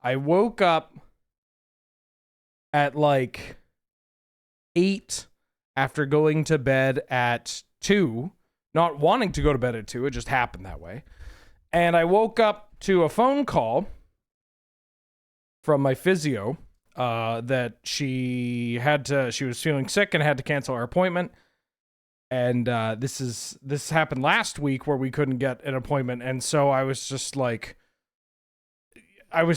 I woke up at like 8 after going to bed at 2, not wanting to go to bed at 2. It just happened that way. And I woke up to a phone call from my physio that she was feeling sick and had to cancel our appointment. And this happened last week where we couldn't get an appointment. And so I was just like, I'm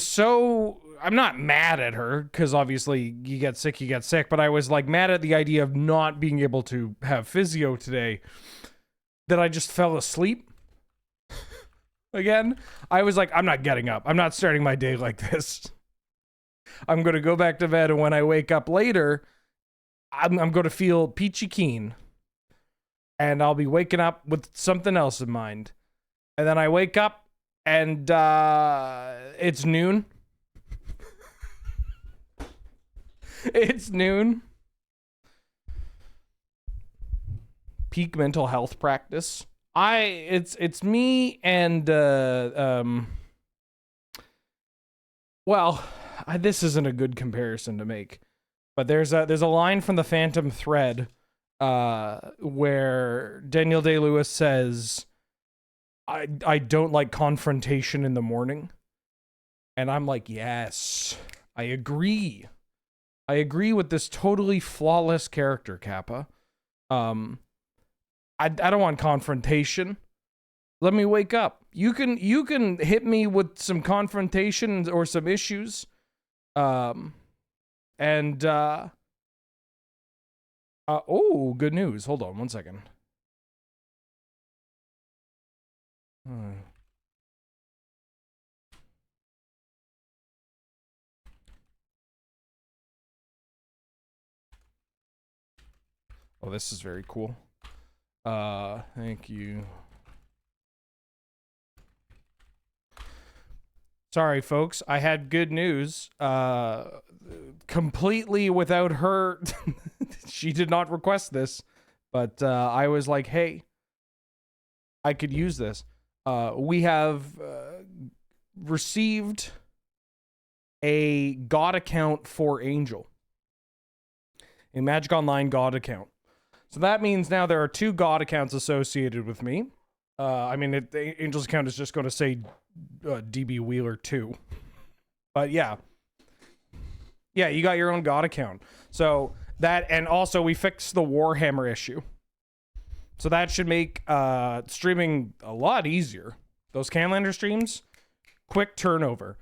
not mad at her because obviously you get sick, but I was like mad at the idea of not being able to have physio today, that I just fell asleep again. I was like, I'm not getting up. I'm not starting my day like this. I'm going to go back to bed, and when I wake up later, I'm going to feel peachy keen, and I'll be waking up with something else in mind. And then I wake up, and it's noon. It's noon. Peak mental health practice. It's me and this isn't a good comparison to make, but there's a line from the Phantom Thread where Daniel Day-Lewis says, I don't like confrontation in the morning. And I'm like, yes, I agree. I agree with this totally flawless character, Kappa. I don't want confrontation. Let me wake up. You can hit me with some confrontation or some issues. Oh, good news. Hold on one second. Oh, this is very cool. Thank you. Sorry, folks. I had good news. Completely without her. She did not request this, but I was like, hey, I could use this. We have received a God account for Angel. A Magic Online God account. So that means now there are 2 God accounts associated with me. I mean, the Angel's account is just going to say DB Wheeler 2. But yeah. Yeah, you got your own God account. So that, and also we fixed the Warhammer issue. So that should make streaming a lot easier. Those Canlander streams, quick turnover.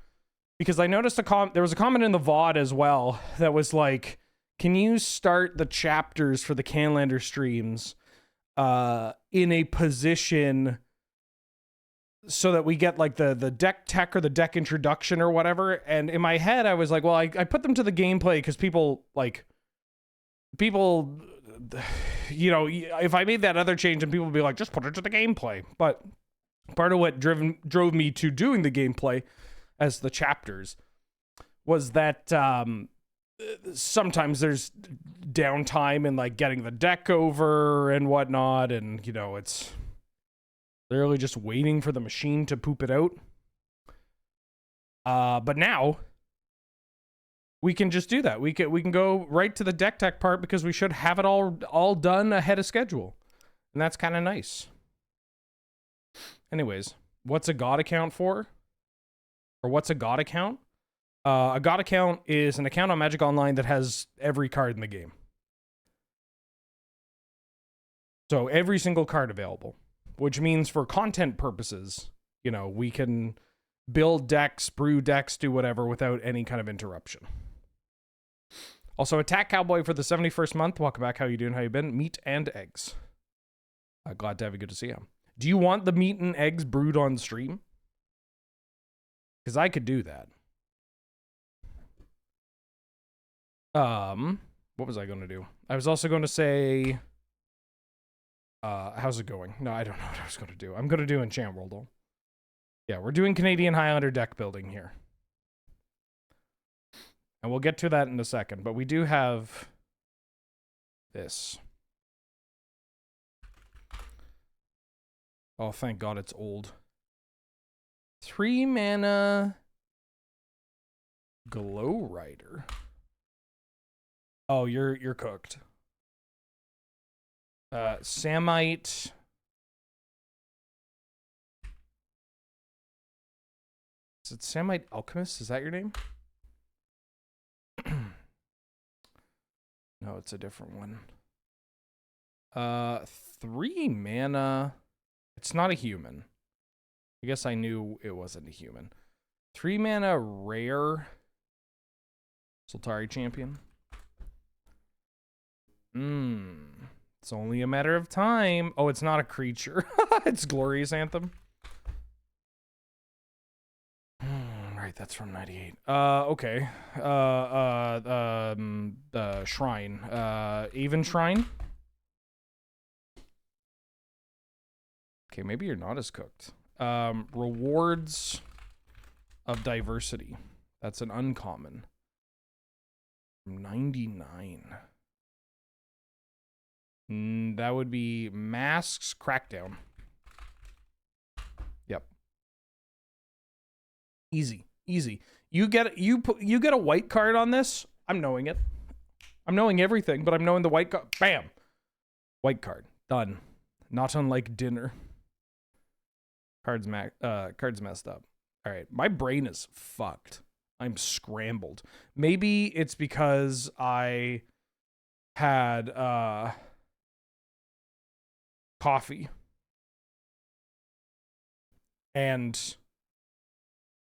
Because I noticed there was a comment in the VOD as well that was like, can you start the chapters for the Canlander streams in a position so that we get like the deck tech or the deck introduction or whatever? And in my head, I was like, well, I put them to the gameplay because people, you know, if I made that other change and people would be like, just put it to the gameplay. But part of what drove me to doing the gameplay as the chapters was that sometimes there's downtime in like getting the deck over and whatnot, and you know, it's literally just waiting for the machine to poop it out. But now we can just do that. We can go right to the deck tech part because we should have it all done ahead of schedule, and that's kind of nice. Anyways, what's a God account for? Or what's a God account? A God account is an account on Magic Online that has every card in the game. So every single card available, which means for content purposes, you know, we can build decks, brew decks, do whatever without any kind of interruption. Also, Attack Cowboy for the 71st month. Welcome back. How you doing? How you been? Meat and eggs. Glad to have you. Good to see you. Do you want the meat and eggs brewed on stream? Because I could do that. What was I going to do? I was also going to say, how's it going? No, I don't know what I was going to do. I'm going to do Enchant Worldle. Yeah, we're doing Canadian Highlander deck building here. And we'll get to that in a second, but we do have this. Oh, thank God it's old. 3 mana Glow Rider. Oh, you're cooked. Samite. Is it Samite Alchemist? Is that your name? No, it's a different one. 3 mana. It's not a human. I guess I knew it wasn't a human. 3 mana rare. Sultari champion. It's only a matter of time. Oh, it's not a creature. It's Glorious Anthem. Right, that's from 98. Okay. Shrine. Even Shrine. Okay, maybe you're not as cooked. Rewards of Diversity. That's an uncommon. 99. That would be Masks Crackdown. Yep. Easy. Easy. You get a white card on this. I'm knowing it. I'm knowing everything, but I'm knowing the white card. Bam. White card. Done. Not unlike dinner. Cards messed up. All right, my brain is fucked. I'm scrambled. Maybe it's because I had coffee and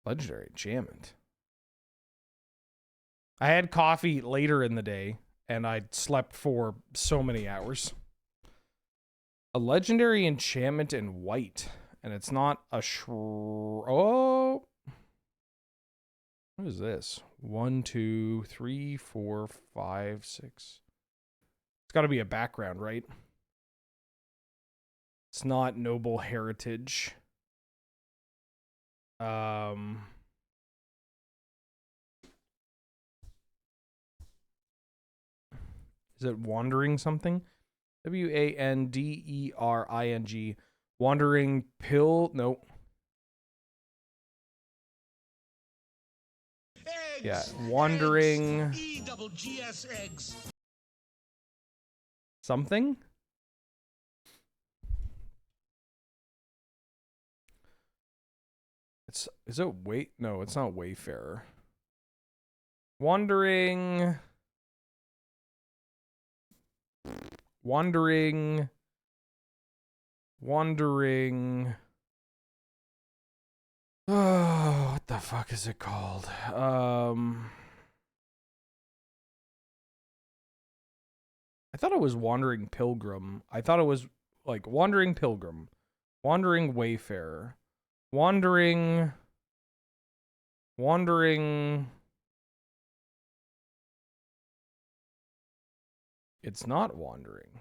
legendary enchantment. I had coffee later in the day and I slept for so many hours. A legendary enchantment in white. And it's not a oh. What is this? 1, 2, 3, 4, 5, 6. It's got to be a background, right? It's not Noble Heritage. Is it Wandering something? Wandering. Wandering Pill. Nope. Eggs, yeah. Wandering. Eggs. Eggs. Something? Is it no, it's not Wayfarer. Wandering. Oh, what the fuck is it called? I thought it was Wandering Pilgrim. I thought it was like Wandering Pilgrim, Wandering Wayfarer, Wandering. It's not Wandering.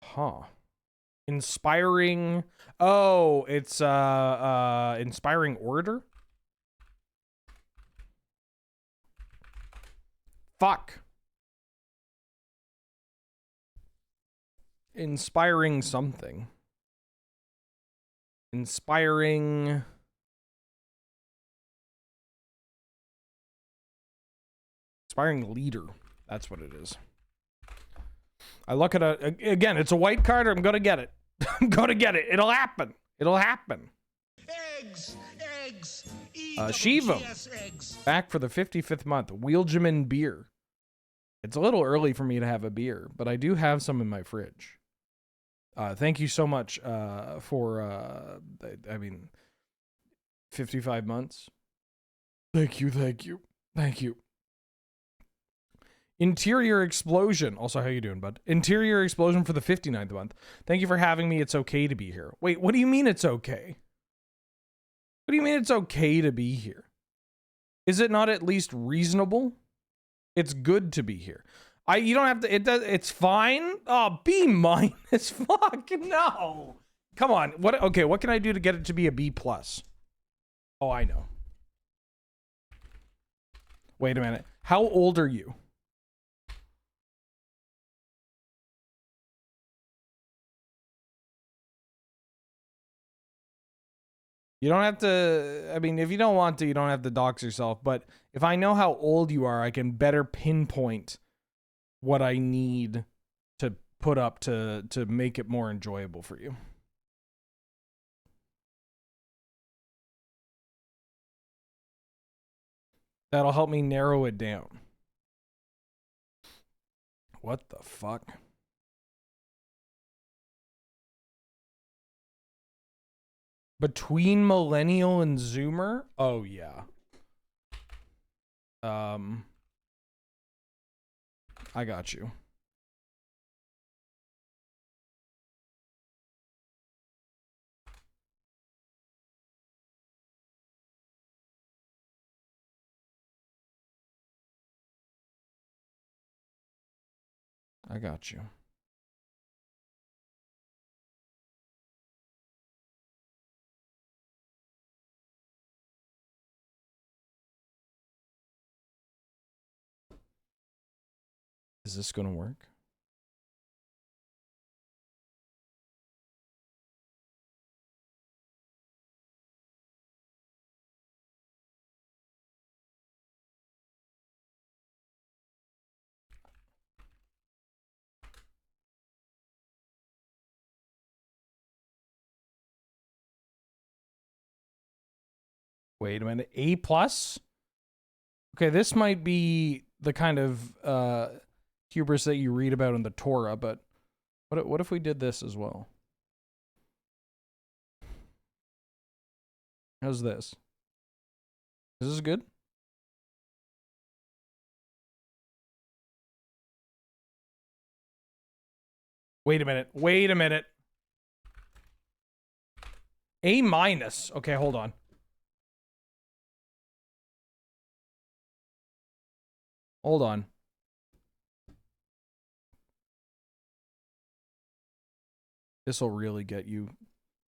Huh. Inspiring. Oh, it's Inspiring Orator. Fuck. Inspiring something. Inspiring Leader. That's what it is. I look at again, it's a white card. I'm gonna get it. I'm gonna get it. It'll happen. It'll happen. Eggs. Shiva. Back for the 55th month. Wheeljamin beer. It's a little early for me to have a beer, but I do have some in my fridge. Thank you so much for, 55 months. Thank you. Interior Explosion. Also, how you doing, bud? Interior Explosion for the 59th month. Thank you for having me. It's okay to be here. Wait, what do you mean it's okay? What do you mean it's okay to be here? Is it not at least reasonable? It's good to be here. You don't have to, it's fine. Oh, B minus. Fuck, no. Come on. Okay, what can I do to get it to be a B plus? Oh, I know. Wait a minute. How old are you? You don't have to, I mean, if you don't want to, you don't have to dox yourself, but if I know how old you are, I can better pinpoint what I need to put up to make it more enjoyable for you. That'll help me narrow it down. What the fuck? Between Millennial and Zoomer? Oh, yeah. I got you. I got you. Is this gonna work? Wait a minute. A+? Okay, this might be the kind of hubris that you read about in the Torah, but what if we did this as well? How's this? Is this good? Wait a minute. Wait a minute. A-. Okay, hold on. Hold on. This'll really get you.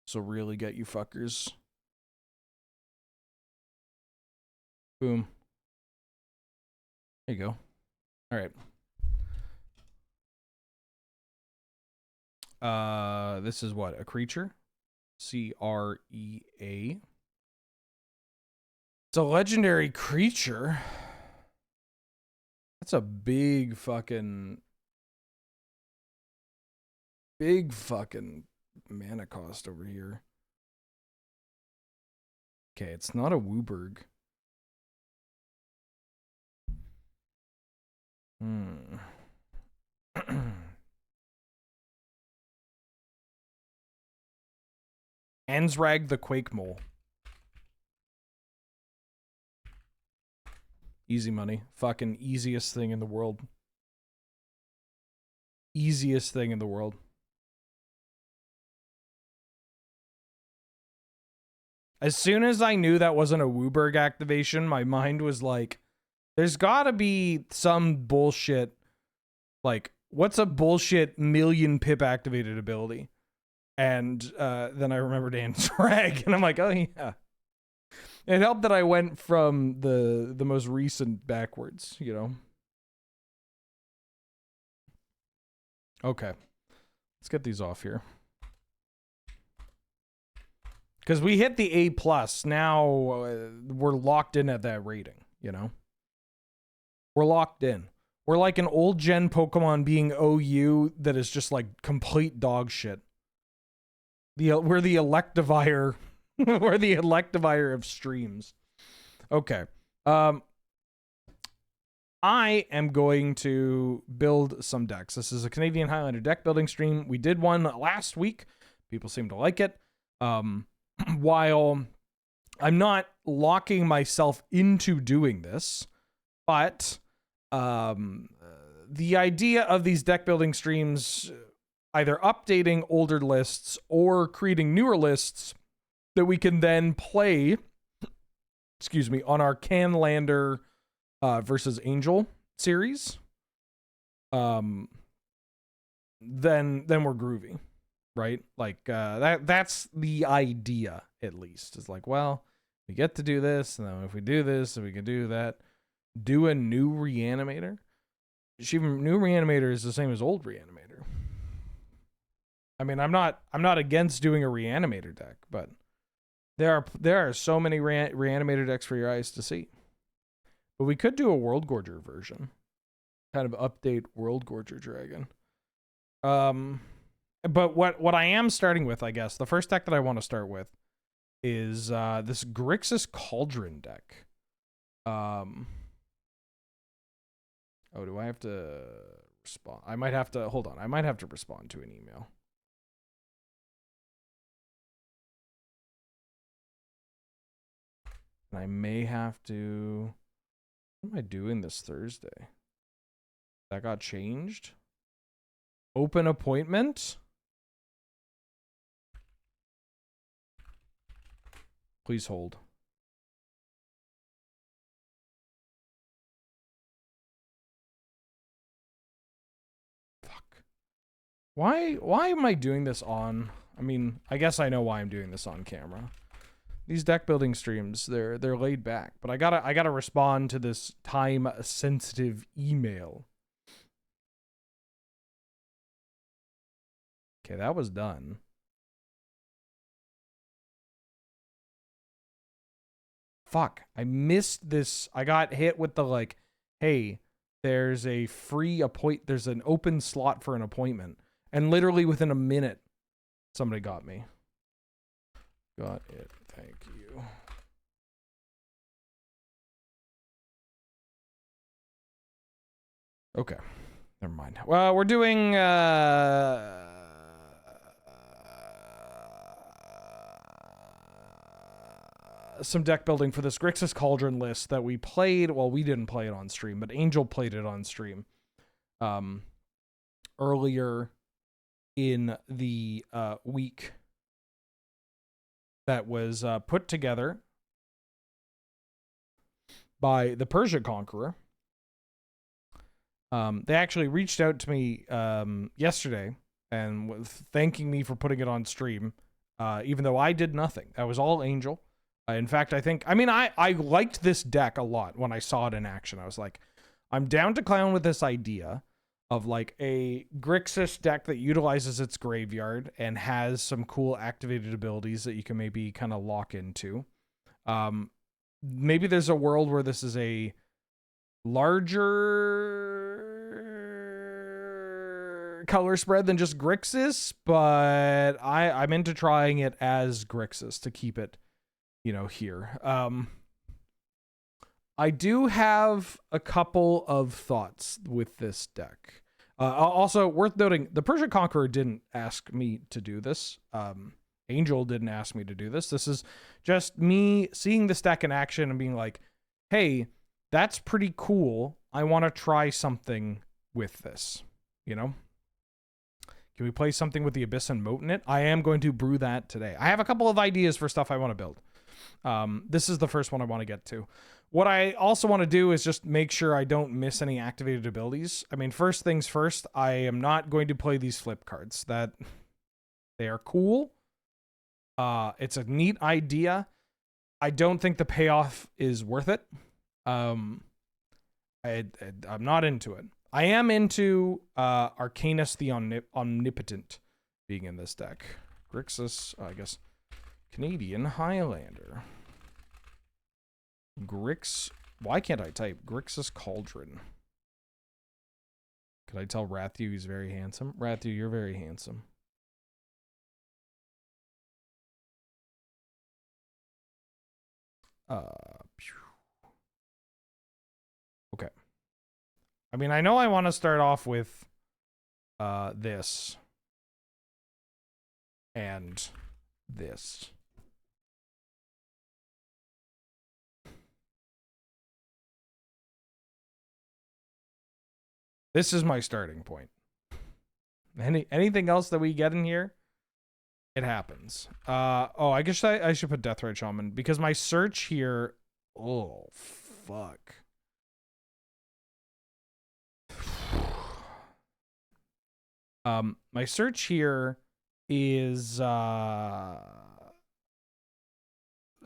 This'll really get you fuckers. Boom. There you go. All right. This is what? A creature? C-R-E-A. It's a legendary creature. That's a big fucking mana cost over here. Okay, it's not a Wooburg. Ansrag the Quake Mole. Easy money. Fucking easiest thing in the world. Easiest thing in the world. As soon as I knew that wasn't a Wooburg activation, my mind was like, there's gotta be some bullshit. Like, what's a bullshit million pip activated ability? And then I remembered Ansrag, and I'm like, oh yeah. It helped that I went from the most recent backwards, you know? Okay. Let's get these off here. Because we hit the A+, now we're locked in at that rating, you know? We're locked in. We're like an old gen Pokemon being OU that is just like complete dog shit. We're the Electivire. We're the Electivire of streams. Okay. I am going to build some decks. This is a Canadian Highlander deck building stream. We did one last week. People seem to like it. While I'm not locking myself into doing this, but the idea of these deck building streams, either updating older lists or creating newer lists that we can then play, excuse me, on our Canlander versus Angel series, then we're groovy, right? Like that's the idea, at least. It's like, well, we get to do this, and then if we do this, then we can do that. Do a new Reanimator. New Reanimator is the same as old Reanimator. I mean, I'm not against doing a Reanimator deck, but There are so many reanimated decks for your eyes to see. But we could do a World Gorger version. Kind of update World Gorger Dragon. But what I am starting with, I guess, the first deck that I want to start with is this Grixis Cauldron deck. Oh, do I have to respond? I might have to, hold on. I might have to respond to an email. And I may have to, what am I doing this Thursday? That got changed? Open appointment? Please hold. Fuck. Why am I doing this on? I mean, I guess I know why I'm doing this on camera. These deck building streams, they're laid back, but I gotta respond to this time sensitive email. Okay, that was done. Fuck, I missed this. I got hit with the like, hey, there's a free there's an open slot for an appointment. And literally within a minute, somebody got me. Got it, thank you. Okay, never mind. Well, we're doing, some deck building for this Grixis Cauldron list that we played. Well, we didn't play it on stream, but Angel played it on stream earlier in the week that was put together by the Persia Conqueror. They actually reached out to me yesterday and was thanking me for putting it on stream, even though I did nothing. That was all Angel. In fact, I liked this deck a lot when I saw it in action. I was like, I'm down to clown with this idea of like a Grixis deck that utilizes its graveyard and has some cool activated abilities that you can maybe kind of lock into. Maybe there's a world where this is a larger color spread than just Grixis, but I'm into trying it as Grixis to keep it, you know, here. I do have a couple of thoughts with this deck. Also, worth noting, the Persia Conqueror didn't ask me to do this. Angel didn't ask me to do this. This is just me seeing this deck in action and being like, hey, that's pretty cool. I want to try something with this, you know? Can we play something with the Abyss and Moat in it? I am going to brew that today. I have a couple of ideas for stuff I want to build. This is the first one I want to get to. What I also want to do is just make sure I don't miss any activated abilities. I mean, first things first, I am not going to play these flip cards. That they are cool. It's a neat idea. I don't think the payoff is worth it. I'm not into it. I am into Arcanus the Omnipotent being in this deck. Grixis, I guess, Canadian Highlander. Why can't I type? Grixis Cauldron. Could I tell Rathu he's very handsome? Rathu, you're very handsome. Okay. I mean, I know I want to start off with this and this. This is my starting point. Anything else that we get in here, it happens. Oh, I guess I should put Deathrite Shaman because my search here. Oh, fuck. My search here is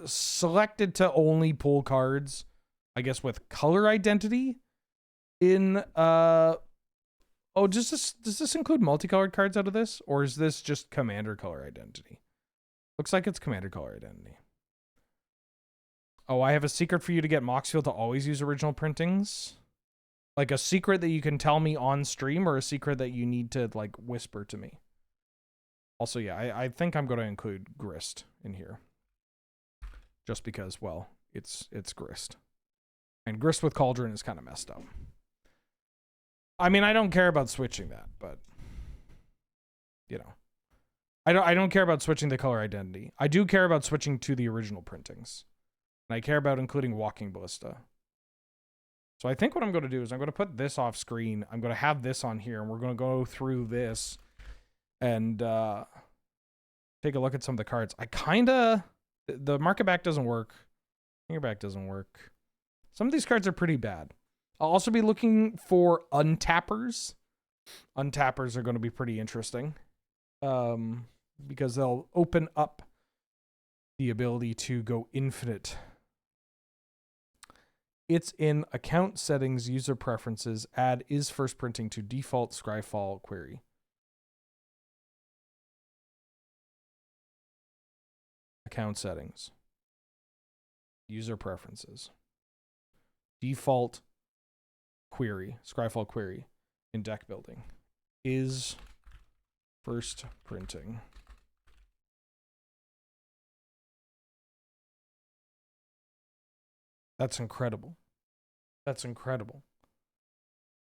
selected to only pull cards, I guess, with color identity in oh, does this include multicolored cards out of this, or is this just commander color identity? Looks like it's commander color identity. Oh, I have a secret for you to get Moxfield to always use original printings. Like a secret that you can tell me on stream, or a secret that you need to like whisper to me. Also, yeah, I think I'm going to include Grist in here. Just because, well, it's Grist. And Grist with Cauldron is kind of messed up. I mean, I don't care about switching that, but you know. I don't care about switching the color identity. I do care about switching to the original printings. And I care about including Walking Ballista. So I think what I'm going to do is I'm going to put this off screen. I'm going to have this on here, and we're going to go through this and take a look at some of the cards. I kind of... The market back doesn't work. Finger back doesn't work. Some of these cards are pretty bad. I'll also be looking for untappers. Untappers are going to be pretty interesting. Because they'll open up the ability to go infinite. It's in account settings, user preferences, add is first printing to default Scryfall query. Account settings, user preferences, default query, Scryfall query in deck building is first printing. That's incredible. That's incredible.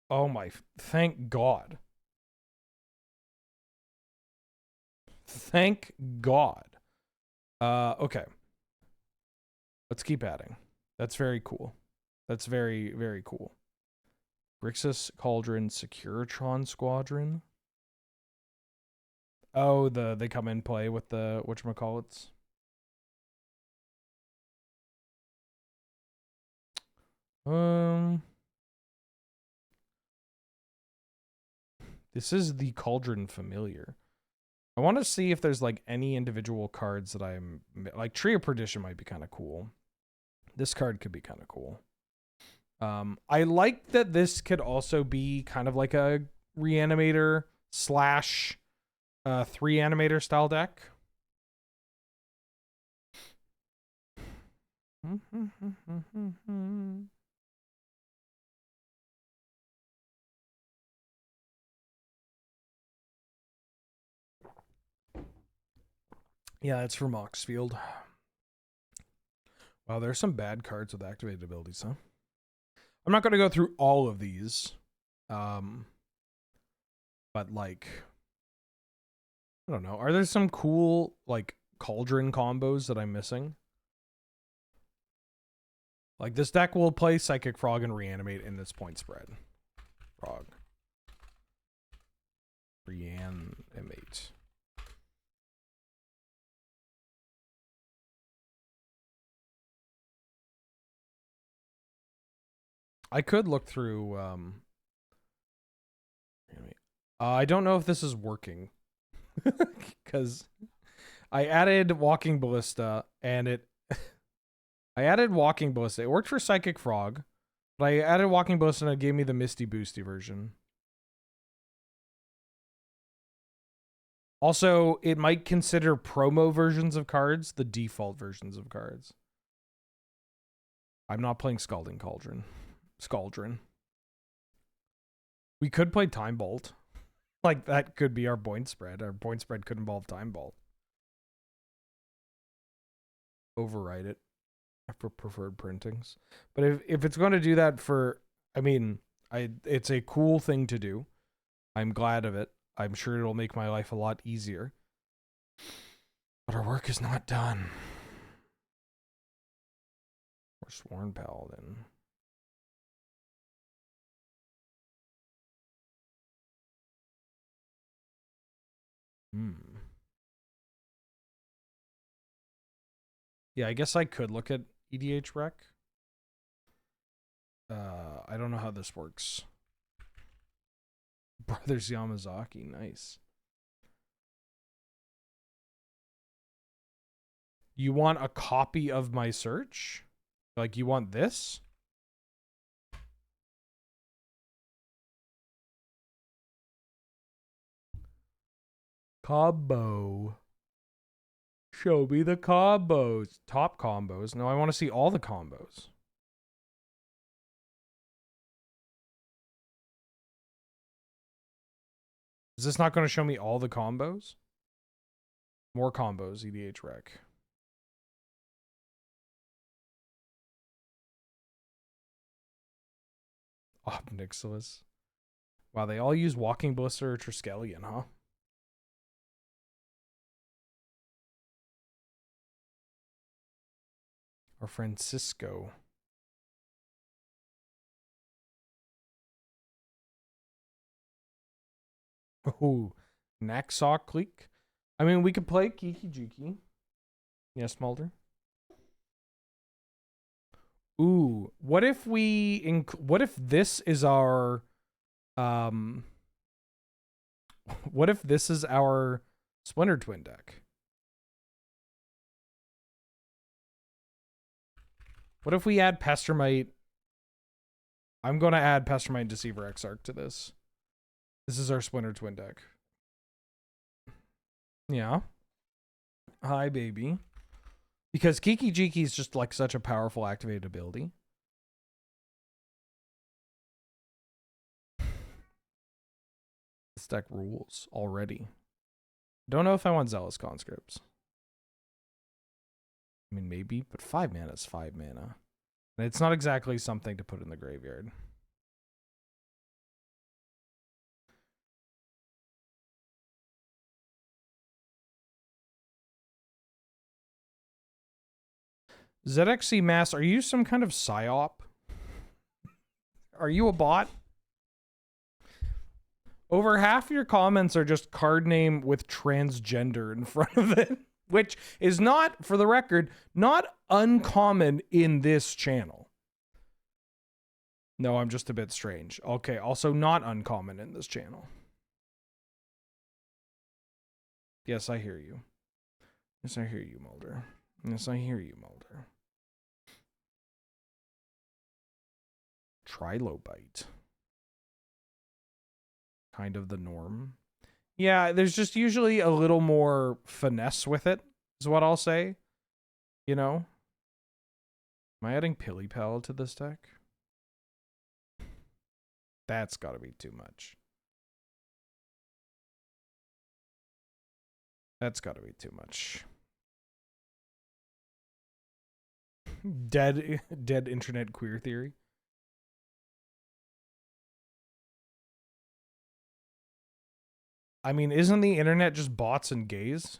Oh my, thank God. Thank God. Okay. Let's keep adding. That's very cool. That's very, very cool. Grixis Cauldron Securitron Squadron. Oh, they come in play with the whatchamacallits. This is the Cauldron Familiar. I want to see if there's like any individual cards that I'm like. Tree of Perdition might be kind of cool. This card could be kind of cool. I like that this could also be kind of like a reanimator slash 3 animator style deck. Yeah, it's for Moxfield. Wow, there's some bad cards with activated abilities, huh? I'm not going to go through all of these. But like, I don't know. Are there some cool like Cauldron combos that I'm missing? Like this deck will play Psychic Frog and Reanimate in this point spread. Frog. Reanimate. I could look through I don't know if this is working. Because I added Walking Ballista and it I added Walking Ballista. It worked for Psychic Frog, but I added Walking Ballista and it gave me the Misty Boosty version. Also, it might consider promo versions of cards the default versions of cards. I'm not playing Scalding Cauldron. Scaldron. We could play Time Bolt. Like, that could be our point spread. Our point spread could involve Time Bolt. Override it for preferred printings. But if it's going to do that for... I mean, it's a cool thing to do. I'm glad of it. I'm sure it'll make my life a lot easier. But our work is not done. Or Sworn Paladin. Yeah, I guess I could look at EDH Rec. I don't know how this works. Brothers Yamazaki, nice. You want a copy of my search? Like, you want this? Cabo. Show me the combos. Top combos. No, I want to see all the combos. Is this not going to show me all the combos? More combos, EDH rec. Obnixilis. Wow, they all use Walking Blister or Triskelion, huh? Or Francisco. Oh, Naxok Clique. I mean, we could play Kiki Jiki. Yes, Mulder. Ooh, what if we what if this is our what if this is our Splinter Twin deck? What if we add Pestermite? I'm going to add Pestermite Deceiver Exarch to this. This is our Splinter Twin deck. Yeah. Hi, baby. Because Kiki Jiki is just like such a powerful activated ability. This deck rules already. Don't know if I want Zealous Conscripts. I mean, maybe, but 5 mana is 5 mana. And it's not exactly something to put in the graveyard. ZXC Mass, are you some kind of psyop? Are you a bot? Over half your comments are just card name with transgender in front of it, which is not, for the record, not uncommon in this channel. No, I'm just a bit strange. Okay, also not uncommon in this channel. Yes, I hear you. Yes, I hear you, Mulder. Yes, I hear you, Mulder. Trilobite. Kind of the norm. Yeah, there's just usually a little more finesse with it, is what I'll say. You know? Am I adding Pillypel to this deck? That's gotta be too much. That's gotta be too much. Dead internet queer theory. I mean, isn't the internet just bots and gays?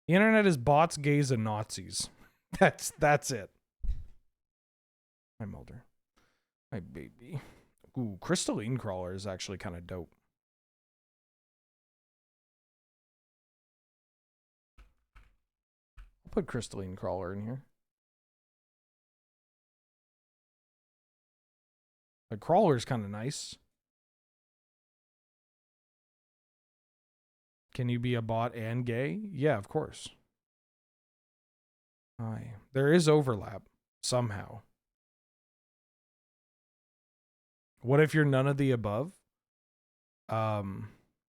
The internet is bots, gays, and Nazis. That's it. Hi, Mulder. Hi, baby. Ooh, Crystalline Crawler is actually kind of dope. I'll put Crystalline Crawler in here. The Crawler's kind of nice. Can you be a bot and gay? Yeah, of course. Hi. There is overlap somehow. What if you're none of the above? All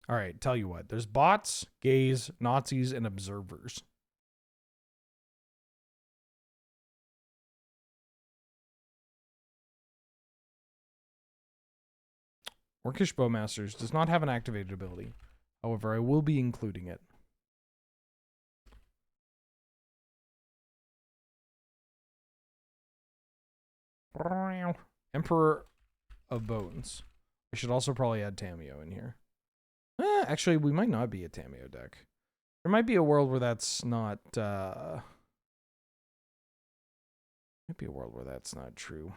right, tell you what. There's bots, gays, Nazis, and observers. Orcish Bowmasters does not have an activated ability. However, I will be including it. Emperor of Bones. I should also probably add Tameo in here. Actually, we might not be a Tameo deck. There might be a world where that's not... might be a world where that's not true.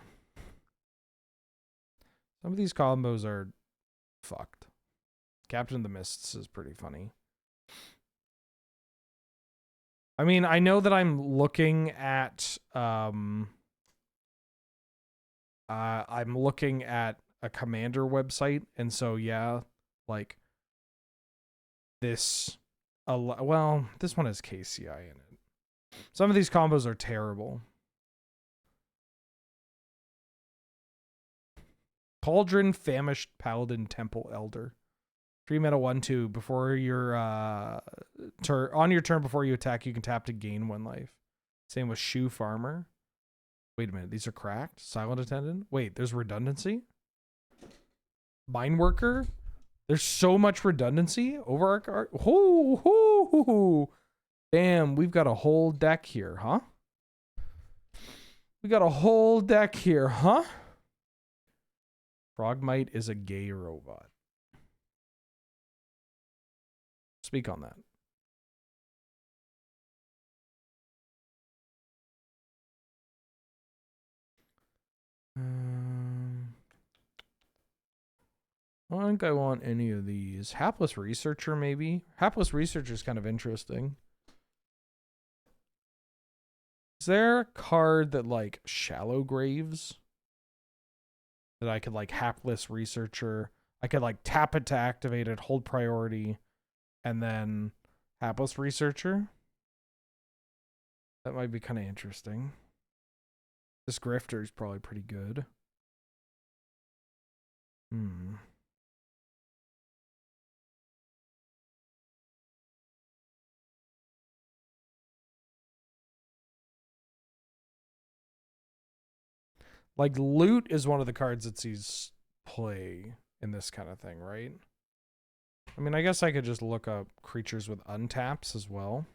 Some of these combos are fucked. Captain of the Mists is pretty funny. I mean, I know that I'm looking at I'm looking at a commander website, and so yeah, like this well, this one has KCI in it. Some of these combos are terrible. Cauldron, Famished, Paladin, Temple, Elder. 3 mana 1/2 before your on your turn before you attack, you can tap to gain 1 life. Same with Shoe Farmer. Wait a minute, these are cracked. Silent Attendant. Wait, there's redundancy. Mine Worker. There's so much redundancy over our card. Damn, we've got a whole deck here, huh? We got a whole deck here, huh? Frogmite is a gay robot. Speak on that. I don't think I want any of these. Hapless Researcher, maybe. Hapless Researcher is kind of interesting. Is there a card that, like, Shallow Graves? That I could, like, Hapless Researcher. I could, like, tap it to activate it, hold priority, and then Hapless Researcher? That might be kind of interesting. This Grifter is probably pretty good. Like, Loot is one of the cards that sees play in this kind of thing, right? I mean, I guess I could just look up creatures with untaps as well.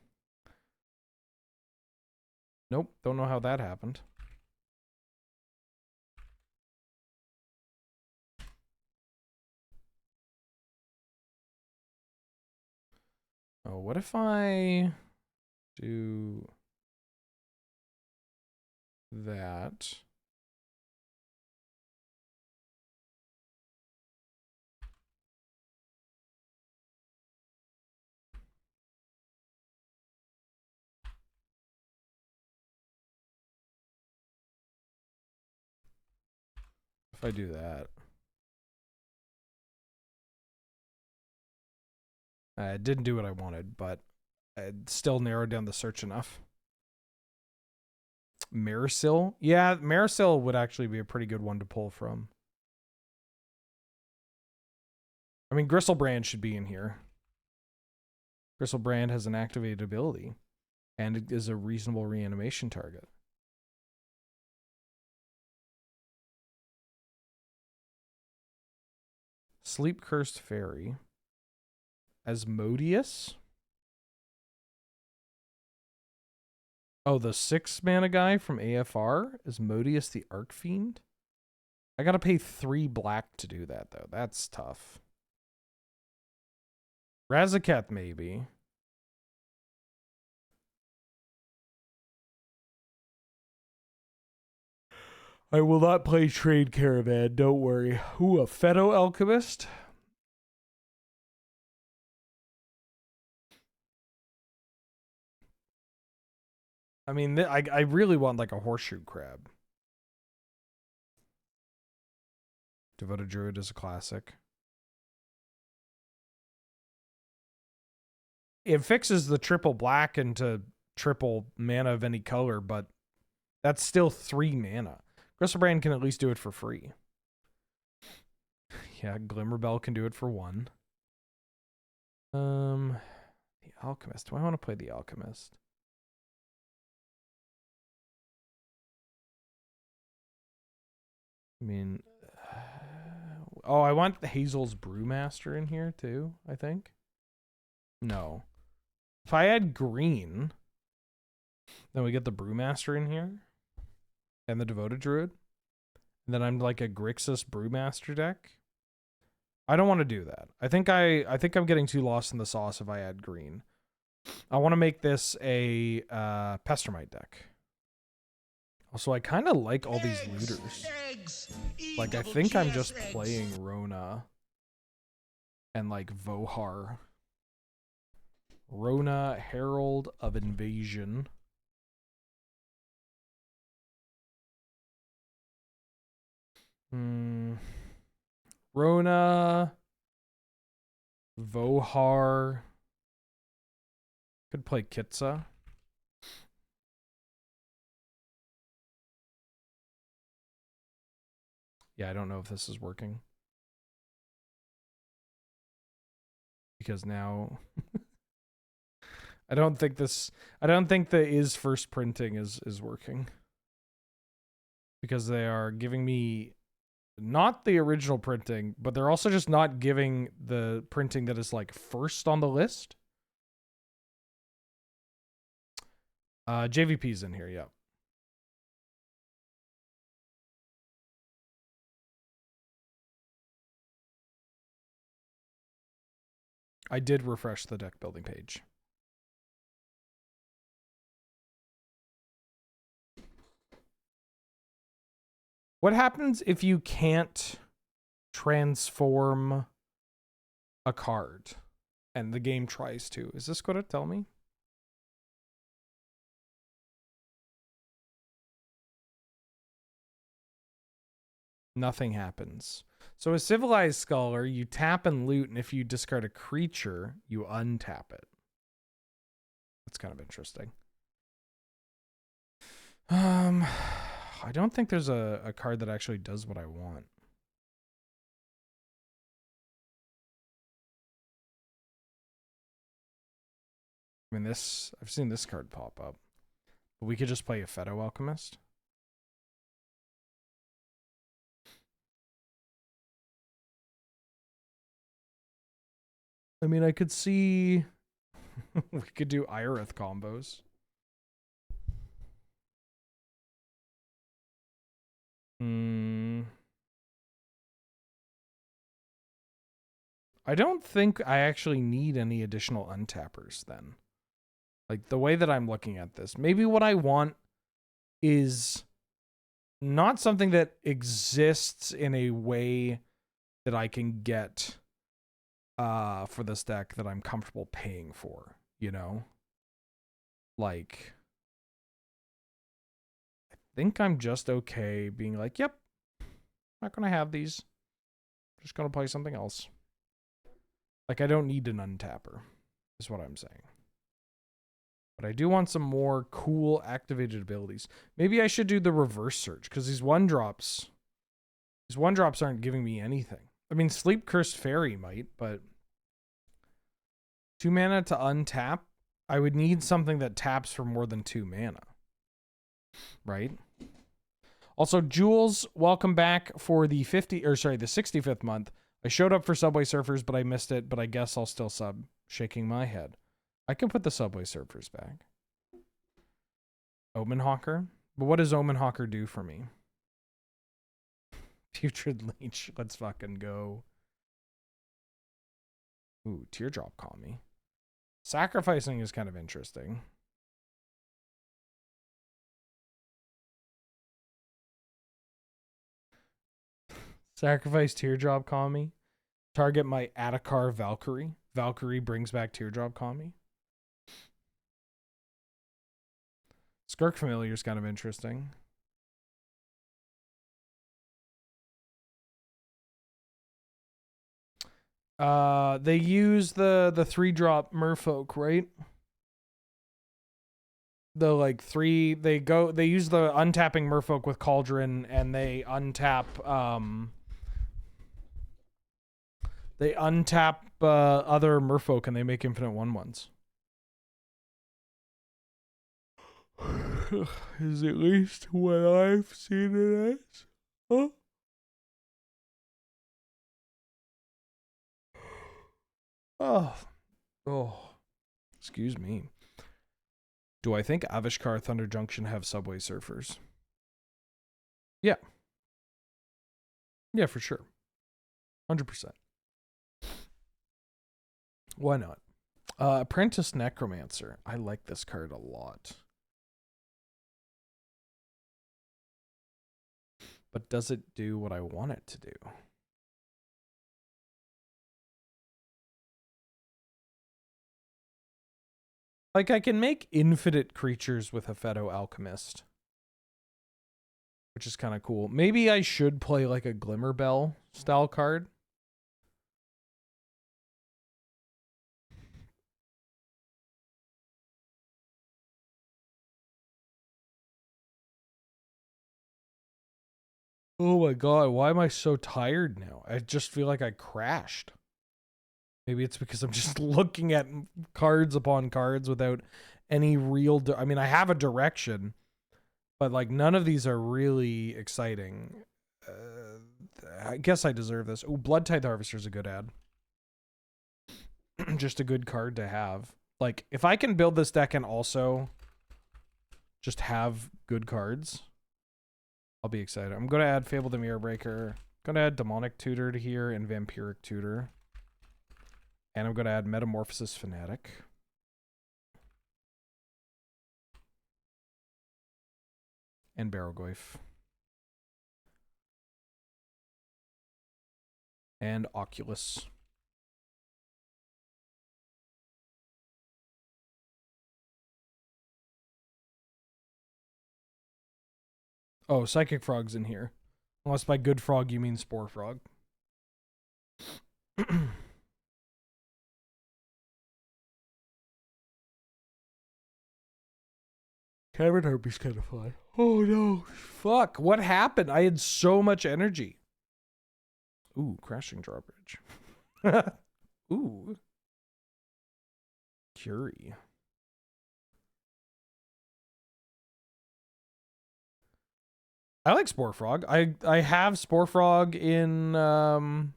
Nope, don't know how that happened. Oh, what if I do that? If I do that. It didn't do what I wanted, but it still narrowed down the search enough. Marisil? Yeah, Marisil would actually be a pretty good one to pull from. I mean, Gristlebrand should be in here. Gristlebrand has an activated ability, and it is a reasonable reanimation target. Sleep Cursed Fairy. Asmodeus? Oh, the 6 mana guy from AFR? Asmodeus the Arcfiend? I gotta pay 3 black to do that, though. That's tough. Razaketh, maybe. I will not play Trade Caravan, don't worry. Ooh, a Pheto Alchemist? I mean, I really want, like, a Horseshoe Crab. Devoted Druid is a classic. It fixes the triple black into triple mana of any color, but that's still 3 mana. Gristlebrand can at least do it for free. Yeah, Glimmerbell can do it for 1. The Alchemist. Do I want to play the Alchemist? I mean, oh, I want Hazel's Brewmaster in here too, I think. No. If I add green, then we get the Brewmaster in here. And the Devoted Druid. And then I'm like a Grixis Brewmaster deck. I don't want to do that. I think I'm getting too lost in the sauce if I add green. I want to make this a Pestermite deck. Also, I kind of like all these looters. Like, I think I'm just playing Rona and like Vohar. Rona, Herald of Invasion. Rona, Vohar. Could play Kitsa. Yeah, I don't know if this is working. because now I don't think the is first printing is working, because they are giving me not the original printing, but they're also just not giving the printing that is like first on the list. JVP's in here, yeah. I did refresh the deck building page. What happens if you can't transform a card and the game tries to? Is this going to tell me? Nothing happens. So a Civilized Scholar, you tap and loot, and if you discard a creature, you untap it. That's kind of interesting. I don't think there's a card that actually does what I want. I mean, I've seen this card pop up. But we could just play a Phaedo Alchemist. I mean, I could see we could do Irith combos. I don't think I actually need any additional untappers then. Like, the way that I'm looking at this, maybe what I want is not something that exists in a way that I can get for this deck that I'm comfortable paying for, you know? Like, I think I'm just okay being like, yep, not gonna have these. Just gonna play something else. Like, I don't need an untapper, is what I'm saying. But I do want some more cool activated abilities. Maybe I should do the reverse search, because these one drops aren't giving me anything. I mean, Sleep Cursed Fairy might, but 2 mana to untap, I would need something that taps for more than 2 mana. Right? Also, Jules, welcome back for the 65th month. I showed up for Subway Surfers, but I missed it, but I guess I'll still sub. Shaking my head. I can put the Subway Surfers back. Omen Hawker? But what does Omen Hawker do for me? Putrid Leech. Let's fucking go. Ooh, Teardrop Call Me. Sacrificing is kind of interesting. Sacrifice Teardrop Call Me. Target my Attakar Valkyrie. Valkyrie brings back Teardrop Call Me. Skirk Familiar is kind of interesting. They use the 3-drop Merfolk, right? The like 3 they use the untapping Merfolk with Cauldron, and they untap other Merfolk, and they make infinite 1/1s. Is at least what I've seen it as. Huh? Oh. Excuse me. Do I think Avishkar Thunder Junction have Subway Surfers? Yeah. Yeah, for sure. 100%. Why not? Apprentice Necromancer. I like this card a lot. But does it do what I want it to do? Like, I can make infinite creatures with a Phaedo Alchemist, which is kind of cool. Maybe I should play like a Glimmerbell style card. Oh my god, why am I so tired now? I just feel like I crashed. Maybe it's because I'm just looking at cards upon cards without any real... I mean, I have a direction, but like none of these are really exciting. I guess I deserve this. Oh, Blood Tithe Harvester is a good ad. Just a good card to have. Like, if I can build this deck and also just have good cards, I'll be excited. I'm going to add Fable the Mirror Breaker. I'm going to add Demonic Tutor to here and Vampiric Tutor. And I'm going to add Metamorphosis Fanatic. And Barrowgoyf. And Oculus. Oh, Psychic Frog's in here. Unless by good frog you mean Spore Frog. Cavern Harpy's kind of fun. Oh no. Fuck. What happened? I had so much energy. Ooh, Crashing Drawbridge. Ooh. Curie. I like Spore Frog. I have Spore Frog in the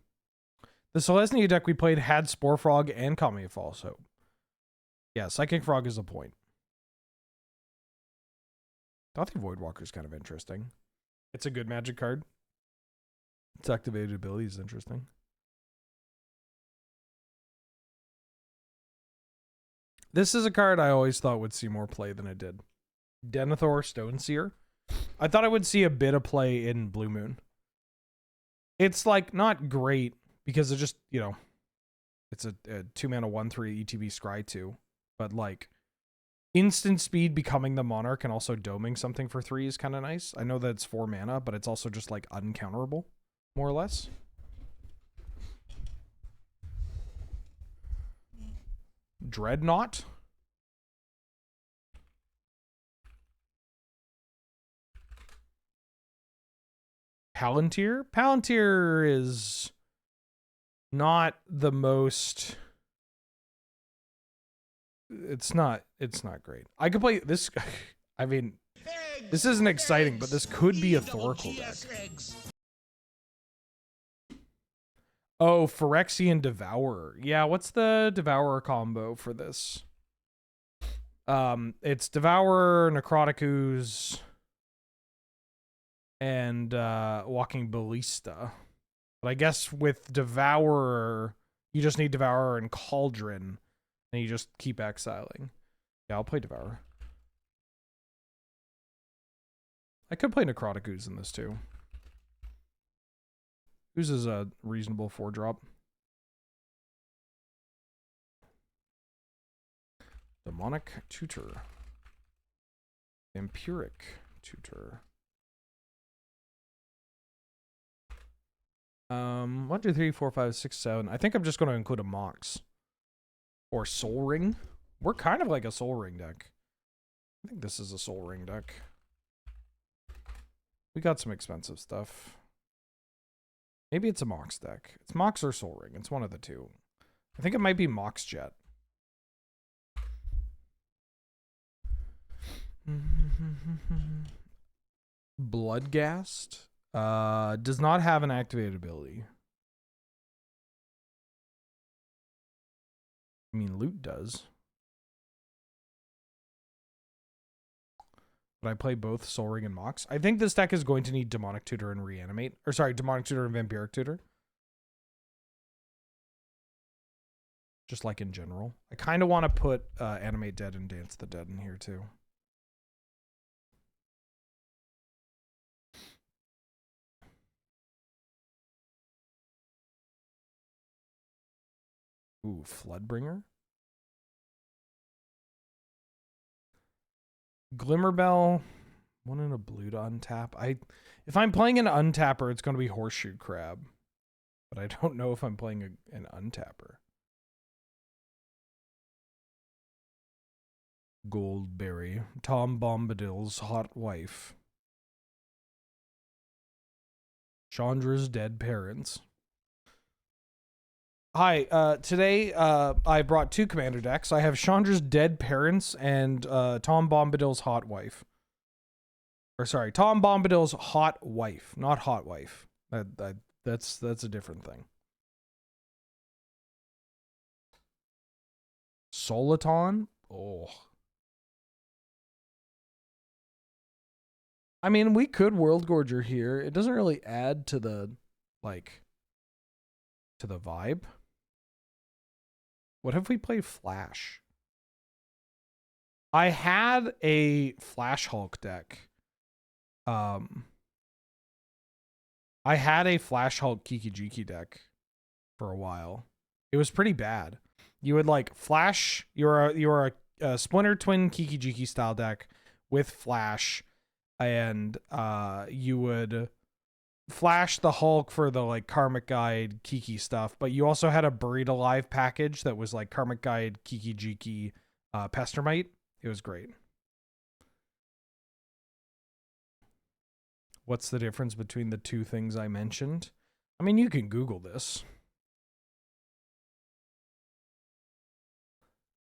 Selesnya deck we played had Spore Frog and Kami of False Hope. Yeah, Psychic Frog is a point. Dauthi Voidwalker is kind of interesting. It's a good magic card. Its activated ability is interesting. This is a card I always thought would see more play than it did. Denethor Stoneseer. I thought I would see a bit of play in Blue Moon. It's like not great because it just, you know, it's a 2-mana 1/3 ETB Scry 2, but like instant speed becoming the Monarch and also doming something for 3 is kind of nice. I know that it's 4 mana, but it's also just like uncounterable, more or less. Dreadnought. Palantir? Palantir is not the most... It's not great. I could play this... I mean, this isn't exciting, but this could be a Thoracle deck. Oh, Phyrexian Devourer. Yeah, what's the Devourer combo for this? It's Devourer, Necrotic Ooze, and Walking Ballista. But I guess with Devourer, you just need Devourer and Cauldron, and you just keep exiling. Yeah, I'll play Devourer. I could play Necrotic Ooze in this too. Ooze is a reasonable 4-drop. Demonic Tutor. Vampiric Tutor. 1, 2, 3, 4, 5, 6, 7. I think I'm just going to include a Mox. Or Soul Ring. We're kind of like a Soul Ring deck. I think this is a Soul Ring deck. We got some expensive stuff. Maybe it's a Mox deck. It's Mox or Soul Ring. It's one of the two. I think it might be Mox Jet. Bloodghast. Does not have an activated ability. I mean, Loot does. But I play both Soul Ring and Mox. I think this deck is going to need Demonic Tutor and Reanimate. Or sorry, Demonic Tutor and Vampiric Tutor. Just like in general. I kind of want to put Animate Dead and Dance the Dead in here too. Ooh, Floodbringer. Glimmerbell. 1 and a blue to untap. If I'm playing an untapper, it's going to be Horseshoe Crab. But I don't know if I'm playing an untapper. Goldberry. Tom Bombadil's hot wife. Chandra's dead parents. Hi, today I brought 2 commander decks. I have Chandra's Dead Parents and Tom Bombadil's Hot Wife. Or sorry, Tom Bombadil's Hot Wife, not Hot Wife. That's a different thing. Soliton? Oh. I mean, we could World Gorger here. It doesn't really add to the, like, to the vibe. What if we played Flash? I had a Flash Hulk deck. I had a Flash Hulk Kiki-Jiki deck for a while. It was pretty bad. You would like Flash. You're a Splinter Twin Kiki-Jiki style deck with Flash, and you would Flash the Hulk for the like Karmic Guide Kiki stuff, but you also had a Buried Alive package that was like Karmic Guide Kiki-Jiki Pestermite. It was great. What's the difference between the 2 things I mentioned? I mean, you can Google this.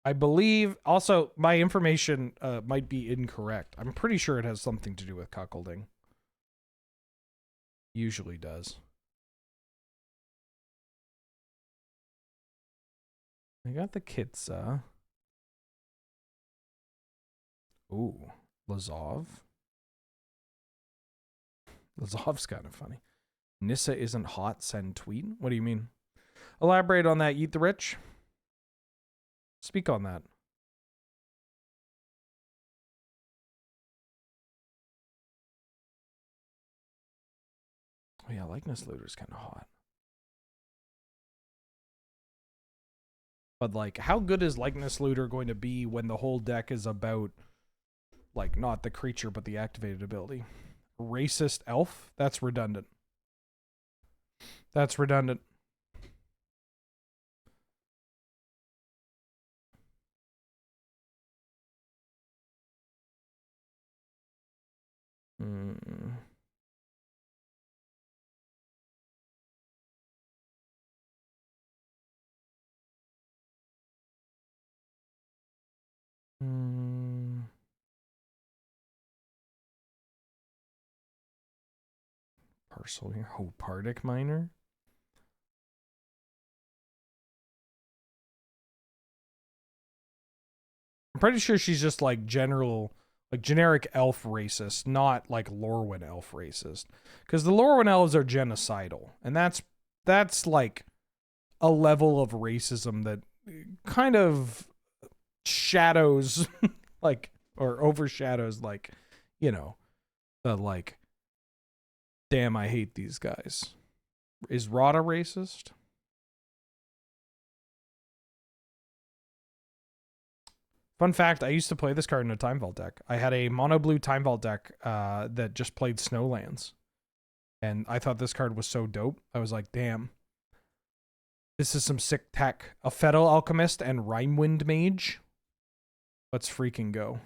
I believe, also, my information might be incorrect. I'm pretty sure it has something to do with cuckolding. Usually does. I got the Kitsa. Ooh, Lazov. Lazov's kind of funny. Nissa isn't hot, send tweet? What do you mean? Elaborate on that, Eat the Rich. Speak on that. Oh yeah, Likeness Looter's kind of hot. But like, how good is Likeness Looter going to be when the whole deck is about, like, not the creature, but the activated ability? Racist Elf? That's redundant. That's redundant. Parcel here. Oh, Pardic Miner. I'm pretty sure she's just like general, like generic elf racist, not like Lorwyn elf racist. Because the Lorwyn elves are genocidal, and that's like a level of racism that kind of shadows like, or overshadows, like, you know, the like, damn, I hate these guys. Is Rada racist? Fun fact, I used to play this card in a Time Vault deck. I had a mono blue Time Vault deck that just played Snowlands. And I thought this card was so dope. I was like, damn. This is some sick tech. A Fettle Alchemist and Rhymewind Mage. Let's freaking go.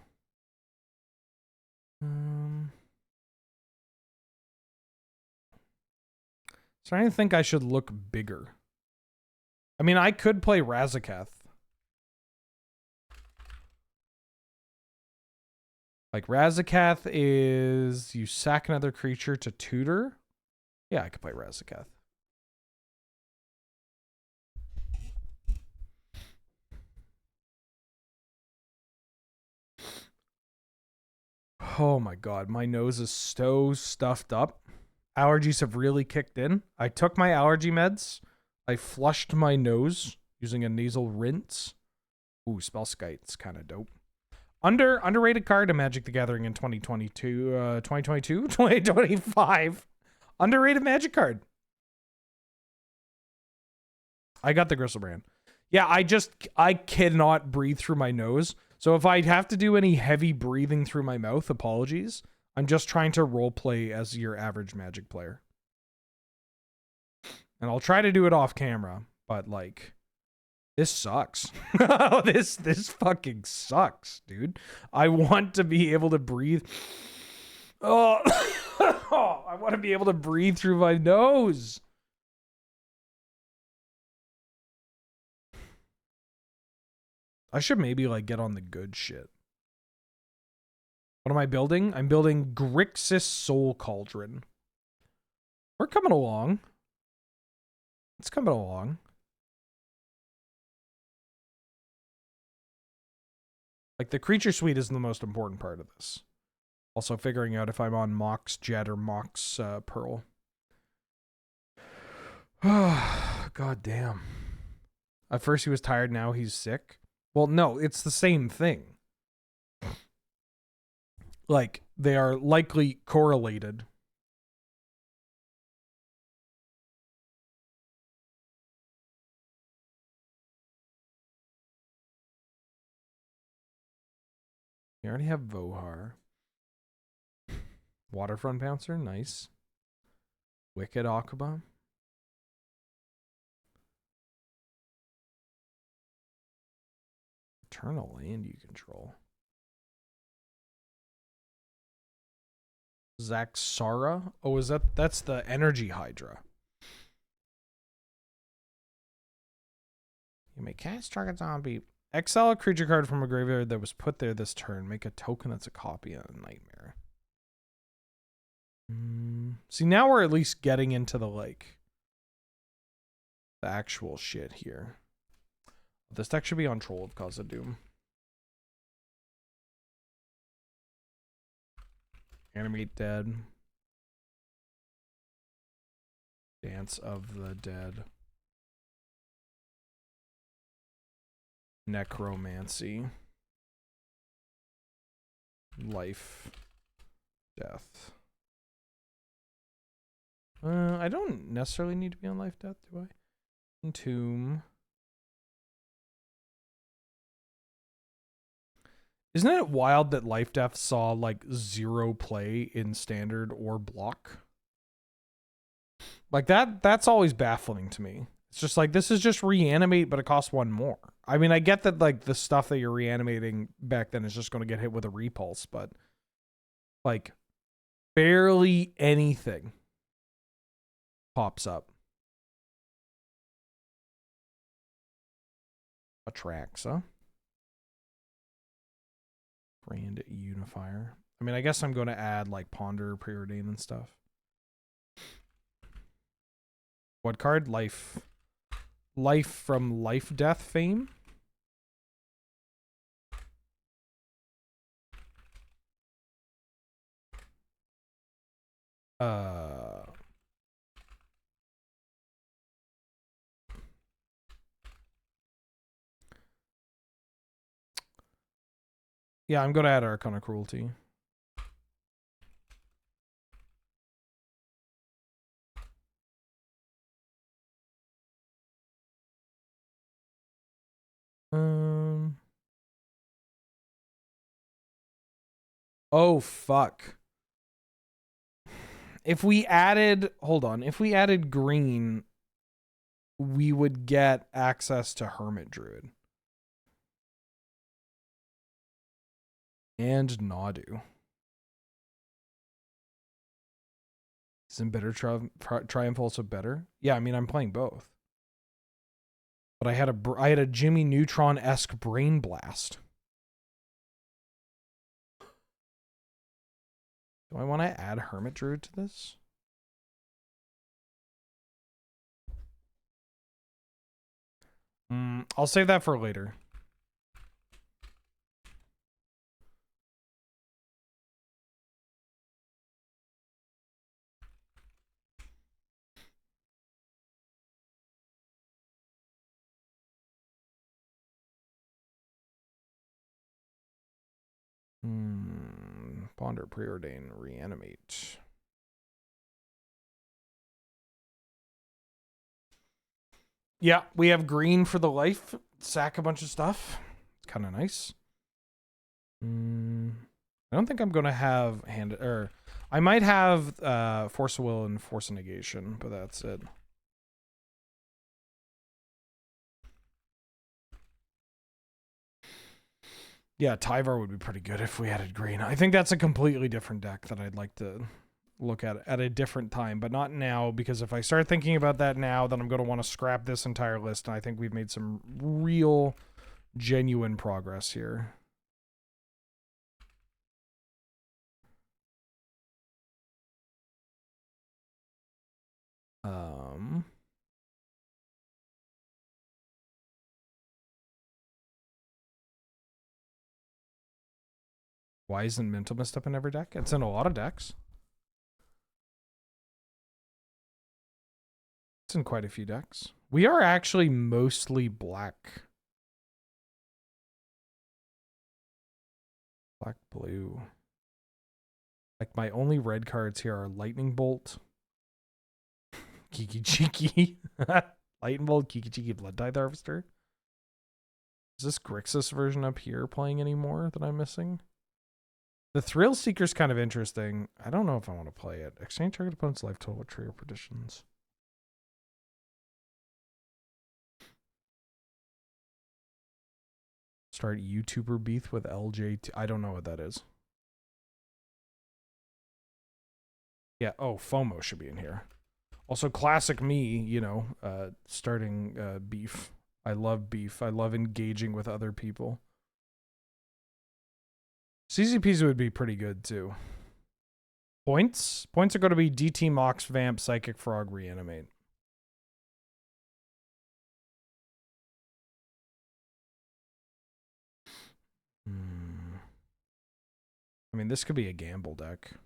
So I think I should look bigger. I mean, I could play Razaketh. Like, Razaketh is you sack another creature to tutor. Yeah, I could play Razaketh. Oh my god, my nose is so stuffed up. Allergies have really kicked in. I took my allergy meds. I flushed my nose using a nasal rinse. Ooh, Spellskite's kind of dope. Underrated card in Magic the Gathering in 2025. Underrated Magic card. I got the Griselbrand. Yeah, I cannot breathe through my nose. So if I have to do any heavy breathing through my mouth, apologies. I'm just trying to roleplay as your average Magic player. And I'll try to do it off camera, but like, this sucks. This fucking sucks, dude. I want to be able to breathe. Oh, I want to be able to breathe through my nose. I should maybe like get on the good shit. What am I building? I'm building Grixis Cauldron. We're coming along. It's coming along. Like, the creature suite is the most important part of this. Also figuring out if I'm on Mox Jet or Mox Pearl. God damn. At first he was tired, now he's sick. Well, no, it's the same thing. Like, they are likely correlated. You already have Vohar. Waterfront Bouncer, nice. Wicked Akaba. Eternal Land you control. Zaxara? Oh, is that's the Energy Hydra. You may cast target zombie. Exile a creature card from a graveyard that was put there this turn. Make a token that's a copy of a Nightmare. See, now we're at least getting into the, like, the actual shit here. This deck should be on Troll of Cause of Doom. Animate Dead. Dance of the Dead. Necromancy. Life. Death. I don't necessarily need to be on Life Death, do I? Entomb. Isn't it wild that Life Death saw like 0 play in Standard or Block? Like that's always baffling to me. It's just like, this is just reanimate, but it costs 1 more. I mean, I get that like the stuff that you're reanimating back then is just going to get hit with a repulse, but like barely anything pops up. Atraxa. Brand Unifier. I mean, I guess I'm going to add like Ponder, Preordain, and stuff. What card? Life. Life from Life Death fame. Yeah, I'm going to add Arcana Cruelty. Oh, fuck. If we added... Hold on. If we added green, we would get access to Hermit Druid. And Nadu. Isn't Bitter Triumph also better? Yeah, I mean, I'm playing both. But I had a Jimmy Neutron-esque Brain Blast. Do I want to add Hermit Druid to this? I'll save that for later. Ponder, Preordain, Reanimate. Yeah, we have green for the life. Sack a bunch of stuff. It's kind of nice. I don't think I'm going to have I might have Force of Will and Force of Negation, but that's it. Yeah, Tyvar would be pretty good if we added green. I think that's a completely different deck that I'd like to look at a different time, but not now, because if I start thinking about that now, then I'm going to want to scrap this entire list, and I think we've made some real genuine progress here. Why isn't Mental Mist up in every deck? It's in a lot of decks. It's in quite a few decks. We are actually mostly black. Black, blue. Like, my only red cards here are Lightning Bolt, Kiki Cheeky, Lightning Bolt, Kiki Cheeky, Blood Tithe Harvester. Is this Grixis version up here playing anymore that I'm missing? The Thrill Seeker's kind of interesting. I don't know if I want to play it. Exchange target opponent's life total with trio predictions. Start YouTuber beef with LJT. I don't know what that is. Yeah, oh, FOMO should be in here. Also, classic me, you know, starting beef. I love beef. I love engaging with other people. CCPs would be pretty good, too. Points? Points are going to be DT, Mox, Vamp, Psychic Frog, Reanimate. I mean, this could be a gamble deck. I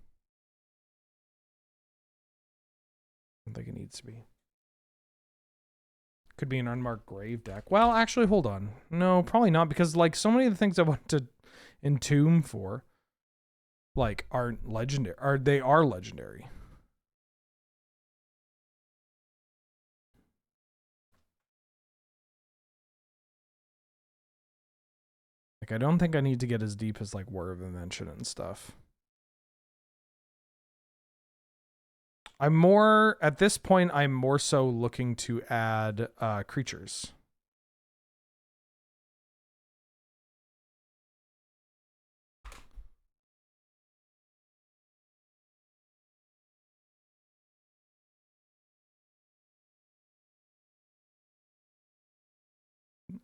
don't think it needs to be. Could be an unmarked grave deck. Well, actually, hold on. No, probably not, because, like, so many of the things I want to entomb for, like, aren't legendary. They are legendary. Like, I don't think I need to get as deep as, like, War of Invention and stuff. I'm more, at this point, I'm more so looking to add creatures.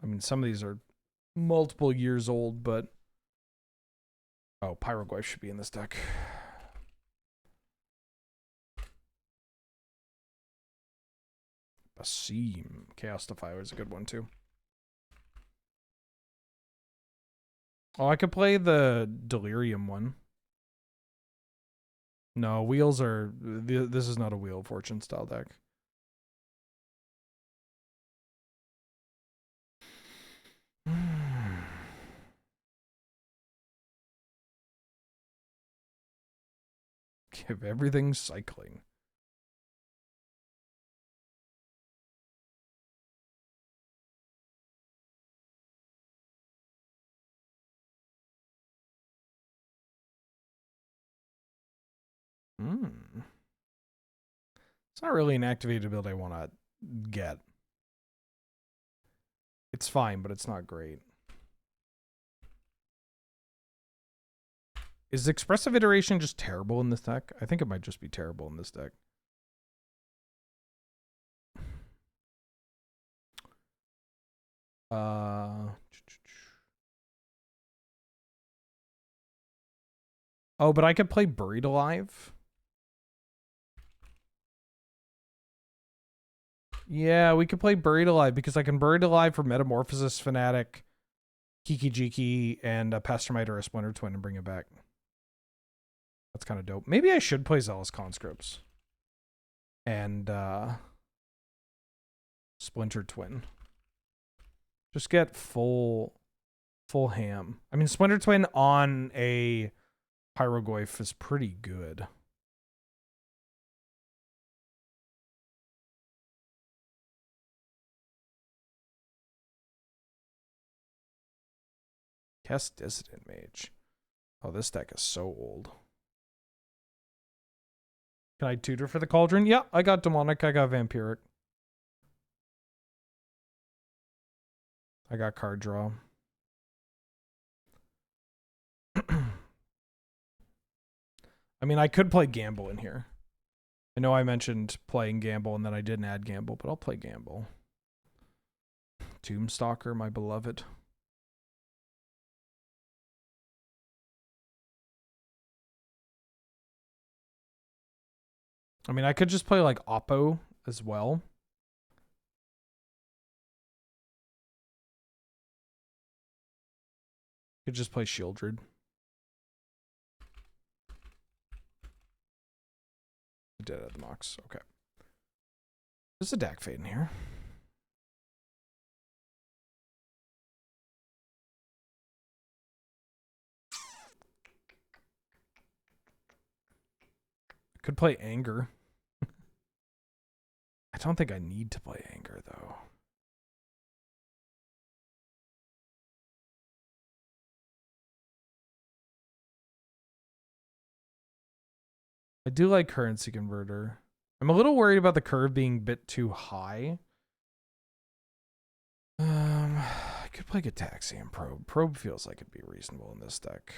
I mean, some of these are multiple years old, but... Oh, Pyroglyph should be in this deck. Basim. Chaos Defier is a good one, too. Oh, I could play the Delirium one. No, wheels are... This is not a Wheel of Fortune style deck. Give everything cycling. It's not really an activated build I want to get. It's fine, but it's not great. Is Expressive Iteration just terrible in this deck? I think it might just be terrible in this deck. Oh, but I could play Buried Alive. Yeah, we could play Buried Alive because I can Buried Alive for Metamorphosis, Fanatic, Kiki Jiki, and a Pastormite or a Splinter Twin and bring it back. That's kind of dope. Maybe I should play Zealous Conscripts. And Splinter Twin. Just get full ham. I mean, Splinter Twin on a Pyroglyph is pretty good. Cast Dissident Mage. Oh, this deck is so old. Can I tutor for the Cauldron? Yeah, I got Demonic, I got Vampiric. I got card draw. I mean, I could play Gamble in here. I know I mentioned playing Gamble and then I didn't add Gamble, but I'll play Gamble. Tombstalker, my beloved. I mean, I could just play like Oppo as well. Could just play Shieldred. Dead at the Mox. Okay. There's a Dak Fade in here. Could play Anger. I don't think I need to play Anger, though. I do like Currency Converter. I'm a little worried about the curve being a bit too high. I could play Gitaxian Probe. Probe feels like it'd be reasonable in this deck.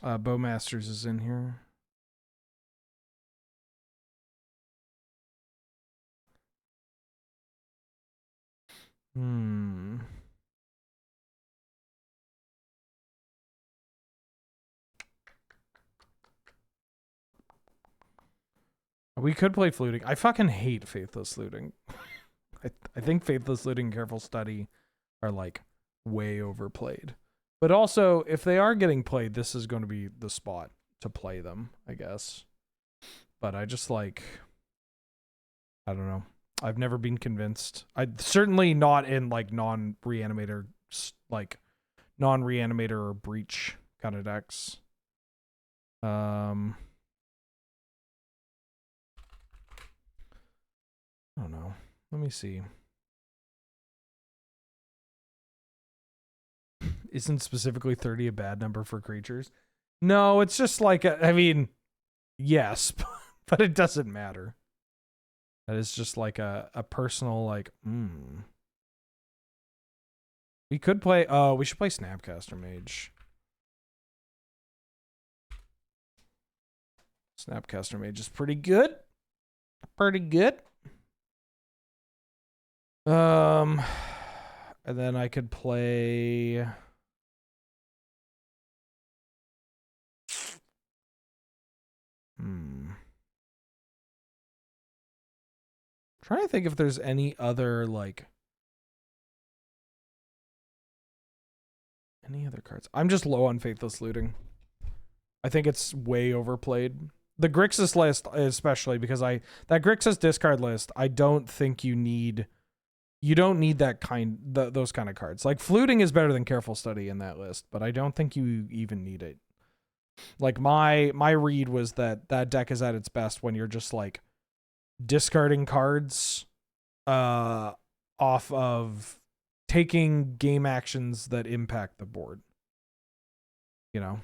Bowmasters is in here. We could play Fluting. I fucking hate Faithless Looting. I think Faithless Looting and Careful Study are like way overplayed. But also, if they are getting played, this is going to be the spot to play them, I guess. But I just like, I don't know. I've never been convinced. I certainly not in like non-reanimator or breach kind of decks. I don't know. Let me see. Isn't specifically 30 a bad number for creatures? No, it's just like, I mean, yes, but it doesn't matter. That is just like a personal, like, We could play, we should play Snapcaster Mage. Snapcaster Mage is pretty good. Pretty good. And then I could play... Trying to think if there's any other, like... Any other cards? I'm just low on Faithless Looting. I think it's way overplayed. The Grixis list, especially, because that Grixis discard list, I don't think you need... You don't need that those kind of cards. Like, Fluting is better than Careful Study in that list, but I don't think you even need it. Like, my read was that deck is at its best when you're just, like, discarding cards off of taking game actions that impact the board. You know?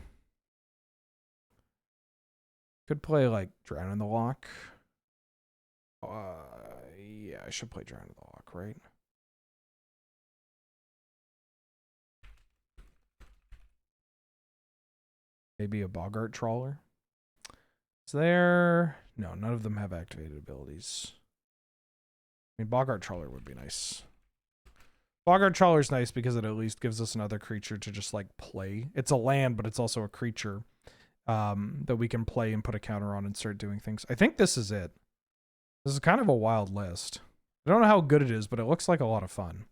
Could play, like, Drown in the Loch. Yeah, I should play Drown in the Loch, right? Maybe a Boggart Trawler. Is there... No, none of them have activated abilities. I mean, Boggart Trawler would be nice. Boggart Trawler's nice because it at least gives us another creature to just, like, play. It's a land, but it's also a creature that we can play and put a counter on and start doing things. I think this is it. This is kind of a wild list. I don't know how good it is, but it looks like a lot of fun.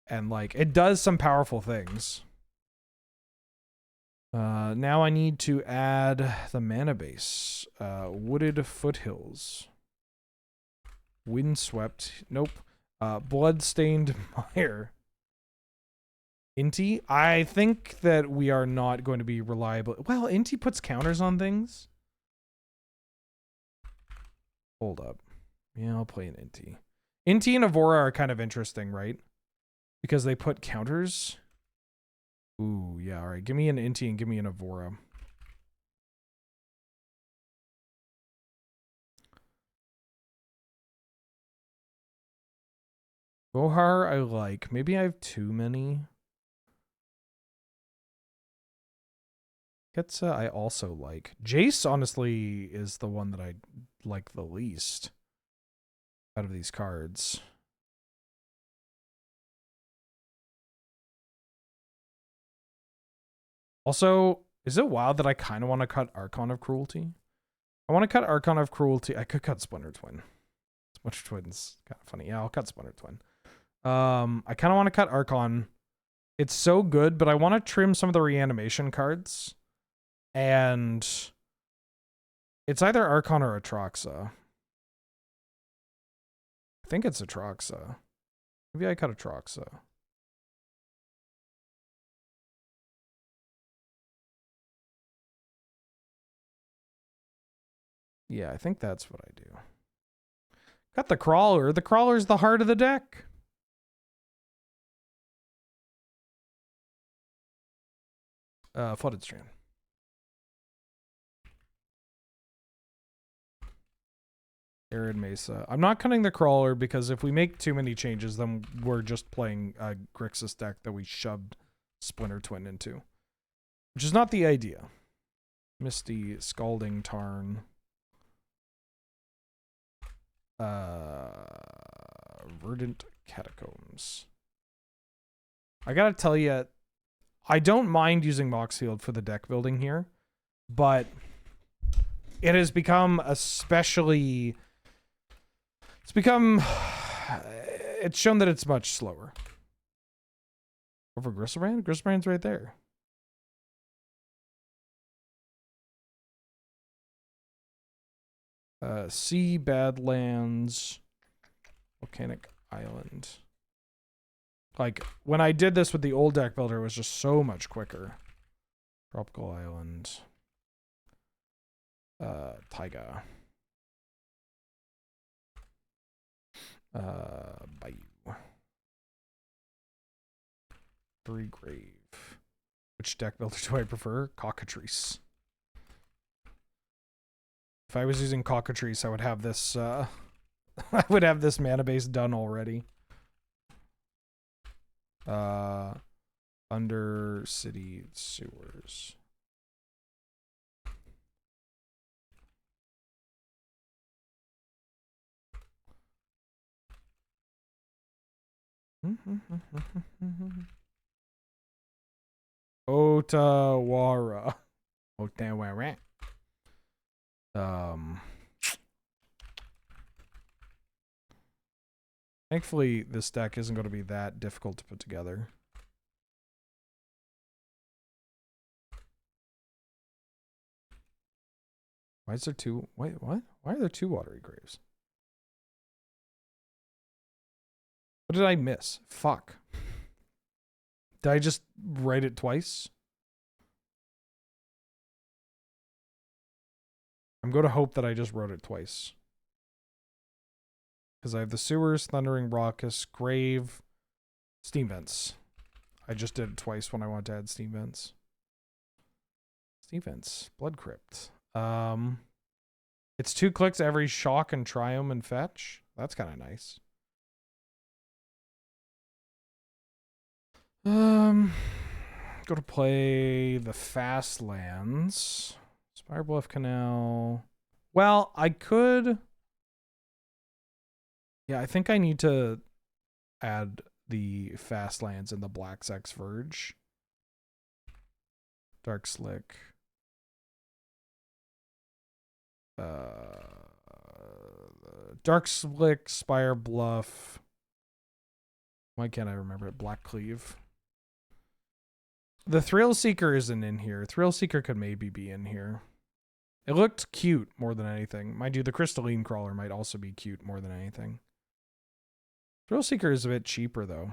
And, like, it does some powerful things. Now I need to add the mana base. Wooded Foothills. Windswept. Nope. Bloodstained Mire. Inti? I think that we are not going to be reliable. Well, Inti puts counters on things. Hold up. Yeah, I'll play an Inti. Inti and Avora are kind of interesting, right? Because they put counters. Ooh, yeah, all right. Give me an Inti and give me an Avora. Bohar, I like. Maybe I have too many. Ketsa, I also like. Jace, honestly, is the one that I like the least out of these cards. Also, is it wild that I kind of want to cut Archon of Cruelty? I want to cut Archon of Cruelty. I could cut Splinter Twin. Splinter Twin's kind of funny. Yeah, I'll cut Splinter Twin. I kind of want to cut Archon. It's so good, but I want to trim some of the reanimation cards. And it's either Archon or Atraxa. I think it's Atraxa. Maybe I cut Atraxa. Yeah, I think that's what I do. Cut the Crawler. The Crawler's the heart of the deck. Flooded Strand. Arid Mesa. I'm not cutting the Crawler because if we make too many changes, then we're just playing a Grixis deck that we shoved Splinter Twin into. Which is not the idea. Misty, Scalding Tarn. Verdant Catacombs. I gotta tell you, I don't mind using Moxfield for the deck building here, but it has become especially... It's shown that it's much slower. Over Griselbrand? Griselbrand's right there. Sea, Badlands, Volcanic Island. Like, when I did this with the old deck builder, it was just so much quicker. Tropical Island. Taiga. Bayou. Three Grave. Which deck builder do I prefer? Cockatrice. If I was using Cockatrice, I would have this, I would have this mana base done already. Under City Sewers. Otawara. Otawara. Thankfully, this deck isn't going to be that difficult to put together. Why is there two? Wait, what? Why are there two Watery Graves? What did I miss? Fuck. Did I just write it twice? I'm going to hope that I just wrote it twice. Because I have the Sewers, Thundering Raucous, Grave, Steam Vents. I just did it twice when I wanted to add Steam Vents. Steam Vents. Blood Crypt. It's 2 clicks every shock and Triumph and fetch. That's kind of nice. Go to play the fast lands. Spire Bluff Canal. Well, I could... Yeah, I think I need to add the fast lands in the Black Sex Verge. Dark Slick. Dark Slick, Spire Bluff. Why can't I remember it? Black Cleave. The Thrill Seeker isn't in here. Thrill Seeker could maybe be in here. It looked cute more than anything. Mind you, the Crystalline Crawler might also be cute more than anything. Thrill Seeker is a bit cheaper, though.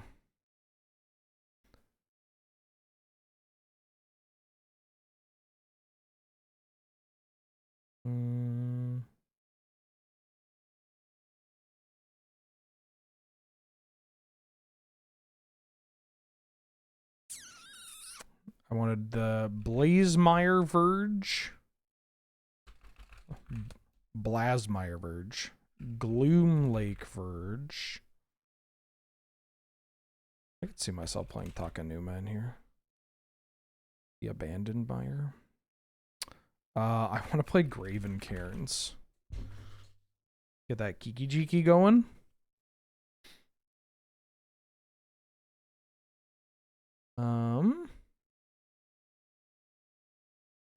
I wanted the Blazemeyer Verge. Blasmeyer Verge. Gloom Lake Verge. I could see myself playing Takanuma in here. The Abandoned Buyer. I want to play Graven Cairns. Get that Kiki Jiki going.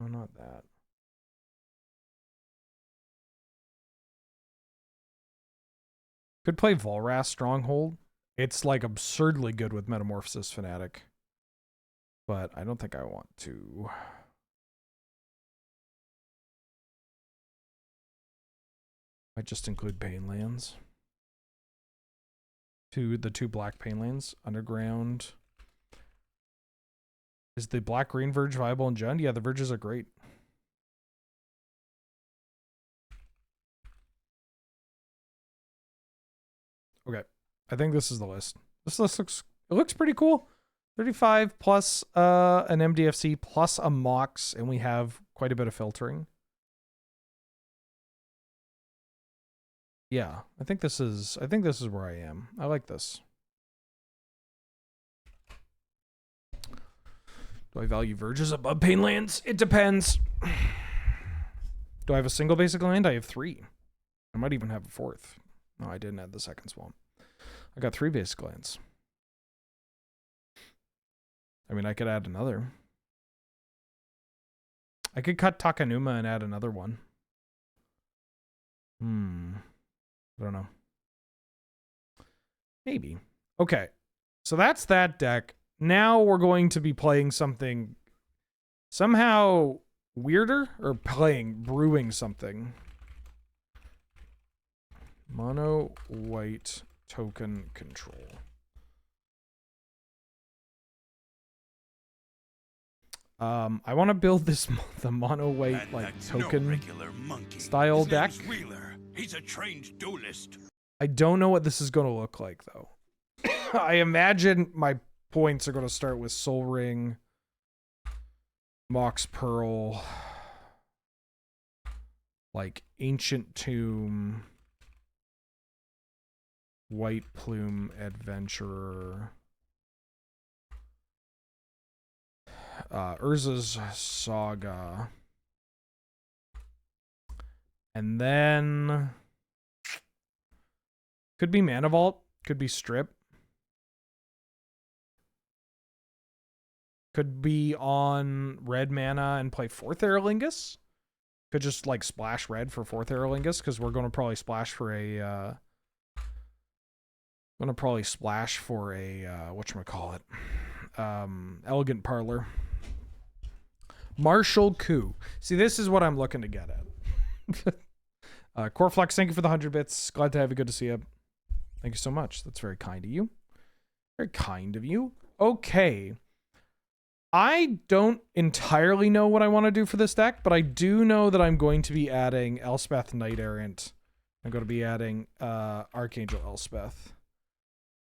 Oh, not that. Could play Volrath Stronghold. It's like absurdly good with Metamorphosis Fanatic. But I don't think I want to. I just include Pain Lands. The two black Pain Lands. Underground. Is the black-green Verge viable in Jund? Yeah, the Verges are great. Okay. I think this is the list. This list looks pretty cool. 35 plus an MDFC plus a Mox, and we have quite a bit of filtering. Yeah, I think this is where I am. I like this. Do I value Verges above Pain Lands? It depends. Do I have a single basic land? I have 3. I might even have a 4th. No, I didn't add the second swamp. I got 3 basic lands. I mean, I could add another. I could cut Takanuma and add another one. I don't know. Maybe. Okay. So that's that deck. Now we're going to be playing something somehow weirder, or brewing something. Mono white token control. I want to build the mono white like token style deck. He's a trained duelist. I don't know what this is going to look like though. I imagine my points are going to start with Soul Ring, Mox Pearl, like Ancient Tomb, White Plume Adventurer, Urza's Saga, and then could be Mana Vault, could be Strip, could be on red mana and play 4th Aerolingus. Could just like splash red for 4th Aerolingus because we're going to probably splash for a whatchamacallit, Elegant Parlor. Martial Coup. See, this is what I'm looking to get at. Coreflex, thank you for the 100 bits. Glad to have you. Good to see you. Thank you so much. That's very kind of you. Very kind of you. Okay. I don't entirely know what I want to do for this deck, but I do know that I'm going to be adding Elspeth Knight Errant. I'm going to be adding Archangel Elspeth.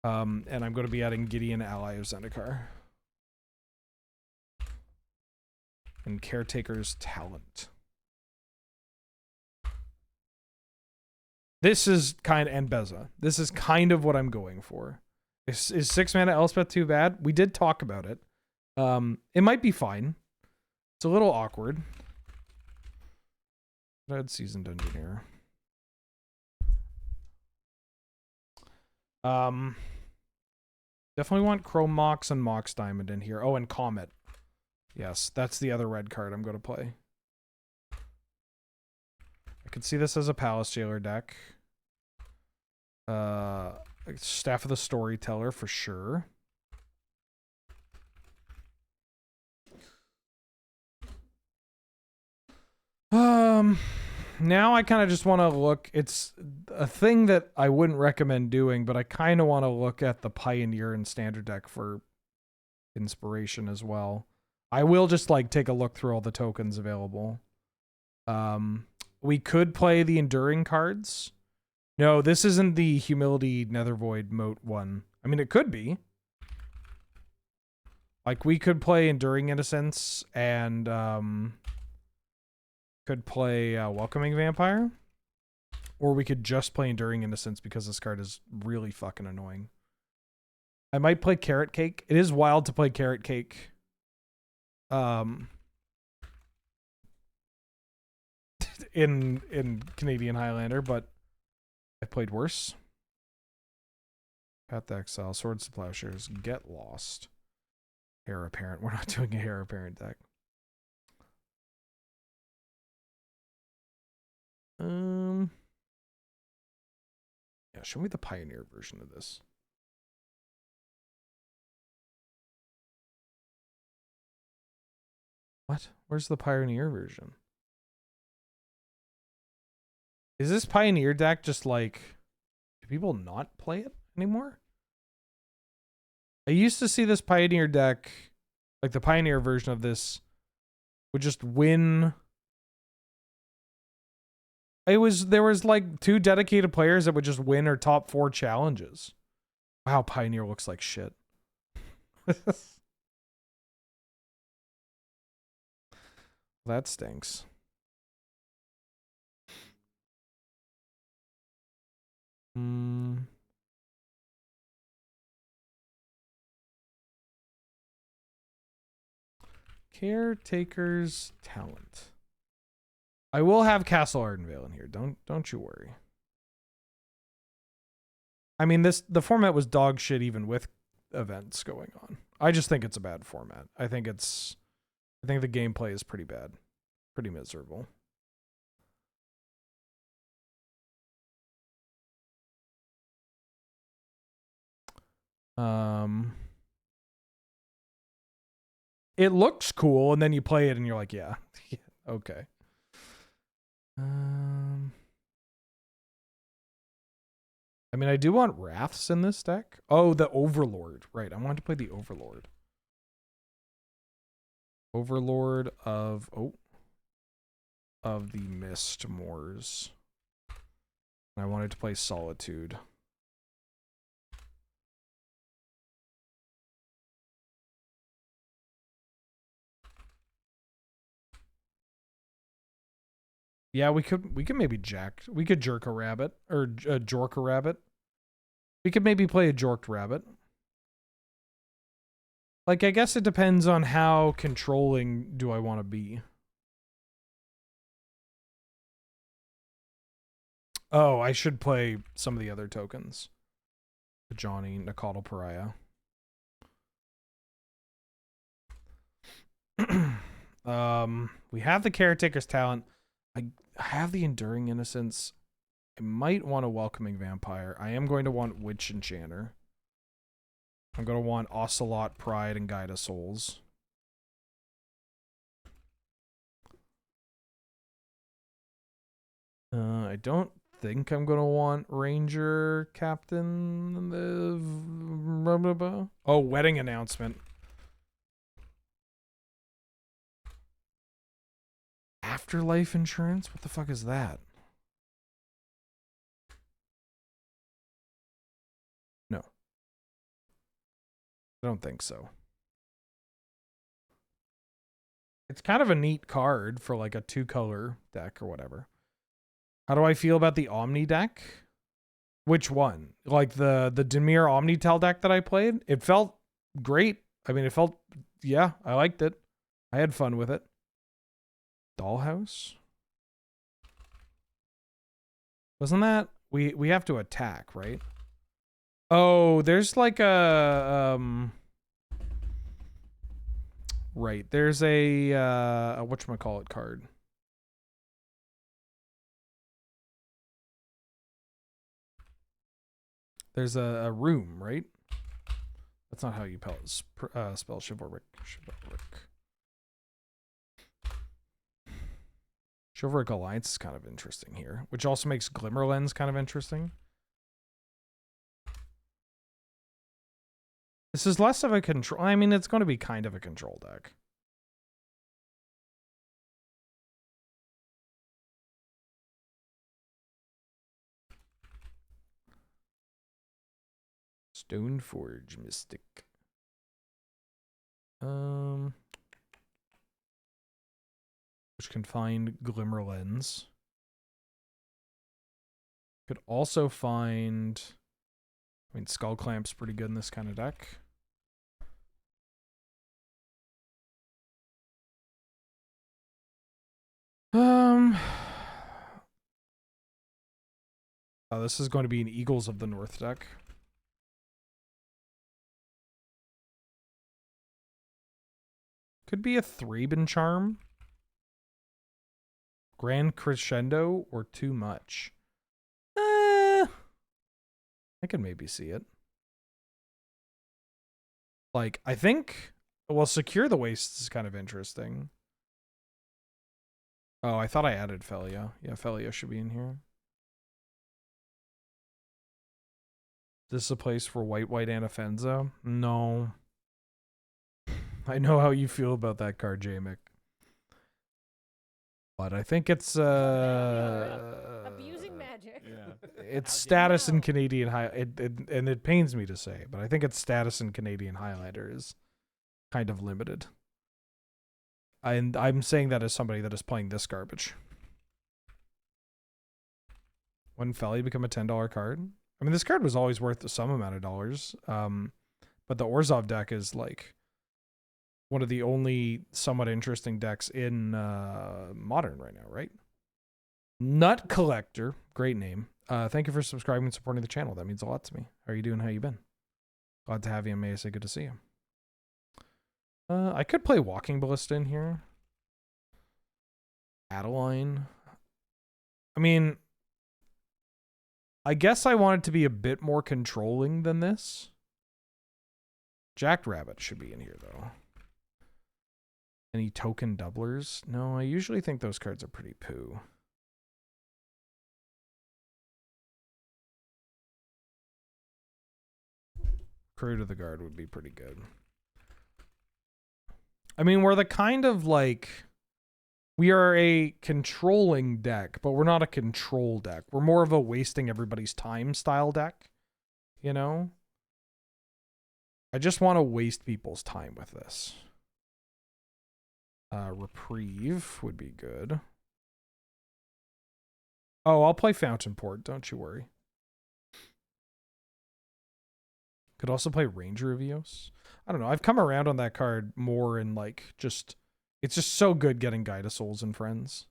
And I'm going to be adding Gideon, Ally of Zendikar. And Caretaker's Talent. This is and Beza. This is kind of what I'm going for. Is 6 mana Elspeth too bad? We did talk about it. It might be fine. It's a little awkward. Add Seasoned Engineer. Definitely want Chrome Mox and Mox Diamond in here. Oh, and Comet. Yes, that's the other red card I'm going to play. I could see this as a Palace Jailer deck. Staff of the Storyteller for sure. Now I kind of just want to look. It's a thing that I wouldn't recommend doing, but I kind of want to look at the Pioneer and Standard deck for inspiration as well. I will just like take a look through all the tokens available. We could play the Enduring cards. No, this isn't the Humility Nethervoid Moat one. I mean, it could be. Like, we could play Enduring Innocence and could play Welcoming Vampire. Or we could just play Enduring Innocence because this card is really fucking annoying. I might play Carrot Cake. It is wild to play Carrot Cake. In Canadian Highlander, but I've played worse. Path to Exile, Swords to Plowshares, Get Lost. Heir Apparent. We're not doing a Heir Apparent deck. Yeah, show me the Pioneer version of this. What? Where's the Pioneer version? Is this Pioneer deck just like... Do people not play it anymore? I used to see this Pioneer deck, like the Pioneer version of this, would just win. There was like 2 dedicated players that would just win our top 4 challenges. Wow, Pioneer looks like shit. That stinks. Caretaker's talent. I will have Castle Ardenvale in here. Don't you worry. I mean, the format was dog shit even with events going on. I just think it's a bad format. I think the gameplay is pretty bad. Pretty miserable. It looks cool, and then you play it and you're like, yeah, okay. I mean, I do want Wraths in this deck. Oh, the Overlord. Right, I want to play the Overlord. Overlord of the Mist Moors. I wanted to play Solitude. Yeah, we could maybe jerk a rabbit or jork a rabbit. We could maybe play a jorked rabbit. Like, I guess it depends on how controlling do I want to be. Oh, I should play some of the other tokens. Johnny, Nakatl Pariah. We have the Caretaker's talent. I have the Enduring Innocence. I might want a Welcoming Vampire. I am going to want Witch Enchanter. I'm going to want Ocelot, Pride, and Guide of Souls. I don't think I'm going to want Ranger Captain. Oh, Wedding Announcement. Afterlife Insurance? What the fuck is that? No. I don't think so. It's kind of a neat card for like a 2-color deck or whatever. How do I feel about the Omni deck? Which one? Like the Dimir Omnitel deck that I played? It felt great. I mean, yeah, I liked it. I had fun with it. Dollhouse? Wasn't that we have to attack, right? Oh, there's like a right, there's a whatchamacallit card. There's a room, right? That's not how you spell chivalric. Chivalric Alliance is kind of interesting here, which also makes Glimmerlens kind of interesting. This is less of a control. I mean, it's going to be kind of a control deck. Stoneforge Mystic. Which can find Glimmerlens. Could also find... I mean, Skull Clamp's pretty good in this kind of deck. Oh, this is going to be an Eagles of the North deck. Could be a Thraben Charm. Grand Crescendo or too much. I can maybe see it. Like, I think, well, Secure the Wastes is kind of interesting. Oh, I thought I added Felia. Yeah, Felia should be in here. This is a place for white Anafenza? No. I know how you feel about that card, J-Mick. But I think it's abusing magic. Yeah. it's status in Canadian and it pains me to say, but I think its status in Canadian Highlander is kind of limited. And I'm saying that as somebody that is playing this garbage. When Felly become a $10 card? I mean, this card was always worth some amount of dollars. But the Orzhov deck is like one of the only somewhat interesting decks in Modern right now, right? Nut Collector, great name. Thank you for subscribing and supporting the channel. That means a lot to me. How are you doing? How you been? Glad to have you, and may I say good to see you. I could play Walking Ballista in here. Adeline. I mean, I guess I want it to be a bit more controlling than this. Jackrabbit should be in here, though. Any token doublers? No, I usually think those cards are pretty poo. Crew to the Guard would be pretty good. I mean, we're the kind of like... We are a controlling deck, but we're not a control deck. We're more of a wasting everybody's time style deck. You know? I just want to waste people's time with this. Reprieve would be good. Oh, I'll play Fountain Port, don't you worry. Could also play Ranger of Eos. I don't know. I've come around on that card more in like just... It's just so good getting Guide of Souls and Friends.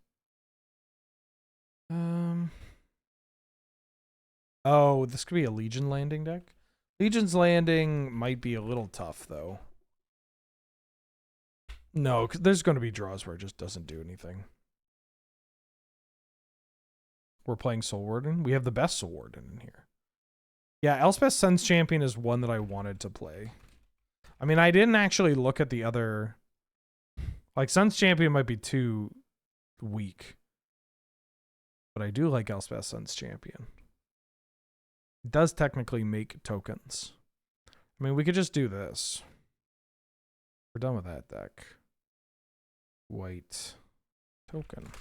Oh, this could be a Legion Landing deck. Legion's Landing might be a little tough, though. No, 'cause there's going to be draws where it just doesn't do anything. We're playing Soul Warden. We have the best Soul Warden in here. Yeah, Elspeth Sun's Champion is one that I wanted to play. I mean, I didn't actually look at the other... Like, Sun's Champion might be too weak. But I do like Elspeth Sun's Champion. It does technically make tokens. I mean, we could just do this. We're done with that deck. White token.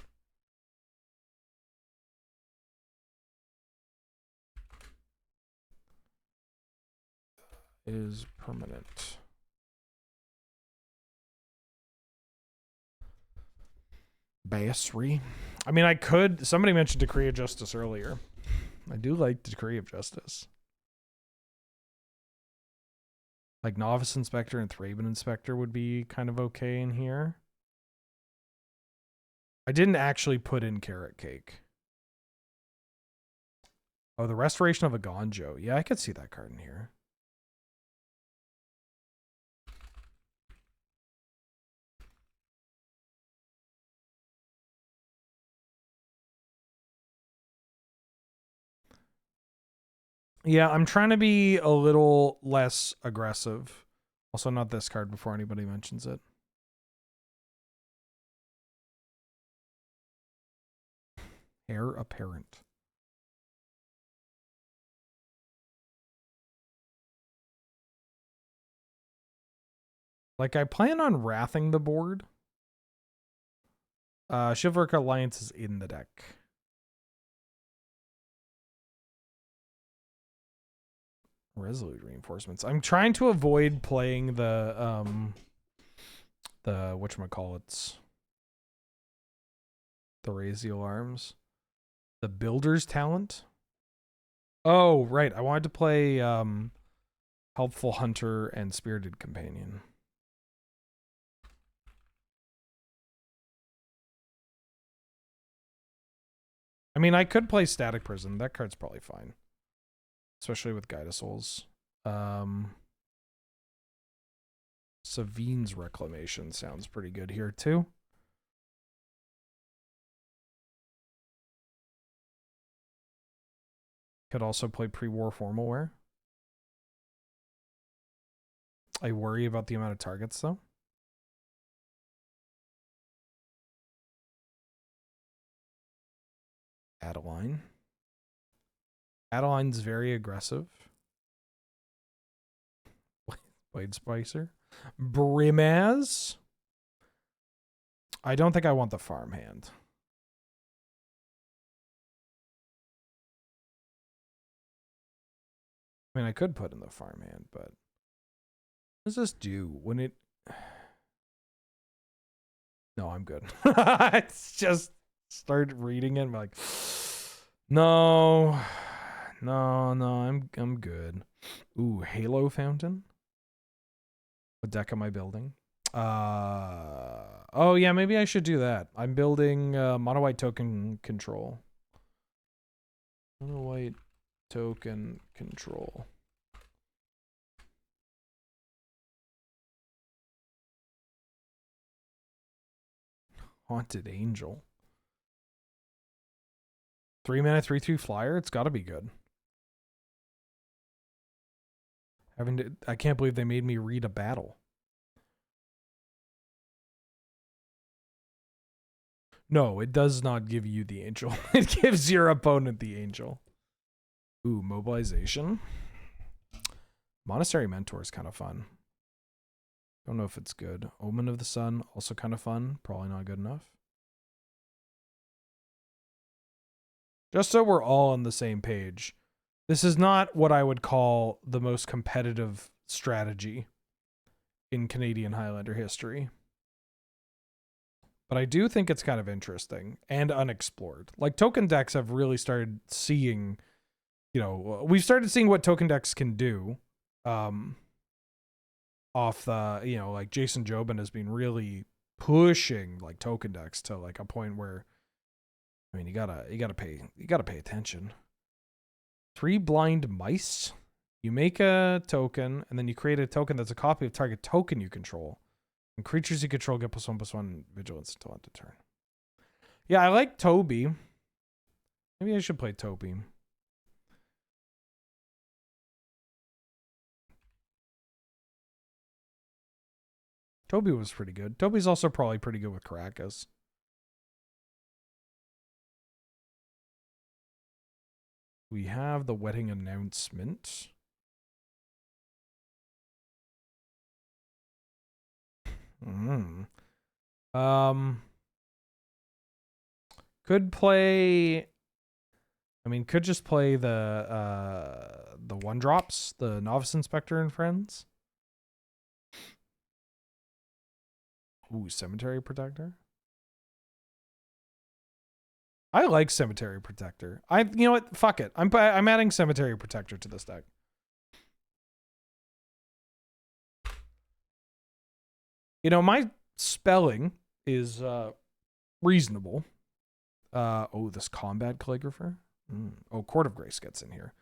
Is permanent. Basri. I mean, I could... Somebody mentioned Decree of Justice earlier. I do like Decree of Justice. Like Novice Inspector and Thraben Inspector would be kind of okay in here. I didn't actually put in Carrot Cake. Oh, the Restoration of a Gonjo. Yeah, I could see that card in here. Yeah, I'm trying to be a little less aggressive. Also, not this card before anybody mentions it. Heir Apparent. Like, I plan on wrathing the board. Chivalric Alliance is in the deck. Resolute Reinforcements. I'm trying to avoid playing the whatchamacallits. The Raziel Arms. The Builder's Talent. Oh, right. I wanted to play Helpful Hunter and Spirited Companion. I mean, I could play Static Prison. That card's probably fine. Especially with Guide of Souls. Savine's Reclamation sounds pretty good here, too. Could also play pre-war formal wear. I worry about the amount of targets, though. Adeline. Adeline's very aggressive. Blade Spicer. Brimaz. I don't think I want the farmhand. I mean, I could put in the farmhand, but what does this do when it... No, I'm good. It's just start reading it and be like, no, I'm good. Ooh, Halo Fountain. What deck am I building? Oh yeah, maybe I should do that. I'm building mono white token control. Mono white token control. Haunted Angel. 3 mana, 3/3 flyer. It's got to be good. I can't believe they made me read a battle. No, it does not give you the angel. It gives your opponent the angel. Ooh, mobilization. Monastery Mentor is kind of fun. Don't know if it's good. Omen of the Sun, also kind of fun. Probably not good enough. Just so we're all on the same page, this is not what I would call the most competitive strategy in Canadian Highlander history. But I do think it's kind of interesting and unexplored. Like, token decks have really started seeing, you know, we've started seeing what token decks can do. Off the, you know, like Jason Jobin has been really pushing like token decks to like a point where, I mean, you gotta pay attention. 3 blind mice. You make a token and then you create a token that's a copy of target token you control. And creatures you control get +1/+1 vigilance until end of turn. Yeah, I like Toby. Maybe I should play Toby. Toby was pretty good. Toby's also probably pretty good with Caracas. We have the wedding announcement. Could play, I mean, could just play the 1-drops, the Novice Inspector and Friends. Ooh, Cemetery Protector. I like Cemetery Protector. You know what? Fuck it. I'm adding Cemetery Protector to this deck. You know, my spelling is reasonable. Oh, this Combat Calligrapher. Oh, Court of Grace gets in here.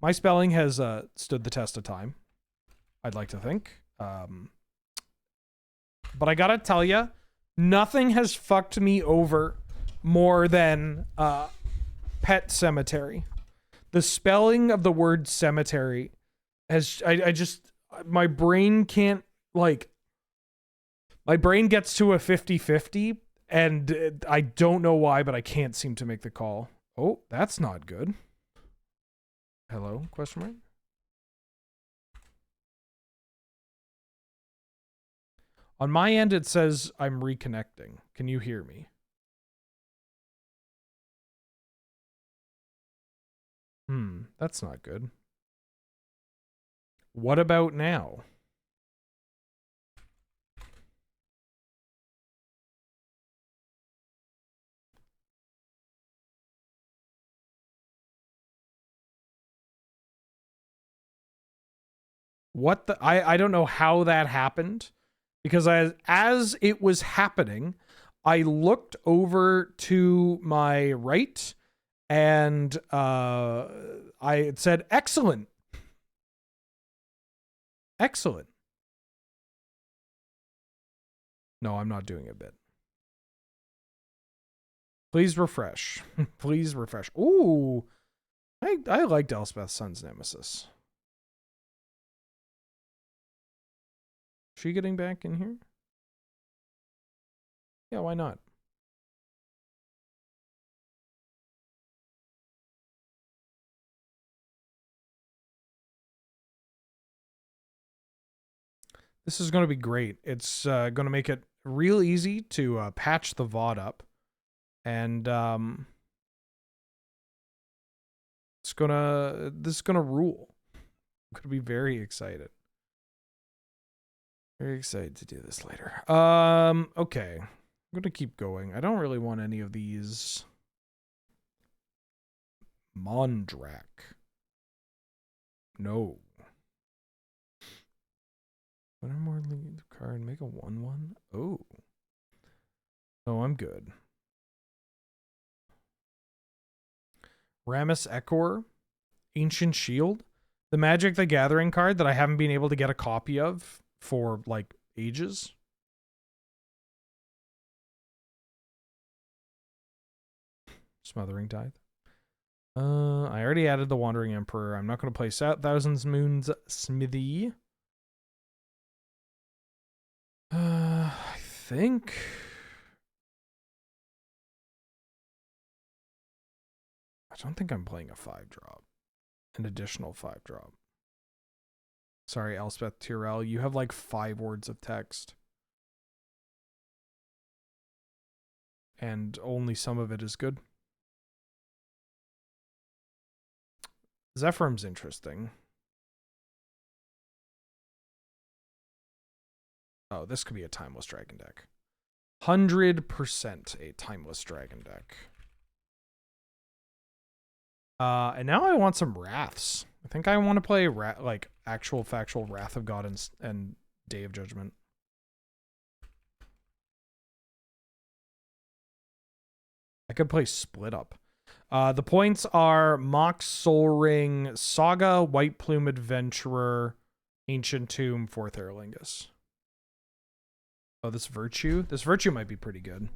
My spelling has stood the test of time, I'd like to think. But I gotta tell you, nothing has fucked me over more than Pet Cemetery. The spelling of the word cemetery has, I just, my brain can't, like, my brain gets to a 50-50 and I don't know why, but I can't seem to make the call. Oh, that's not good. Hello? Question mark? On my end, it says I'm reconnecting. Can you hear me? That's not good. What about now? What the, I don't know how that happened, because as it was happening, I looked over to my right and I said, excellent. Excellent. No, I'm not doing a bit. Please refresh. Please refresh. Ooh. I liked Elspeth's Son's Nemesis. Is she getting back in here? Yeah, why not? This is going to be great. It's going to make it real easy to patch the VOD up. And this is gonna rule. I'm gonna be very excited. Very excited to do this later. Okay. I'm gonna keep going. I don't really want any of these. Mondrak. No. One or more lead card, make a 1/1. Oh. Oh, I'm good. Ramus Ekor, Ancient Shield, the Magic the Gathering card that I haven't been able to get a copy of for like ages. Smothering Tithe. I already added the Wandering Emperor. I'm not going to play Thousands Moons Smithy. I think. I don't think I'm playing a 5-drop. An additional 5-drop. Sorry, Elspeth Tyrell. You have like 5 words of text. And only some of it is good. Zephyrum's interesting. Oh, this could be a Timeless Dragon deck. 100% a Timeless Dragon deck. And now I want some Wraths. I think I want to play like actual factual Wrath of God and Day of Judgment. I could play Split Up. The points are Mox, Soul Ring, Saga, White Plume Adventurer, Ancient Tomb, 4th Aerlingus. Oh, this Virtue? This Virtue might be pretty good.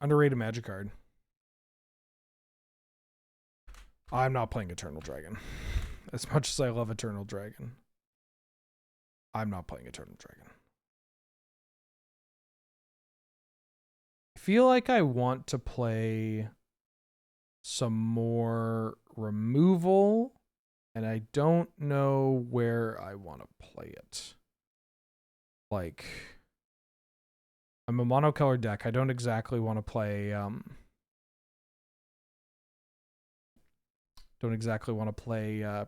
Underrated Magic card. I'm not playing Eternal Dragon. As much as I love Eternal Dragon. I'm not playing Eternal Dragon. I feel like I want to play some more removal, and I don't know where I want to play it. Like, I'm a monocolor deck. I don't exactly want to play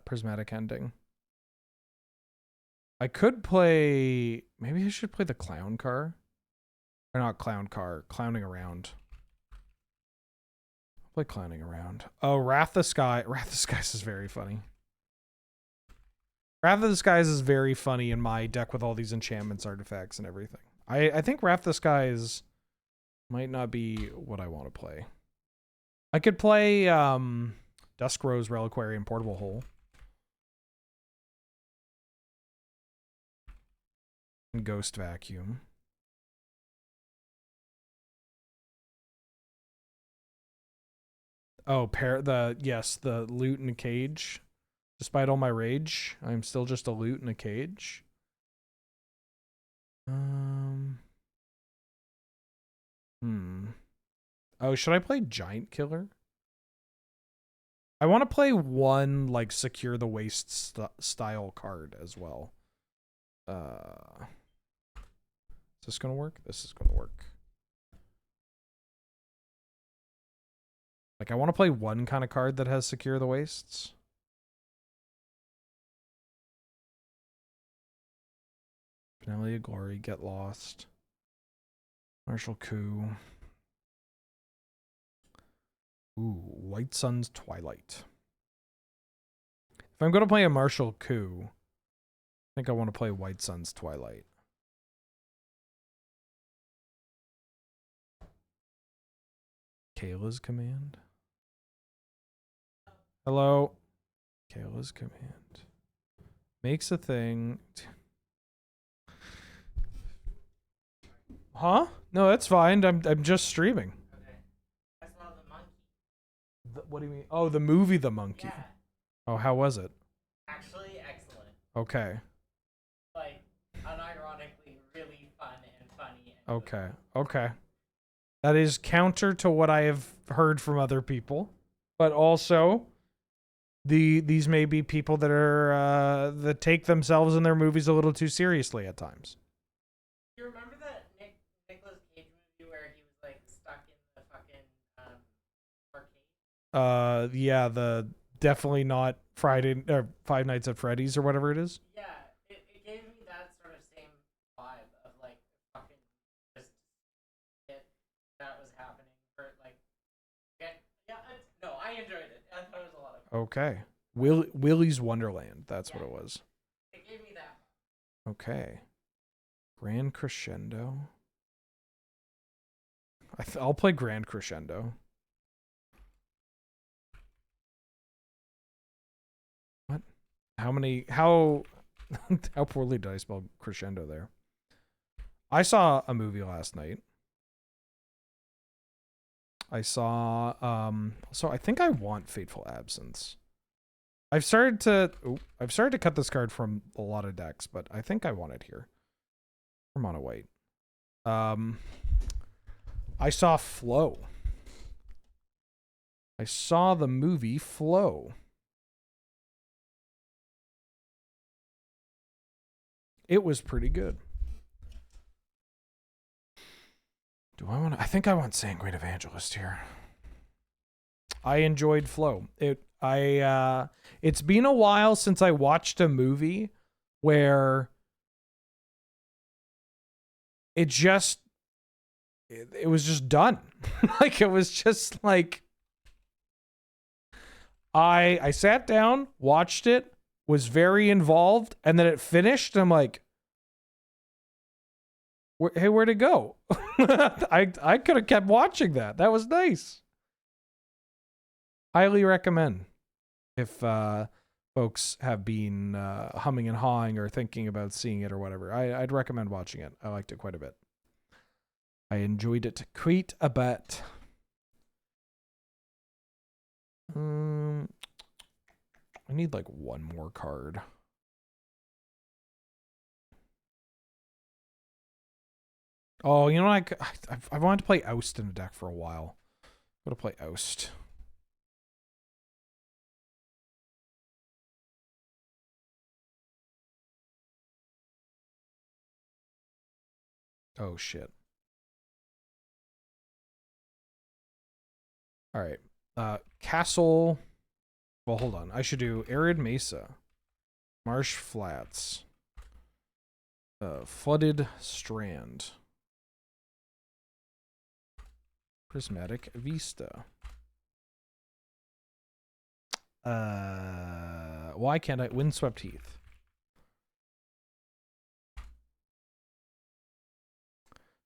Prismatic Ending. I could play, maybe I should play the Clown Car. Or not Clown Car, Clowning Around. I'll play Clowning Around. Oh, Wrath the Sky. Wrath the Skies is very funny. Wrath of the Skies is very funny in my deck with all these enchantments, artifacts, and everything. I think Wrath of the Skies might not be what I want to play. I could play Dusk Rose Reliquary and Portable Hole. And Ghost Vacuum. Oh, the loot in a cage. Despite all my rage, I'm still just a loot in a cage. Oh, should I play Giant Killer? I want to play one like Secure the Waste style card as well. Is this gonna work? This is gonna work. Like, I want to play one kind of card that has Secure the Wastes. Finale of Glory, Get Lost. Martial Coup. Ooh, White Sun's Twilight. If I'm going to play a Martial Coup, I think I want to play White Sun's Twilight. Kayla's Command. Hello. Kayla's Command. Makes a thing. Huh? No, that's fine. I'm just streaming. Okay. I saw the monkey. What do you mean? Oh, the movie The Monkey. Yeah. Oh, how was it? Actually, excellent. Okay. Like, unironically, really fun and funny. And Okay. Okay. That is counter to what I have heard from other people, but also these may be people that are that take themselves and their movies a little too seriously at times. You remember that Nicolas Cage movie where he was like stuck in the fucking arcade? Yeah, the definitely not Friday or Five Nights at Freddy's or whatever it is. Yeah, it gave me that sort of same vibe of like fucking just shit that was happening for like. No, I enjoyed it. I thought it was a lot of fun. Okay. Willy's Wonderland. That's what it was. It gave me that. Okay. Grand Crescendo. I'll play Grand Crescendo. What? How poorly did I spell crescendo there? I saw a movie last night. I saw so I think I want Fateful Absence. I've started to cut this card from a lot of decks, but I think I want it here. For mono white. I saw Flow. I saw the movie Flow. It was pretty good. I think I want Sanguine Evangelist here. I enjoyed Flow. It's been a while since I watched a movie where it was just done. Like, it was just like, I sat down, watched it, was very involved, and then it finished. And I'm like, hey, where'd it go? I could have kept watching that. That was nice. Highly recommend if folks have been humming and hawing or thinking about seeing it or whatever. I'd recommend watching it. I liked it quite a bit. I enjoyed it quite a bit. I need like one more card. Oh, you know what? I wanted to play Oust in a deck for a while. I'm gonna play Oust. Oh shit. All right. Castle. Well, hold on. I should do Arid Mesa, Marsh Flats, Flooded Strand, Prismatic Vista. Why can't I? Windswept Heath.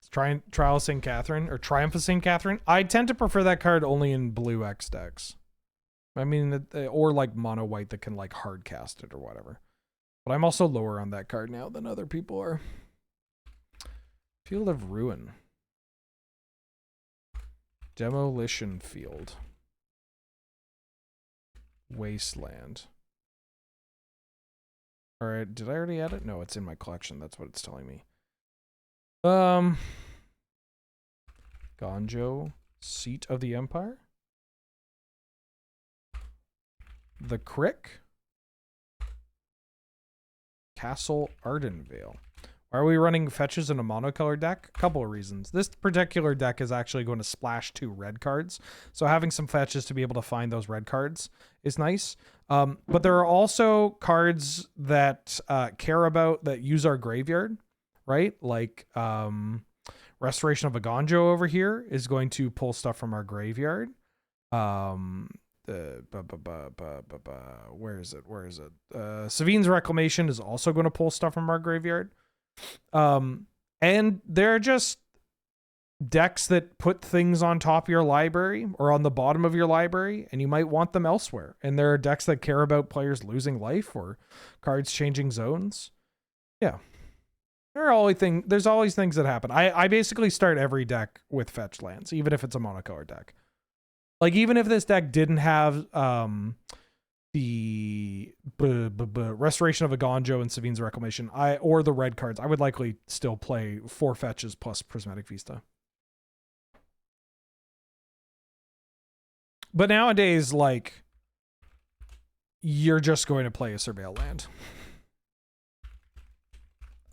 Trial of St. Catherine or Triumph of St. Catherine. I tend to prefer that card only in blue X decks. I mean, or like mono white that can like hard cast it or whatever. But I'm also lower on that card now than other people are. Field of Ruin. Demolition Field. Wasteland. All right, did I already add it? No, it's in my collection. That's what it's telling me. Gonjo, Seat of the Empire. The Crick. Castle Ardenvale. Why are we running fetches in a monocolor deck? A couple of reasons. This particular deck is actually going to splash 2 red cards. So having some fetches to be able to find those red cards is nice. But there are also cards that care about that use our graveyard, right? Like Restoration of a Gonjo over here is going to pull stuff from our graveyard. Where is it? Savine's Reclamation is also going to pull stuff from our graveyard. And there are just decks that put things on top of your library or on the bottom of your library, and you might want them elsewhere. And there are decks that care about players losing life or cards changing zones. Yeah. There's always things that happen. I basically start every deck with fetch lands, even if it's a monocolor deck. Like, even if this deck didn't have the Restoration of Agonjo and Savine's Reclamation, or the red cards, I would likely still play 4 fetches plus Prismatic Vista. But nowadays, like, you're just going to play a Surveil land.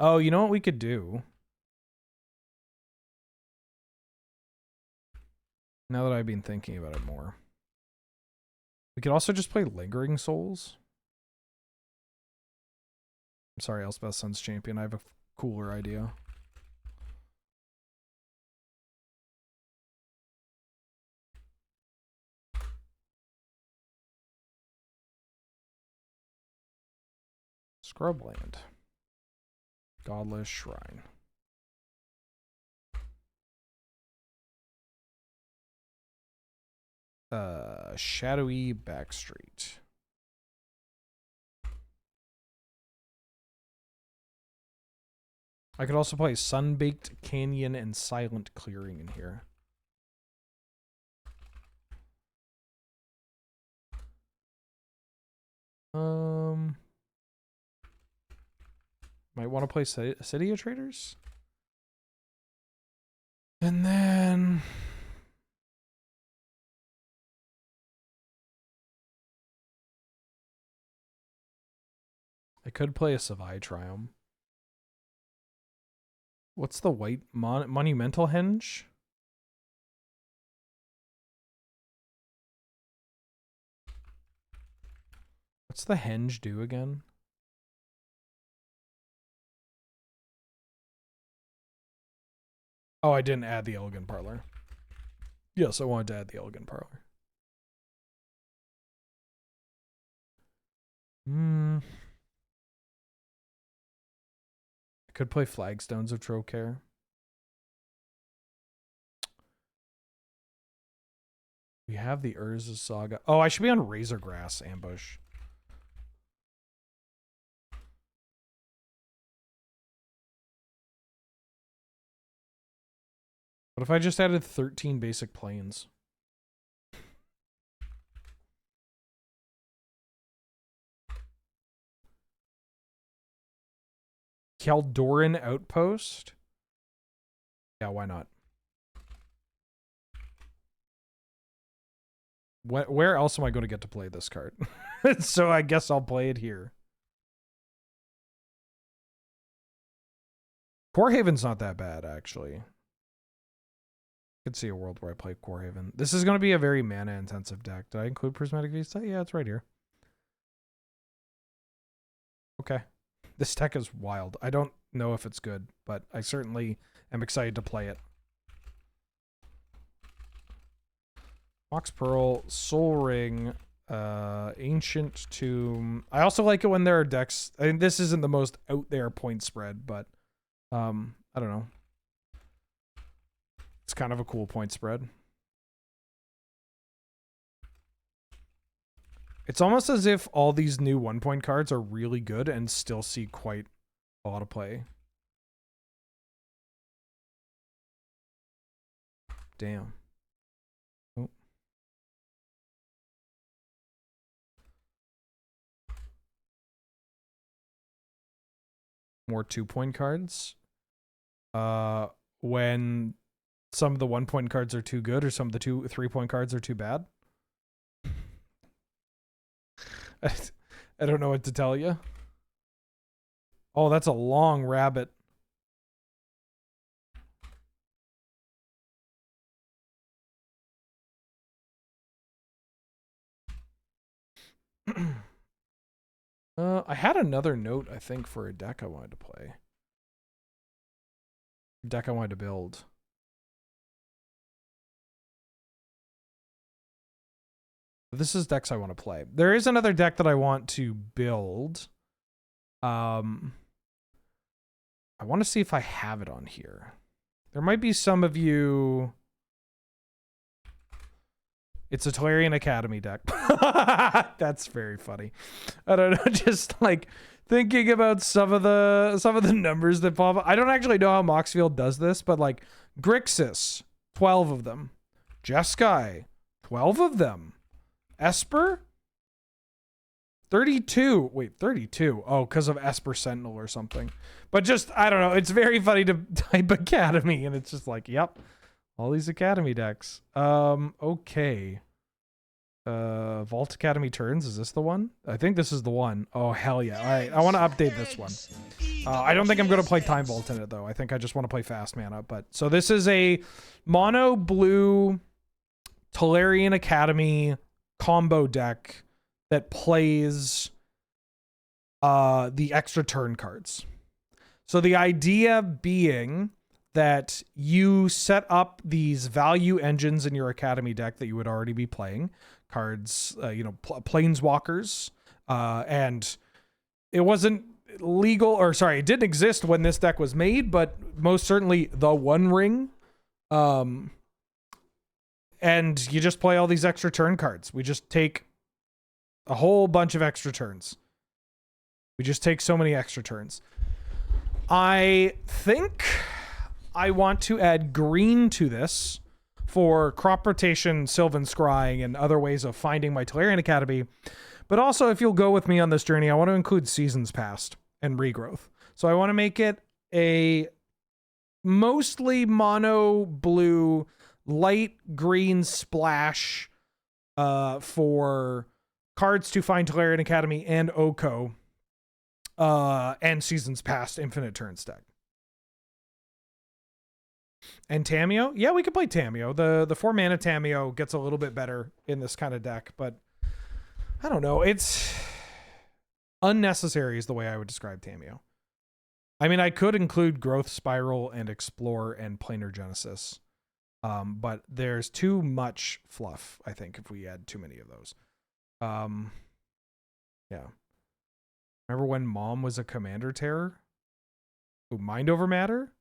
Oh, you know what we could do? Now that I've been thinking about it more. We could also just play Lingering Souls. I'm sorry, Elspeth's Son's Champion. I have a cooler idea. Scrubland. Godless Shrine. Shadowy Backstreet. I could also play Sunbaked Canyon and Silent Clearing in here. Might want to play City of Traders. And then I could play a Savai Triumph. What's the white Monumental Henge? What's the Henge do again? Oh, I didn't add the Elegant Parlor. Yes, I wanted to add the Elegant Parlor. I could play Flagstones of Trocare. We have the Urza Saga. Oh, I should be on Razorgrass Ambush. What if I just added 13 basic planes? Caldoran Outpost? Yeah, why not? Where else am I going to get to play this card? So I guess I'll play it here. Corehaven's not that bad, actually. I could see a world where I play Corehaven. This is going to be a very mana-intensive deck. Did I include Prismatic Vista? Yeah, it's right here. Okay. This deck is wild. I don't know if it's good, but I certainly am excited to play it. Mox Pearl, Soul Ring, Ancient Tomb. I also like it when there are decks. I mean, this isn't the most out there point spread, but I don't know. It's kind of a cool point spread. It's almost as if all these new 1-point cards are really good and still see quite a lot of play. Damn. Oh. More 2-point cards. When some of the 1-point cards are too good or some of the 3-point cards are too bad. I don't know what to tell you. Oh, that's a long rabbit. I had another note, I think, for a deck I wanted to play. A deck I wanted to build. This is decks I want to play. There is another deck that I want to build. I want to see if I have it on here. There might be some of you. It's a Tolarian Academy deck. That's very funny. I don't know, just like thinking about some of the numbers that pop up. I don't actually know how Moxfield does this, but like Grixis, 12 of them. Jeskai, 12 of them. Esper, 32. Wait, 32. Oh, because of Esper Sentinel or something. But just, I don't know. It's very funny to type Academy, and it's just like, yep, all these Academy decks. Okay. Vault Academy turns. Is this the one? I think this is the one. Oh, hell yeah. All right. I want to update this one. I don't think I'm going to play Time Vault in it, though. I think I just want to play fast mana. But so this is a mono blue Tolarian Academy combo deck that plays the extra turn cards. So the idea being that you set up these value engines in your Academy deck that you would already be playing. Cards, Planeswalkers, and it wasn't legal, or sorry, it didn't exist when this deck was made, but most certainly the One Ring. And you just play all these extra turn cards. We just take a whole bunch of extra turns. We just take so many extra turns. I think I want to add green to this for crop rotation, Sylvan Scrying, and other ways of finding my Tolarian Academy. But also, if you'll go with me on this journey, I want to include Seasons Past and Regrowth. So I want to make it a mostly mono blue, light green splash for cards to find Tolarian Academy and Oko and Seasons Past Infinite Turns deck. And Tameo? Yeah, we could play Tameo. The 4 mana Tameo gets a little bit better in this kind of deck, but I don't know. It's unnecessary is the way I would describe Tameo. I mean, I could include Growth Spiral and Explore and Planar Genesis, but there's too much fluff, I think, if we add too many of those. Yeah. Remember when Mom was a Commander Terror? Ooh, Mind Over Matter?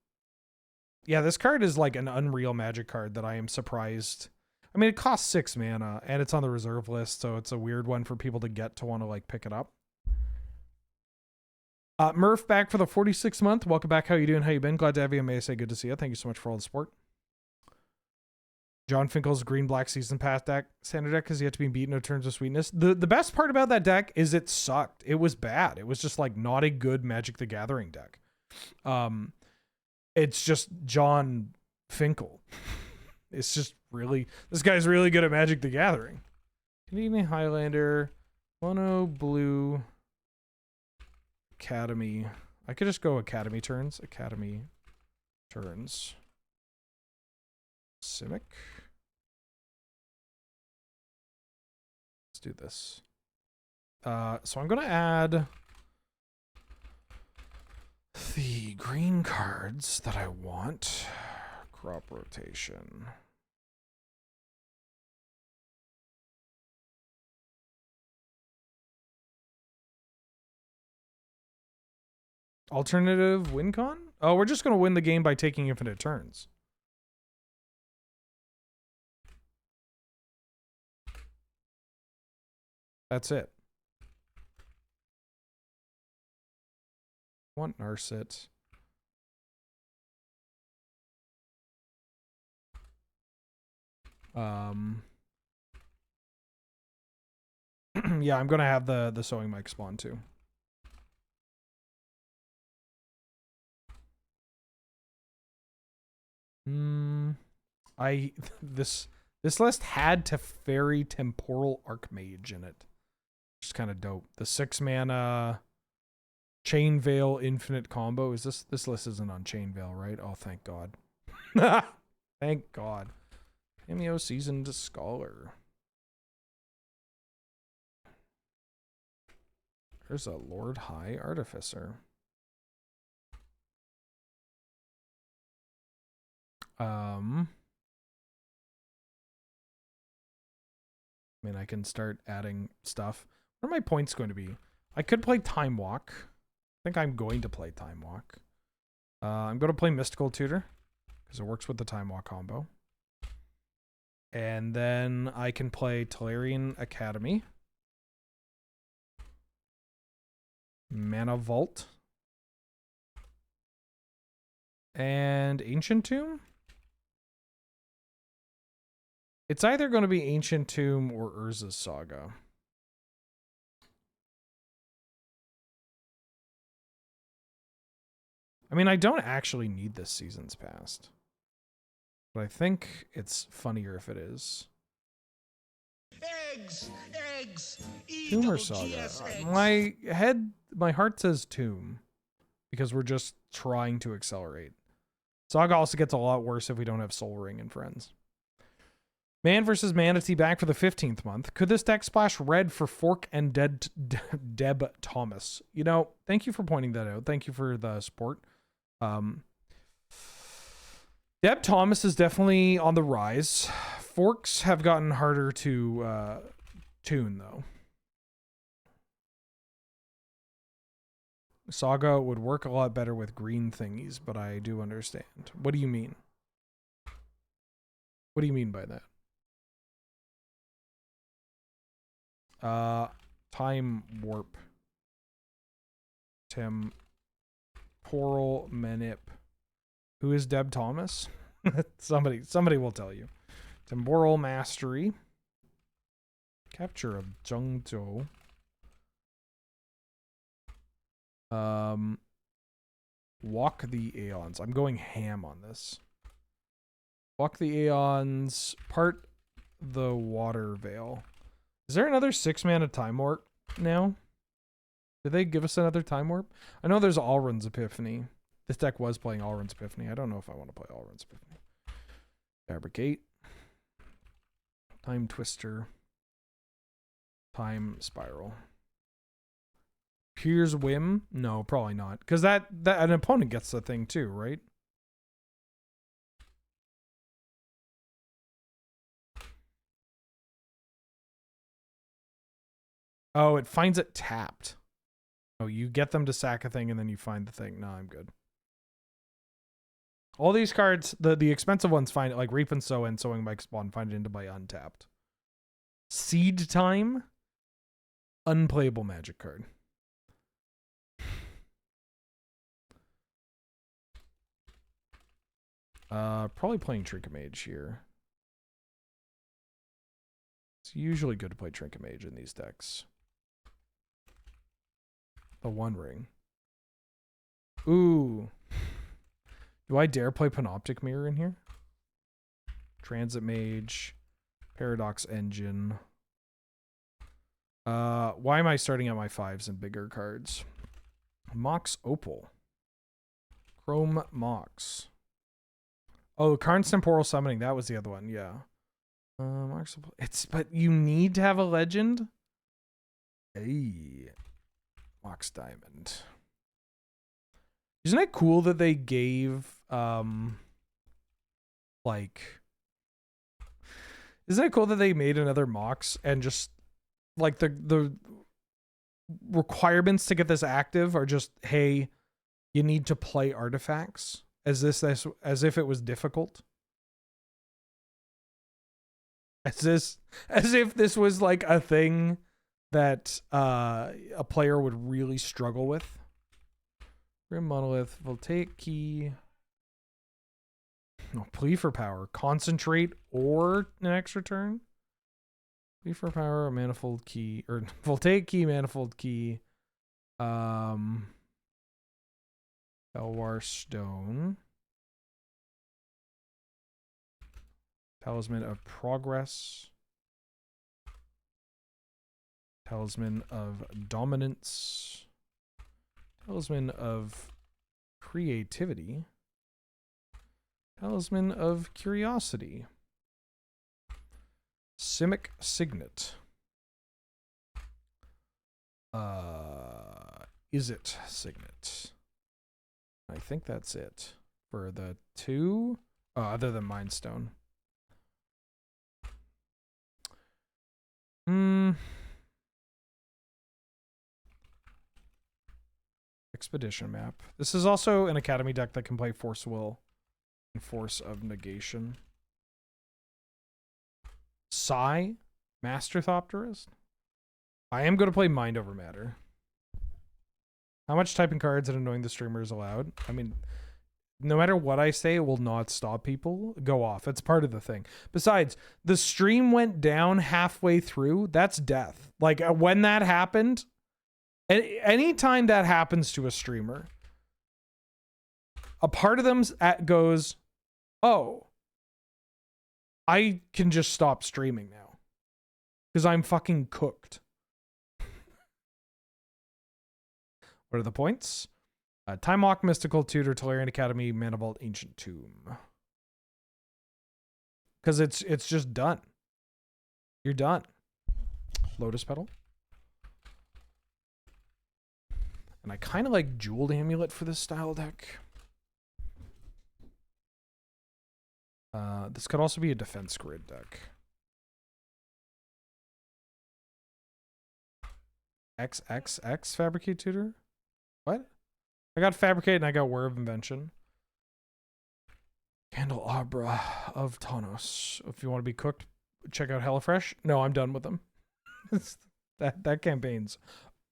Yeah, this card is like an Unreal Magic card that I am surprised. I mean, it costs 6 mana, and it's on the reserve list, so it's a weird one for people to get to want to like pick it up. Murph back for the 46th month. Welcome back. How you doing? How you been? Glad to have you. May I say good to see you. Thank you so much for all the support. John Finkel's Green-Black Season Pass deck. Standard deck has yet to be beaten. No Terms of Sweetness. The best part about that deck is it sucked. It was bad. It was just like not a good Magic the Gathering deck. It's just John Finkel. It's just really, this guy's really good at Magic the Gathering. Canadian Highlander, mono blue Academy. I could just go Academy turns. Academy turns. Simic. Let's do this. So I'm going to add the green cards that I want. Crop rotation. Alternative win con? Oh, we're just going to win the game by taking infinite turns. That's it. Want Narset. Yeah, I'm gonna have the sewing mic spawn too. This list had Teferi Temporal Archmage in it. Which is kind of dope. The 6 mana Chain Veil Infinite combo. Is this list isn't on Chain Veil, right? Oh, thank God. Thank God. Cameo Seasoned Scholar. There's a Lord High Artificer. I mean, I can start adding stuff. What are my points going to be? I could play Time Walk. I think I'm going to play Time Walk. I'm going to play Mystical Tutor because it works with the Time Walk combo. And then I can play Tolarian Academy. Mana Vault. And Ancient Tomb? It's either going to be Ancient Tomb or Urza's Saga. I mean, I don't actually need this season's past. But I think it's funnier if it is. Eggs! Eggs! Tomb or Saga? My heart says Tomb. Because we're just trying to accelerate. Saga also gets a lot worse if we don't have Soul Ring and Friends. Man versus Manatee back for the 15th month. Could this deck splash red for Fork and Deb Thomas? You know, thank you for pointing that out. Thank you for the support. Deb Thomas is definitely on the rise. Forks have gotten harder to tune, though. Saga would work a lot better with green thingies, but I do understand. What do you mean? What do you mean by that? Time Warp. Temporal Manip. Who is Deb Thomas? somebody will tell you. Temporal Mastery. Capture of Zhengzhou. Walk the Aeons. I'm going ham on this. Walk the Aeons. Part the Water Veil. Is there another 6-mana Time Warp now? Did they give us another Time Warp? I know there's Alrund's Epiphany. This deck was playing Alrund's Epiphany. I don't know if I want to play Alrund's Epiphany. Fabricate. Time Twister. Time Spiral. Pier's Whim? No, probably not. Because that an opponent gets the thing too, right? Oh, it finds it tapped. Oh, you get them to sack a thing and then you find the thing. No, I'm good. All these cards, the expensive ones find it, like Reap and Sow and Sowing Mike Spawn, find it into by untapped. Seed Time? Unplayable Magic card. Probably playing Trinket Mage here. It's usually good to play Trinket Mage in these decks. The One Ring. Ooh. Do I dare play Panoptic Mirror in here? Transit Mage. Paradox Engine. Why am I starting at my 5s and bigger cards? Mox Opal. Chrome Mox. Oh, Karn's Temporal Summoning. That was the other one. Yeah. Mox Opal. But you need to have a legend? Hey. Mox Diamond. Isn't it cool that they gave, isn't it cool that they made another Mox and just, like, the requirements to get this active are just, hey, you need to play artifacts, as if it was difficult. As if this was, like, a thing that a player would really struggle with. Grim Monolith, Voltaic Key. No, Plea for Power. Concentrate or an extra turn. Plea for Power, a Manifold Key, or Voltaic Key, Manifold Key. Belwar Stone. Talisman of Progress. Talisman of Dominance. Talisman of Creativity. Talisman of Curiosity. Simic Signet. Is it Signet? I think that's it for the 2. Other than Mind Stone. Expedition Map. This is also an Academy deck that can play Force Will and Force of Negation. Psy? Master Thopterist? I am going to play Mind Over Matter. How much typing cards and annoying the streamer is allowed? I mean, no matter what I say, it will not stop people. Go off. It's part of the thing. Besides, the stream went down halfway through. That's death. Like, when that happened, anytime that happens to a streamer, a part of them goes, oh, I can just stop streaming now because I'm fucking cooked. What are the points? Time Walk, Mystical Tutor, Tolarian Academy, Mana Vault, Ancient Tomb. Because it's just done. You're done. Lotus Petal. And I kind of like Jeweled Amulet for this style deck. This could also be a defense grid deck. XXX Fabricate Tutor? What? I got Fabricate and I got Ware of Invention. Candelabra of Tawnos. If you want to be cooked, check out HelloFresh. No, I'm done with them. that campaign's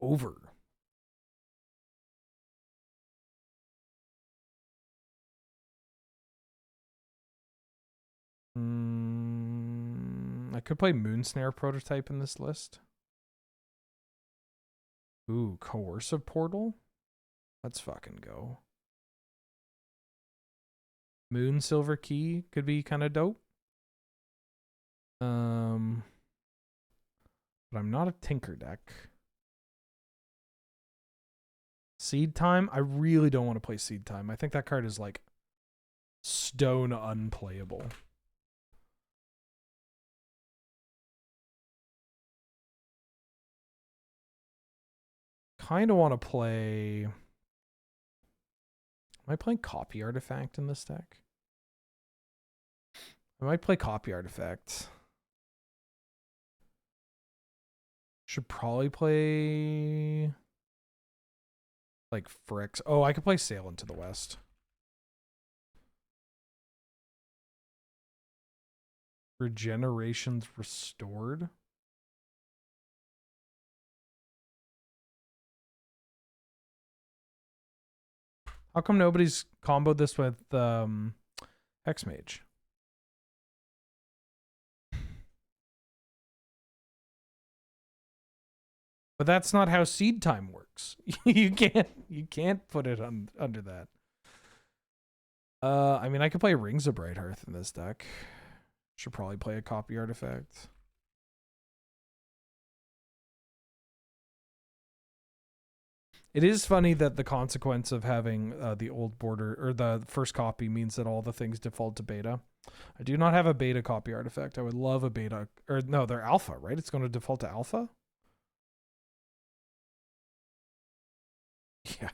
over. I could play Moonsnare Prototype in this list. Ooh, Coercive Portal? Let's fucking go. Moon Silver Key could be kind of dope. But I'm not a Tinker deck. Seed Time? I really don't want to play Seed Time. I think that card is like stone unplayable. Kind of want to play... Am I playing Copy Artifact in this deck? I might play Copy Artifact. Should probably play... like Fricks. Oh, I could play Sail into the West. Regenerations Restored. How come nobody's comboed this with Hexmage? But that's not how Seed Time works. you can't put it under that. I mean, I could play Rings of Bright Hearth in this deck. Should probably play a Copy Artifact. It is funny that the consequence of having the old border or the first copy means that all the things default to beta. I do not have a beta Copy Artifact. I would love a beta, or no, they're alpha, right? It's going to default to alpha. Yeah.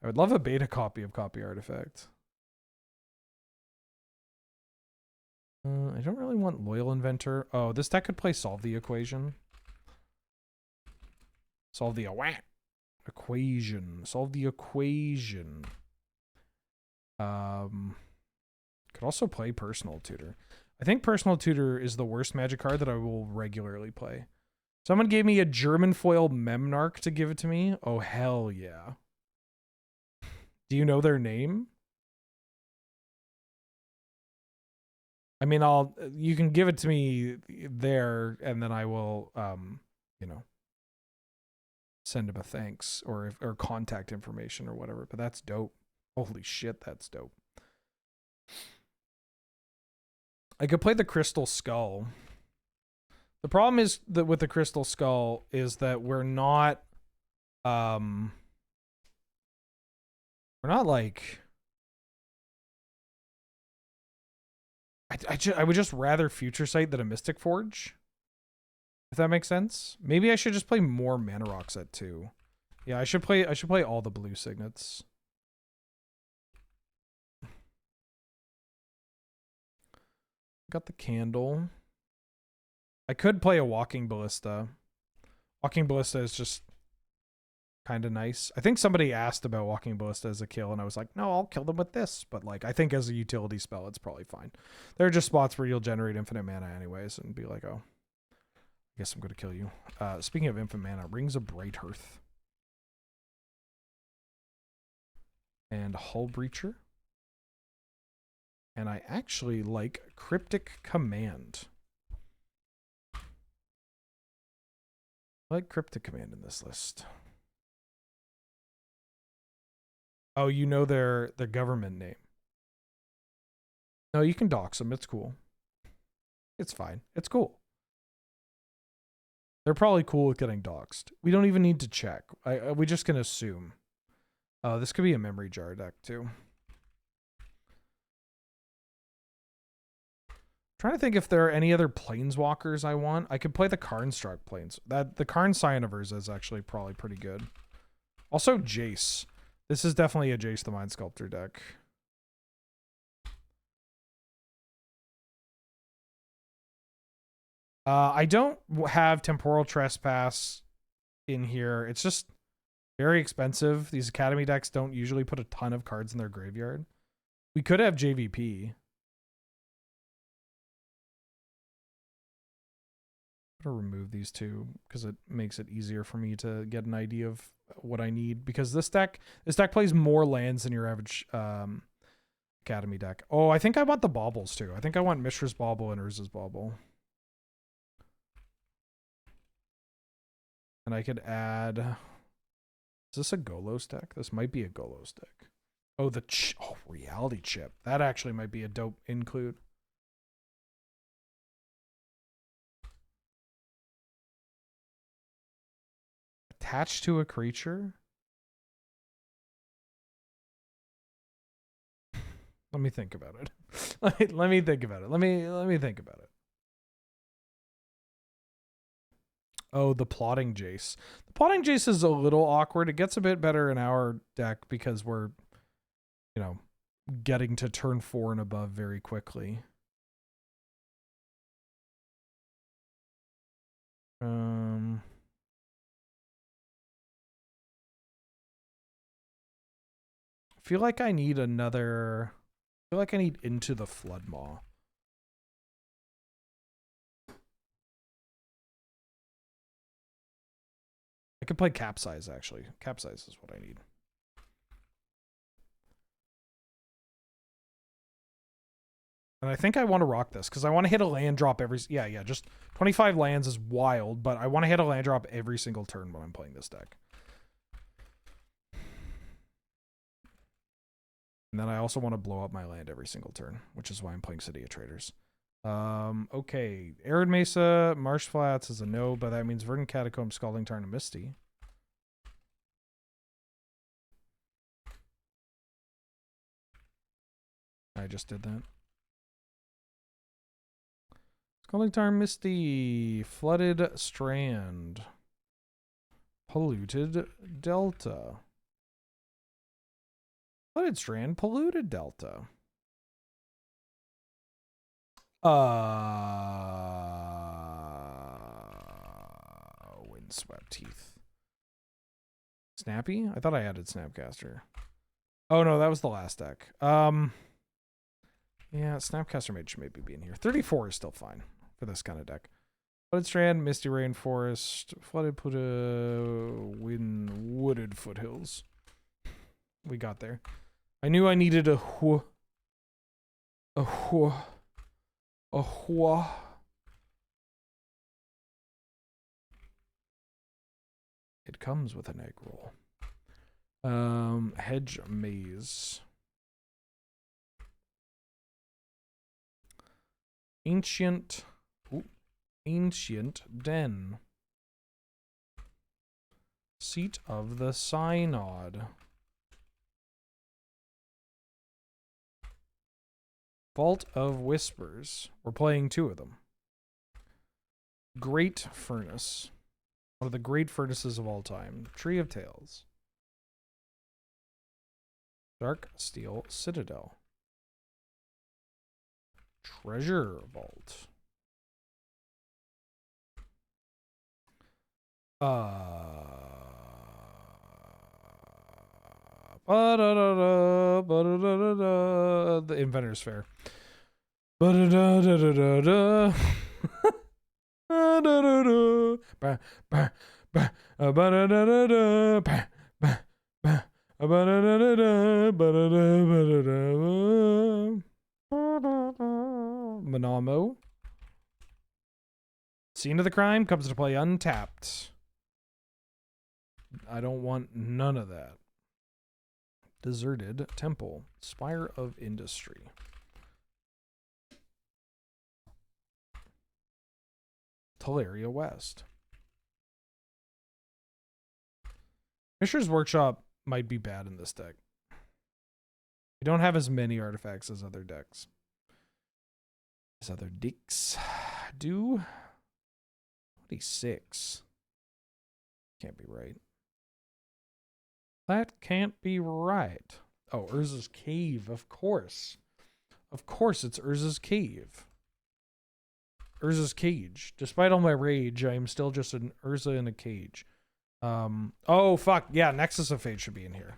I would love a beta copy of Copy Artifact. I don't really want Loyal Inventor. Oh, this deck could play Solve the Equation. Solve the equation. Solve the equation. Could also play Personal Tutor. I think Personal Tutor is the worst Magic card that I will regularly play. Someone gave me a German foil Memnarch to give it to me. Oh, hell yeah. Do you know their name? I mean, you can give it to me there, and then I will, you know, send him a thanks or contact information or whatever. But that's dope. Holy shit, that's dope. I could play the Crystal Skull. The problem is that with the Crystal Skull is that we're not like... I would just rather Future Sight than a Mystic Forge. If that makes sense. Maybe I should just play more Mana Rocks at 2. Yeah, I should play all the blue signets. Got the Candle. I could play a Walking Ballista. Walking Ballista is just kind of nice. I think somebody asked about Walking Ballista as a kill, and I was like, no, I'll kill them with this. But like, I think as a utility spell, it's probably fine. There are just spots where you'll generate infinite mana anyways, and be like, oh, I guess I'm going to kill you. Speaking of infinite mana, Rings of Bright Hearth. and Hull Breacher. And I actually like Cryptic Command. I like Cryptic Command in this list. Oh, you know their government name. No, you can dox them. It's cool. It's fine. It's cool. They're probably cool with getting doxed. We don't even need to check. We just can assume. This could be a memory jar deck too. Trying to think if there are any other planeswalkers I want. I could play the Karnstruck planes. The Karn Cynovers is actually probably pretty good. Also Jace. This is definitely a Jace the Mind Sculptor deck. I don't have Temporal Trespass in here. It's just very expensive. These Academy decks don't usually put a ton of cards in their graveyard. We could have JVP. To remove these two because it makes it easier for me to get an idea of what I need, because this deck plays more lands than your average Academy deck. Oh, I think I want the baubles too. I think I want Mishra's Bauble and Urza's Bauble. And I could add, is this a Golos deck? This might be a Golos deck. Oh, Reality Chip. That actually might be a dope include. Attached to a creature? Let me think about it. Let me think about it. Let me think about it. Oh, the Plotting Jace. The Plotting Jace is a little awkward. It gets a bit better in our deck because we're, you know, getting to turn 4 and above very quickly. I feel like I need another. I feel like I need Into the Floodmaw. I could play Capsize, actually. Capsize is what I need. And I think I want to rock this because I want to hit a land drop every. Yeah, just 25 lands is wild, but I want to hit a land drop every single turn when I'm playing this deck. And then I also want to blow up my land every single turn, which is why I'm playing City of Traders. Okay. Arid Mesa, Marsh Flats is a no, but that means Verdant Catacomb, Scalding Tarn, and Misty. I just did that. Scalding Tarn, Misty, Flooded Strand, Polluted Delta. Flooded Strand, Polluted Delta. Windswept Teeth. Snappy? I thought I added Snapcaster. Oh no, that was the last deck. Yeah, Snapcaster Mage should maybe be in here. 34 is still fine for this kind of deck. Flooded Strand, Misty Rainforest, Flooded Wooded Foothills. We got there. I knew I needed a It comes with an egg roll. Hedge Maze. Ancient Den. Seat of the Synod. Vault of Whispers. We're playing 2 of them. Great Furnace. One of the great furnaces of all time. Tree of Tales. Dark Steel Citadel. Treasure Vault. The Inventor's Fair. Monamo. Scene of the crime comes to play untapped. I don't want none of that. Deserted Temple. Spire of Industry. Teleria West. Mishra's Workshop might be bad in this deck. We don't have as many artifacts as other decks. As other decks do. 26. Can't be right. That can't be right. Oh, Urza's Cave, of course. Of course it's Urza's Cave. Urza's Cage. Despite all my rage, I am still just an Urza in a cage. Oh, fuck. Yeah, Nexus of Fate should be in here.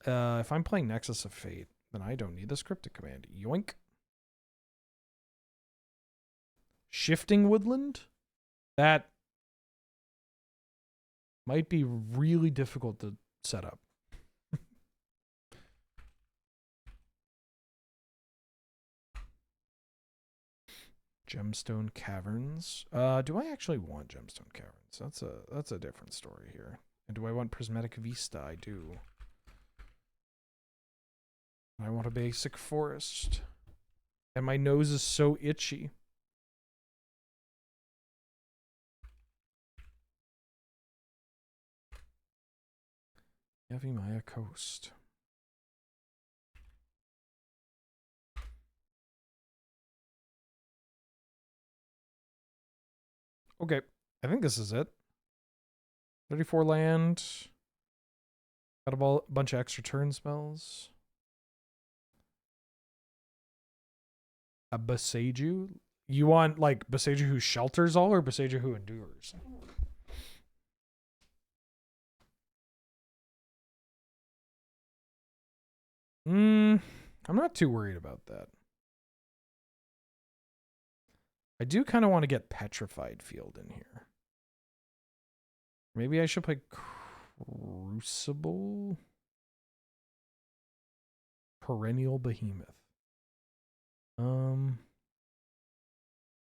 If I'm playing Nexus of Fate, then I don't need this cryptic command. Yoink. Shifting Woodland? That might be really difficult to set up. Gemstone Caverns. Do I actually want Gemstone Caverns? That's a different story here. And do I want Prismatic Vista? I do. I want a basic forest. And my nose is so itchy. Yavimaya Coast. Okay, I think this is it. 34 land. Got a bunch of extra turn spells. A Boseiju? You want, like, Boseiju who shelters all or Boseiju who endures? I'm not too worried about that. I do kind of want to get Petrified Field in here. Maybe I should play Crucible? Perennial Behemoth.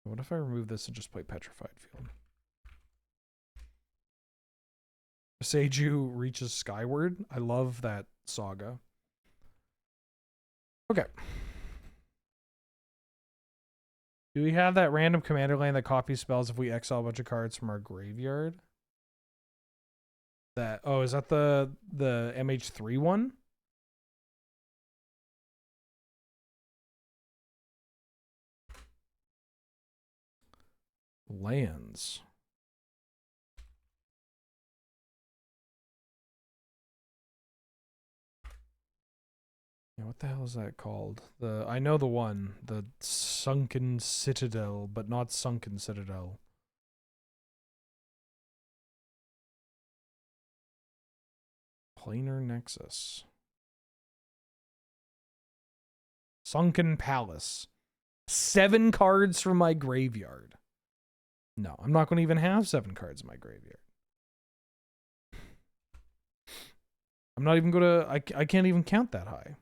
What if I remove this and just play Petrified Field? Boseiju reaches skyward. I love that saga. Okay. Do we have that random commander land that copies spells if we exile a bunch of cards from our graveyard? That, oh, is that the MH3 one? Lands. Yeah, what the hell is that called? I know the one. The Sunken Citadel, but not Sunken Citadel. Planar Nexus. Sunken Palace. 7 cards from my graveyard. No, I'm not going to even have 7 cards in my graveyard. I'm not even going to... I can't even count that high.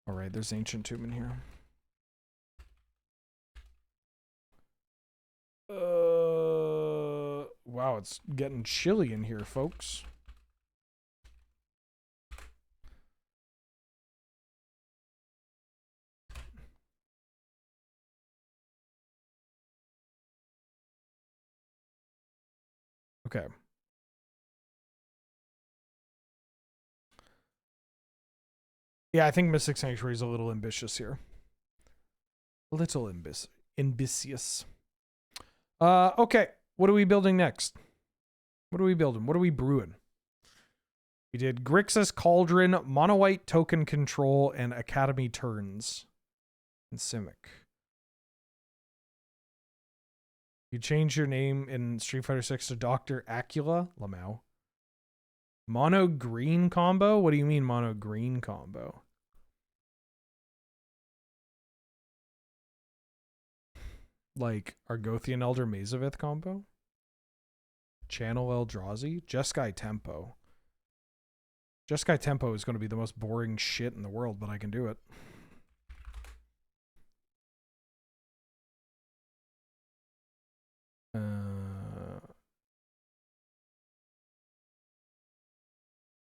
All right, there's Ancient Tomb in here. Wow, it's getting chilly in here, folks. Okay. Yeah, I think Mystic Sanctuary is a little ambitious here. A little ambitious. Okay. What are we building next? What are we building? What are we brewing? We did Grixis Cauldron, Mono White Token Control, and Academy Turns. And Simic. You changed your name in Street Fighter 6 to Dr. Acula Lamau. Mono green combo? What do you mean mono green combo? Like Argothian Elder Mazavith combo? Channel Eldrazi? Jeskai Tempo. Jeskai Tempo is going to be the most boring shit in the world, but I can do it.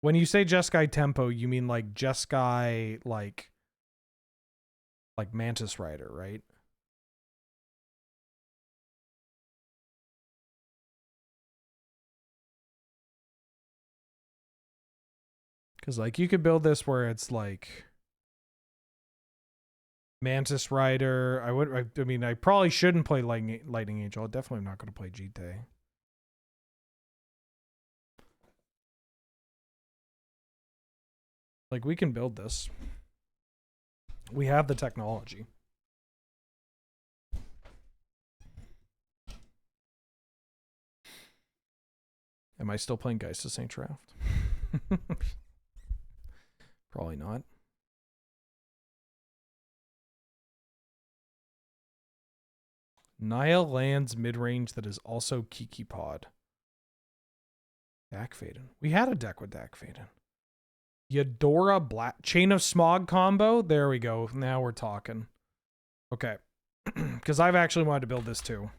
When you say Jeskai Tempo, you mean like Jeskai, like Mantis Rider, right? Because like you could build this where it's like Mantis Rider. I mean, I probably shouldn't play Lightning Angel. Definitely am not going to play Jite. Like, we can build this. We have the technology. Am I still playing Geist of St. Draft? Probably not. Naya lands mid-range that is also Kiki Pod. Dak Faden. We had a deck with Dak Faden. Eudora Black Chain of Smog combo. There we go. Now we're talking. Okay. Because I've actually wanted to build this too.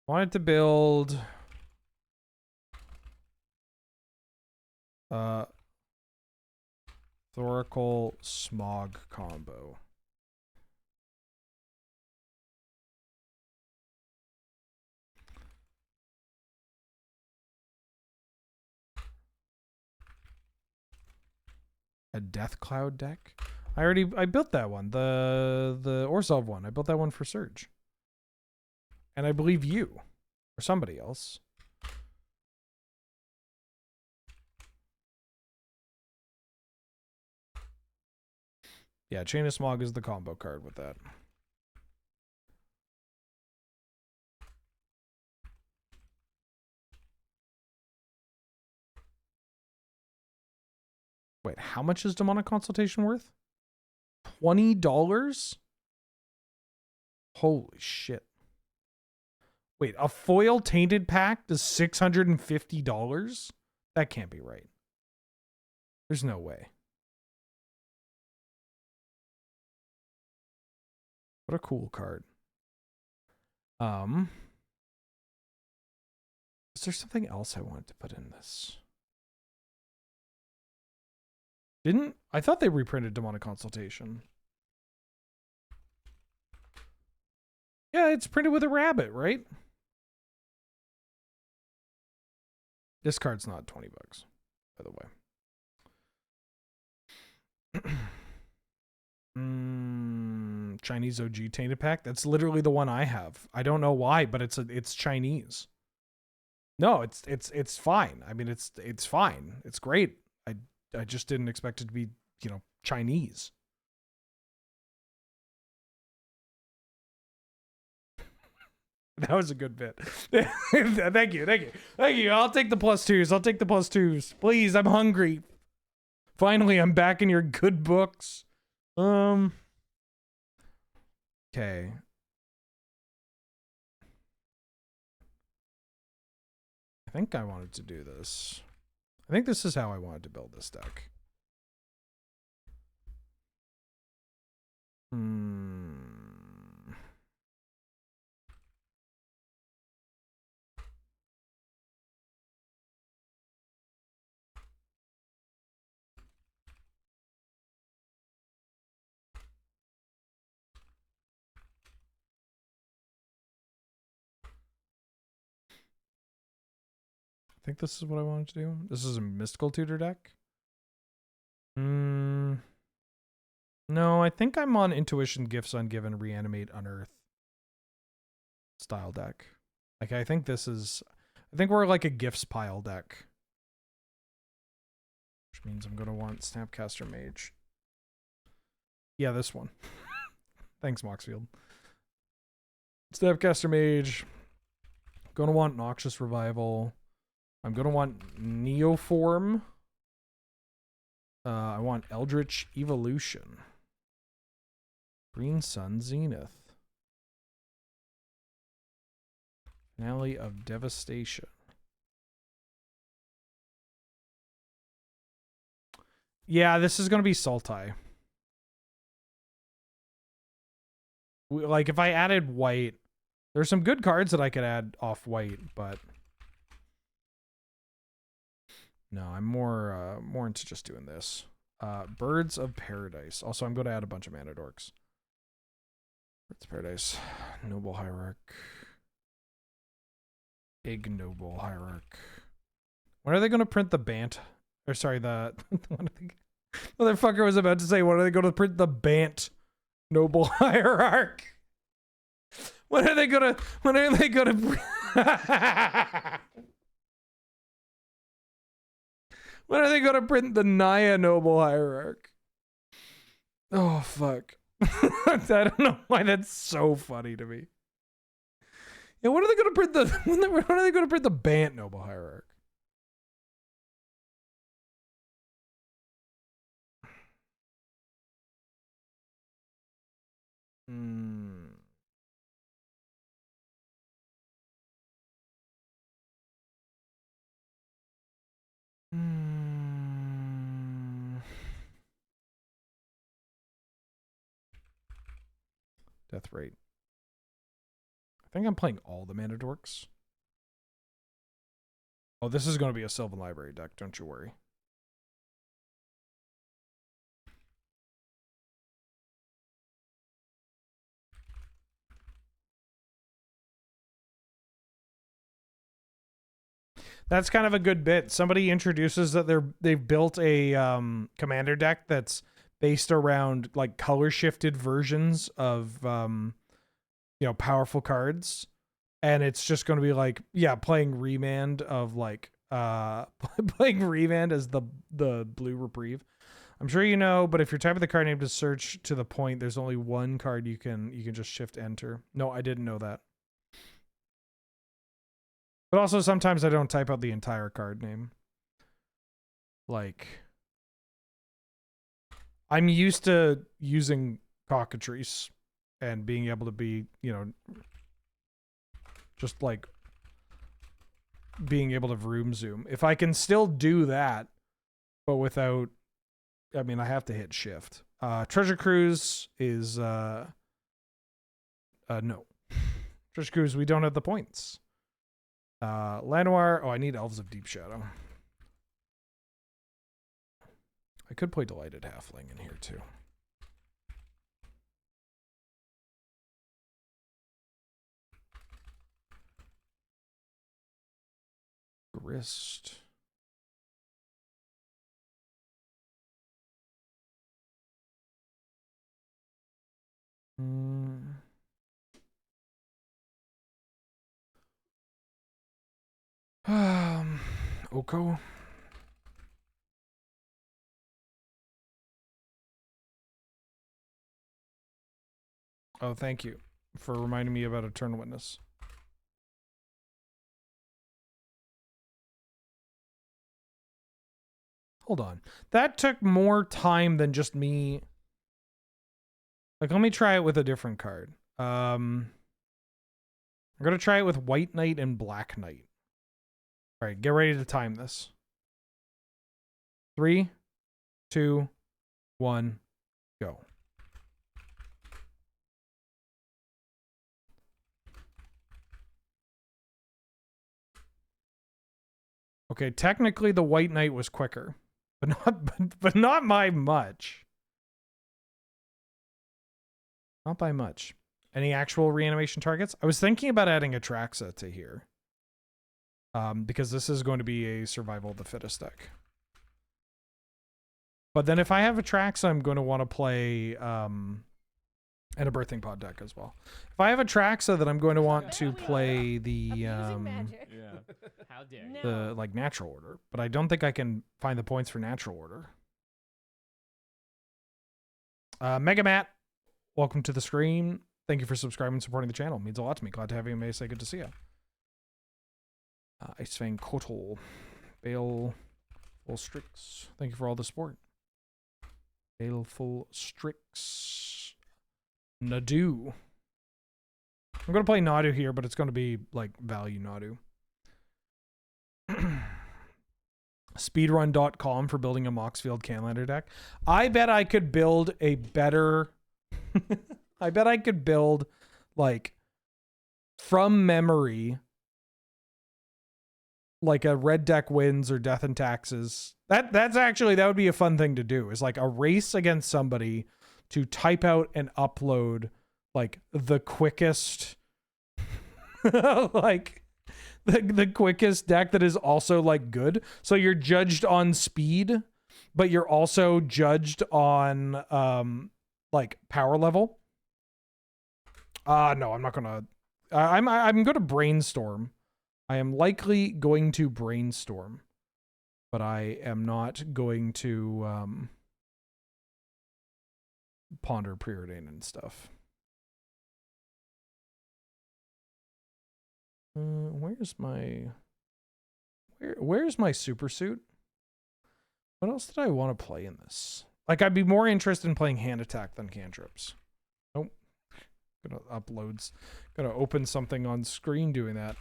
Wanted to build Thoracle Smog combo. A Death Cloud deck? I built that one. The Orzhov one. I built that one for Surge. And I believe you. Or somebody else. Yeah, Chain of Smog is the combo card with that. Wait, how much is Demonic Consultation worth? $20? Holy shit. Wait, a foil tainted pack is $650? That can't be right. There's no way. What a cool card. Is there something else I wanted to put in this? I thought they reprinted Demonic Consultation. Yeah, it's printed with a rabbit, right? This card's not $20, by the way. Chinese OG Tainted Pack. That's literally the one I have. I don't know why, but it's Chinese. No, it's fine. I mean, it's fine. It's great. I just didn't expect it to be, you know, Chinese. That was a good bit. Thank you. I'll take the +2s. Please, I'm hungry. Finally, I'm back in your good books. Okay. I think I wanted to do this. I think this is how I wanted to build this deck. I think this is what I wanted to do. This is a Mystical Tutor deck. No, I think I'm on Intuition, Gifts Ungiven, Reanimate, Unearth style deck. Like, I think we're like a Gifts pile deck. Which means I'm going to want Snapcaster Mage. Yeah, this one. Thanks, Moxfield. Snapcaster Mage. Going to want Noxious Revival. I'm going to want Neoform. I want Eldritch Evolution. Green Sun Zenith. Finale of Devastation. Yeah, this is going to be Sultai. Like, if I added white, there's some good cards that I could add off white, but no, I'm more into just doing this. Birds of Paradise. Also, I'm going to add a bunch of mana dorks. Birds of Paradise. Noble Hierarch. Ignoble Hierarch. When are they going to print the Bant? Or sorry, the motherfucker was about to say, when are they going to print the Bant Noble Hierarch? When are they gonna when are they gonna print the Naya Noble Hierarch? Oh fuck. I don't know why that's so funny to me. Yeah, when are they gonna print the when are they gonna print the Bant Noble Hierarch? Death rate. I think I'm playing all the mana dorks. Oh, this is going to be a Sylvan Library deck, don't you worry. That's kind of a good bit. Somebody introduces that they've built a commander deck that's based around like color shifted versions of you know, powerful cards, and it's just going to be like, yeah, playing Remand of like playing Remand as the blue reprieve. I'm sure you know, but if you're typing the card name to search to the point, there's only one card you can just shift enter. No, I didn't know that. But also sometimes I don't type out the entire card name. Like, I'm used to using cockatrice and being able to be, you know, just like being able to vroom zoom. If I can still do that, but without, I mean, I have to hit shift. Treasure Cruise is, no. Treasure Cruise, we don't have the points. Lanoir, oh, I need Elves of Deep Shadow. I could play Delighted Halfling in here too. Grist. Oko. Oh, thank you for reminding me about Eternal Witness. Hold on. That took more time than just me. Like, let me try it with a different card. I'm going to try it with White Knight and Black Knight. All right, get ready to time this. 3, 2, 1, go. Okay, technically the White Knight was quicker, but not by much. Not by much. Any actual reanimation targets? I was thinking about adding Atraxa to here. Because this is going to be a survival of the fittest deck. But then if I have Atraxa, I'm going to want to play and a Birthing Pod deck as well. If I have Atraxa, then I'm going to want to play the How dare you? the like natural order. But I don't think I can find the points for natural order. Mega Matt, welcome to the stream. Thank you for subscribing and supporting the channel. It means a lot to me. Glad to have you. May I say good to see you. Icefang Kotal, Baleful Strix. Thank you for all the support. Baleful Strix. Nadu. I'm going to play Nadu here, but it's going to be like value Nadu. Speedrun.com for building a Moxfield Canlander deck. I bet I could build a better... I bet I could build, like, from memory, like a Red Deck Wins or Death and Taxes. That would be a fun thing to do, is like a race against somebody to type out and upload like the quickest like the quickest deck that is also like good. So you're judged on speed, but you're also judged on like power level. No, I'm not gonna I'm gonna brainstorm. I am likely going to brainstorm, but I am not going to ponder preordain and stuff. Where's my super suit? What else did I want to play in this? Like, I'd be more interested in playing hand attack than cantrips. Nope. Gonna open something on screen doing that.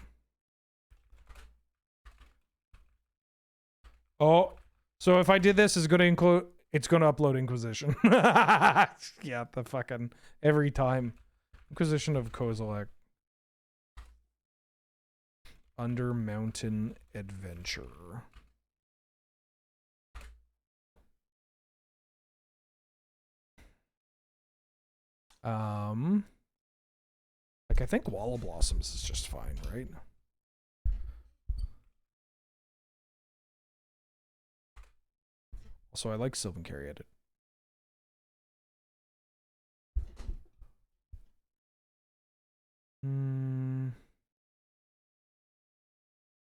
Oh, so if I did this, it's gonna upload Inquisition. Yeah, the fucking every time. Inquisition of Kozilek. Under Mountain Adventure. Like, I think Wall of Blossoms is just fine, right? Also, I like Sylvan Caryatid.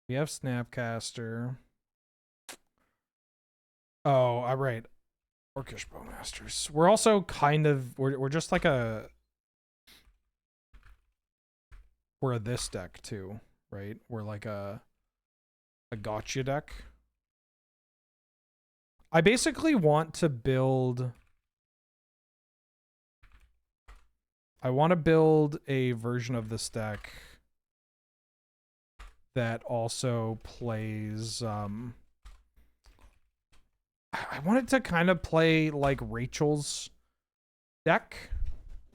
We have Snapcaster. Oh, all right. Orcish Bowmasters. We're also kind of we're just like we're a this deck too, right? We're like a gotcha deck. I basically want to build a version of this deck that also plays I wanted to kind of play like Rachel's deck.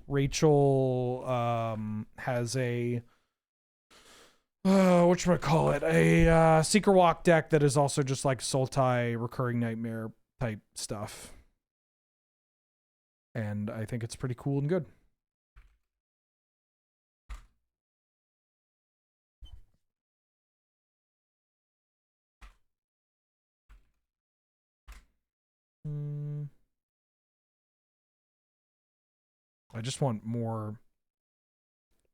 Rachel has a whatchamacallit, a Seeker Walk deck that is also just like Sultai, Recurring Nightmare type stuff. And I think it's pretty cool and good. I just want more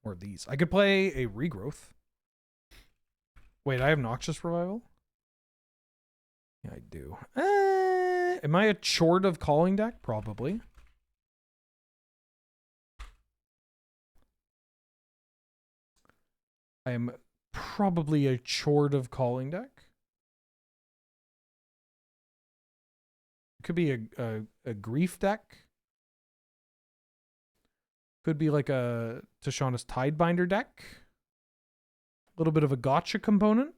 of these. I could play a Regrowth. Wait, I have Noxious Revival? Yeah, I do. Am I a Chord of Calling deck? Probably. I am probably a Chord of Calling deck. Could be a Grief deck. Could be like a Tishana's Tidebinder deck. A little bit of a gotcha component.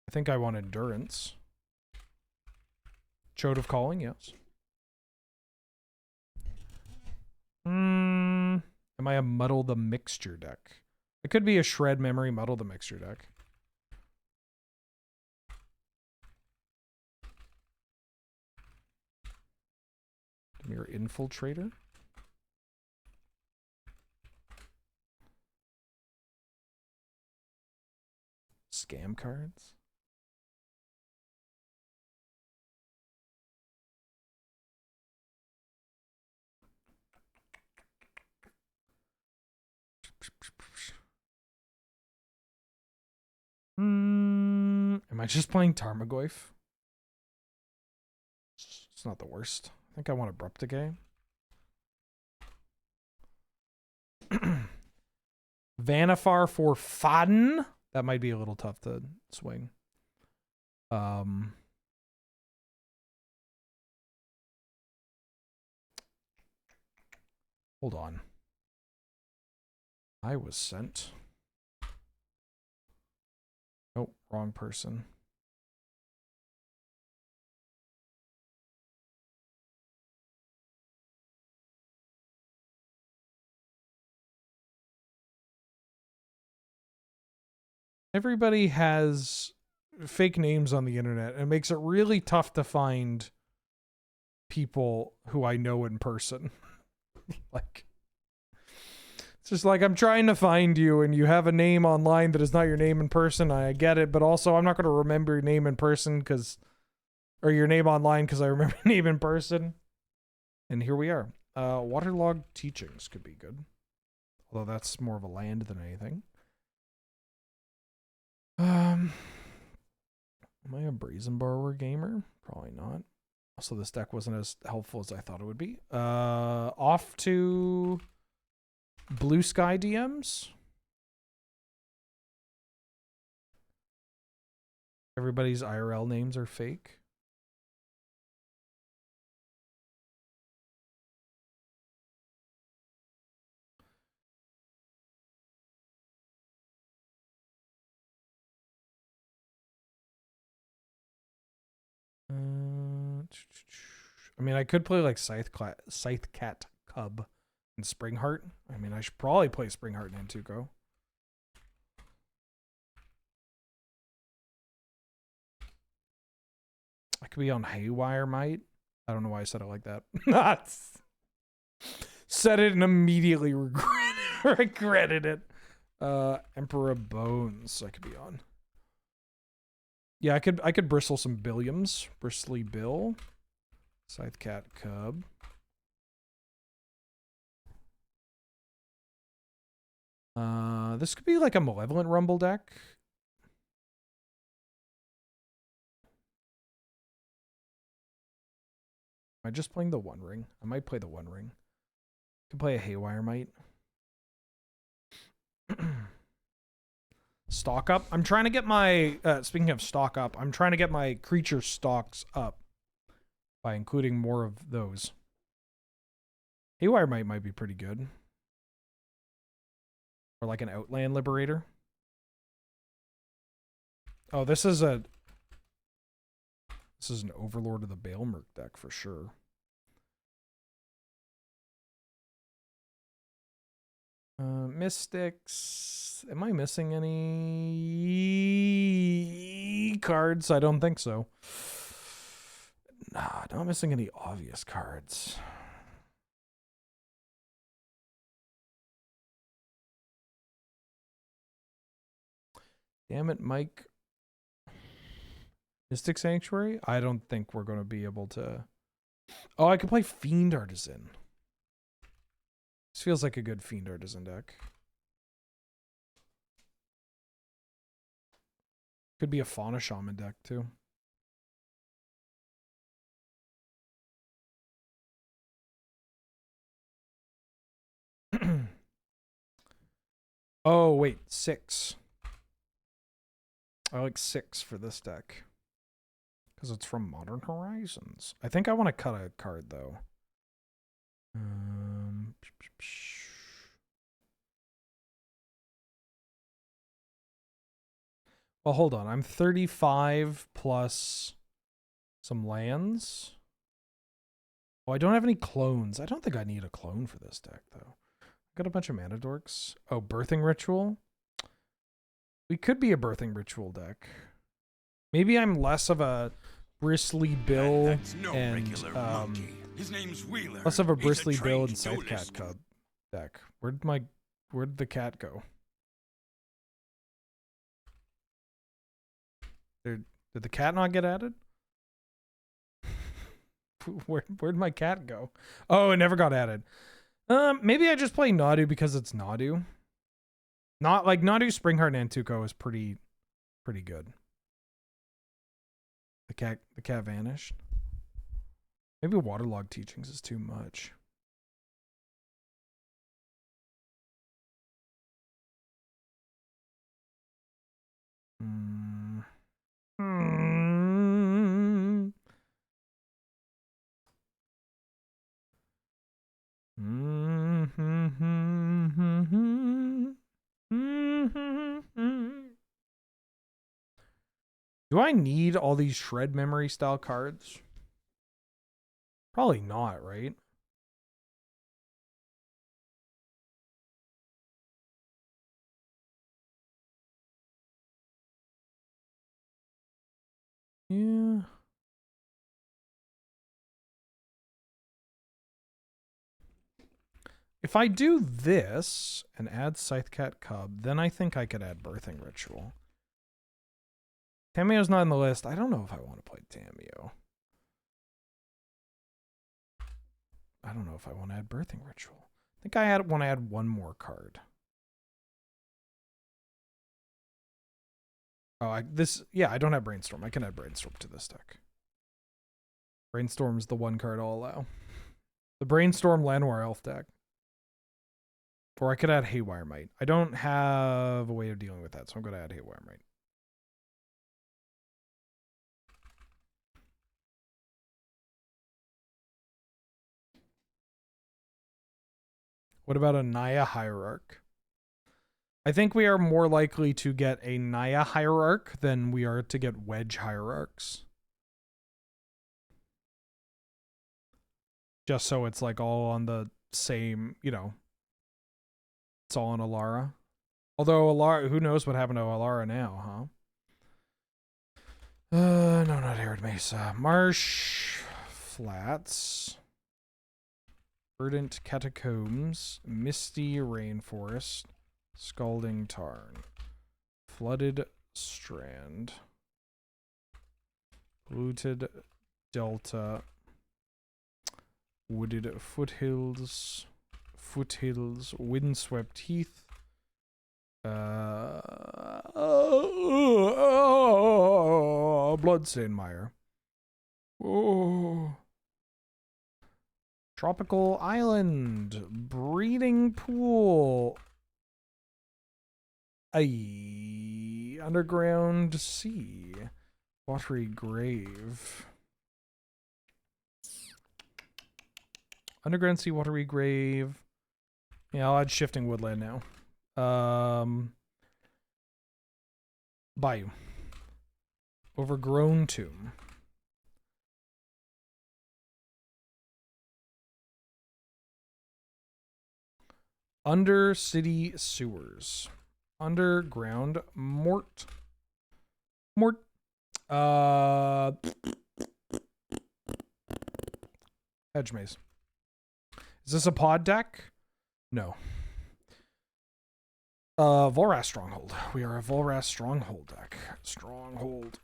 I think I want Endurance. Chode of Calling, yes. Am I a Muddle the Mixture deck? It could be a Shred Memory Muddle the Mixture deck. Your Infiltrator. Scam cards. Am I just playing Tarmogoyf? It's not the worst. I think I want Abrupt Decay. Vanifar for Fadden. That might be a little tough to swing. Hold on. I was sent. Oh, wrong person. Everybody has fake names on the internet, and it makes it really tough to find people who I know in person. Like, it's just like, I'm trying to find you and you have a name online that is not your name in person. I get it, but also I'm not going to remember your name in person or your name online because I remember your name in person. And here we are. Waterlogged Teachings could be good. Although that's more of a land than anything. Am I a Brazen Borrower gamer? Probably not. Also, this deck wasn't as helpful as I thought it would be. Off to Blue Sky DMs. Everybody's IRL names are fake. I mean, I could play like Scythecat Cub and Springheart. I mean, I should probably play Springheart and Antuco. I could be on Haywire Might. I don't know why I said it like that. Said it and immediately regretted it. Emperor Bones I could be on. Yeah, I could bristle some Billiams. Bristly Bill. Scythecat Cub. This could be like a Malevolent Rumble deck. Am I just playing the One Ring? I might play the One Ring. Could play a Haywire Might. Stock up. I'm trying to get my, speaking of stock up, I'm trying to get my creature stocks up by including more of those. Haywire might be pretty good. Or like an Outland Liberator. Oh, this is an Overlord of the Baelmerk deck for sure. Mystics. Am I missing any cards? I don't think so. Nah, not missing any obvious cards. Damn it, Mike. Mystic Sanctuary? I don't think we're going to be able to... Oh, I could play Fiend Artisan. This feels like a good Fiend Artisan deck. Could be a Fauna Shaman deck, too. Oh, wait. 6. I like 6 for this deck. Because it's from Modern Horizons. I think I want to cut a card, though. Well, hold on. I'm 35 plus some lands. Oh, I don't have any clones. I don't think I need a clone for this deck, though. I've got a bunch of mana dorks. Oh, Birthing Ritual. We could be a Birthing Ritual deck. Maybe I'm less of a Bristly Bill and His name's Wheeler. less of a He's Bristly Bill and trained Scythecat duelist. Cub deck. Where'd the cat go? Did the cat not get added? Where'd my cat go? Oh, it never got added. Maybe I just play Nadu because it's Nadu. Not like Nadu, Springheart, and Antuco is pretty good. The cat vanished. Maybe Waterlogged Teachings is too much. Do I need all these shred memory style cards? Probably not, right? Yeah. If I do this and add Scythecat Cub, then I think I could add Birthing Ritual. Tameo's not in the list. I don't know if I want to play Tameo. I don't know if I want to add Birthing Ritual. I think I want to add one more card. Oh, I don't have Brainstorm. I can add Brainstorm to this deck. Brainstorm's the one card I'll allow. The Brainstorm Llanowar Elf deck. Or I could add Haywire Might. I don't have a way of dealing with that, so I'm going to add Haywire Might. What about a Naya Hierarch? I think we are more likely to get a Naya Hierarch than we are to get Wedge Hierarchs. Just so it's like all on the same, you know. It's all on Alara. Although Alara, who knows what happened to Alara now, huh? No, not Arid Mesa. Marsh Flats. Verdant Catacombs. Misty Rainforest. Scalding Tarn. Flooded Strand. Polluted Delta. Wooded Foothills. Windswept Heath. Bloodstained Mire. Oh. Tropical Island. Breeding Pool. Underground Sea. Watery Grave. Underground Sea, Watery Grave. Yeah, I'll add Shifting Woodland now. Bayou. Overgrown Tomb. Undercity Sewers. Underground Mort. Edge Maze. Is this a pod deck? No. Volrath Stronghold. We are a Volrath Stronghold deck. Stronghold.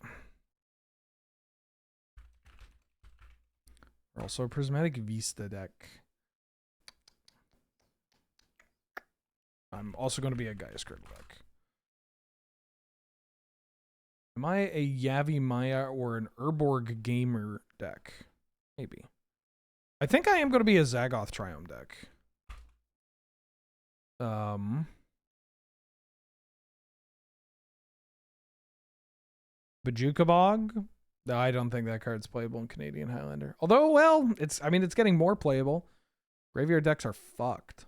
We're also a Prismatic Vista deck. I'm also going to be a Gaia Script deck. Am I a Yavi Maya or an Urborg Gamer deck? Maybe. I think I am going to be a Zagoth Triumph deck. Bajuka Bog? No, I don't think that card's playable in Canadian Highlander. Although, well, it's getting more playable. Graveyard decks are fucked.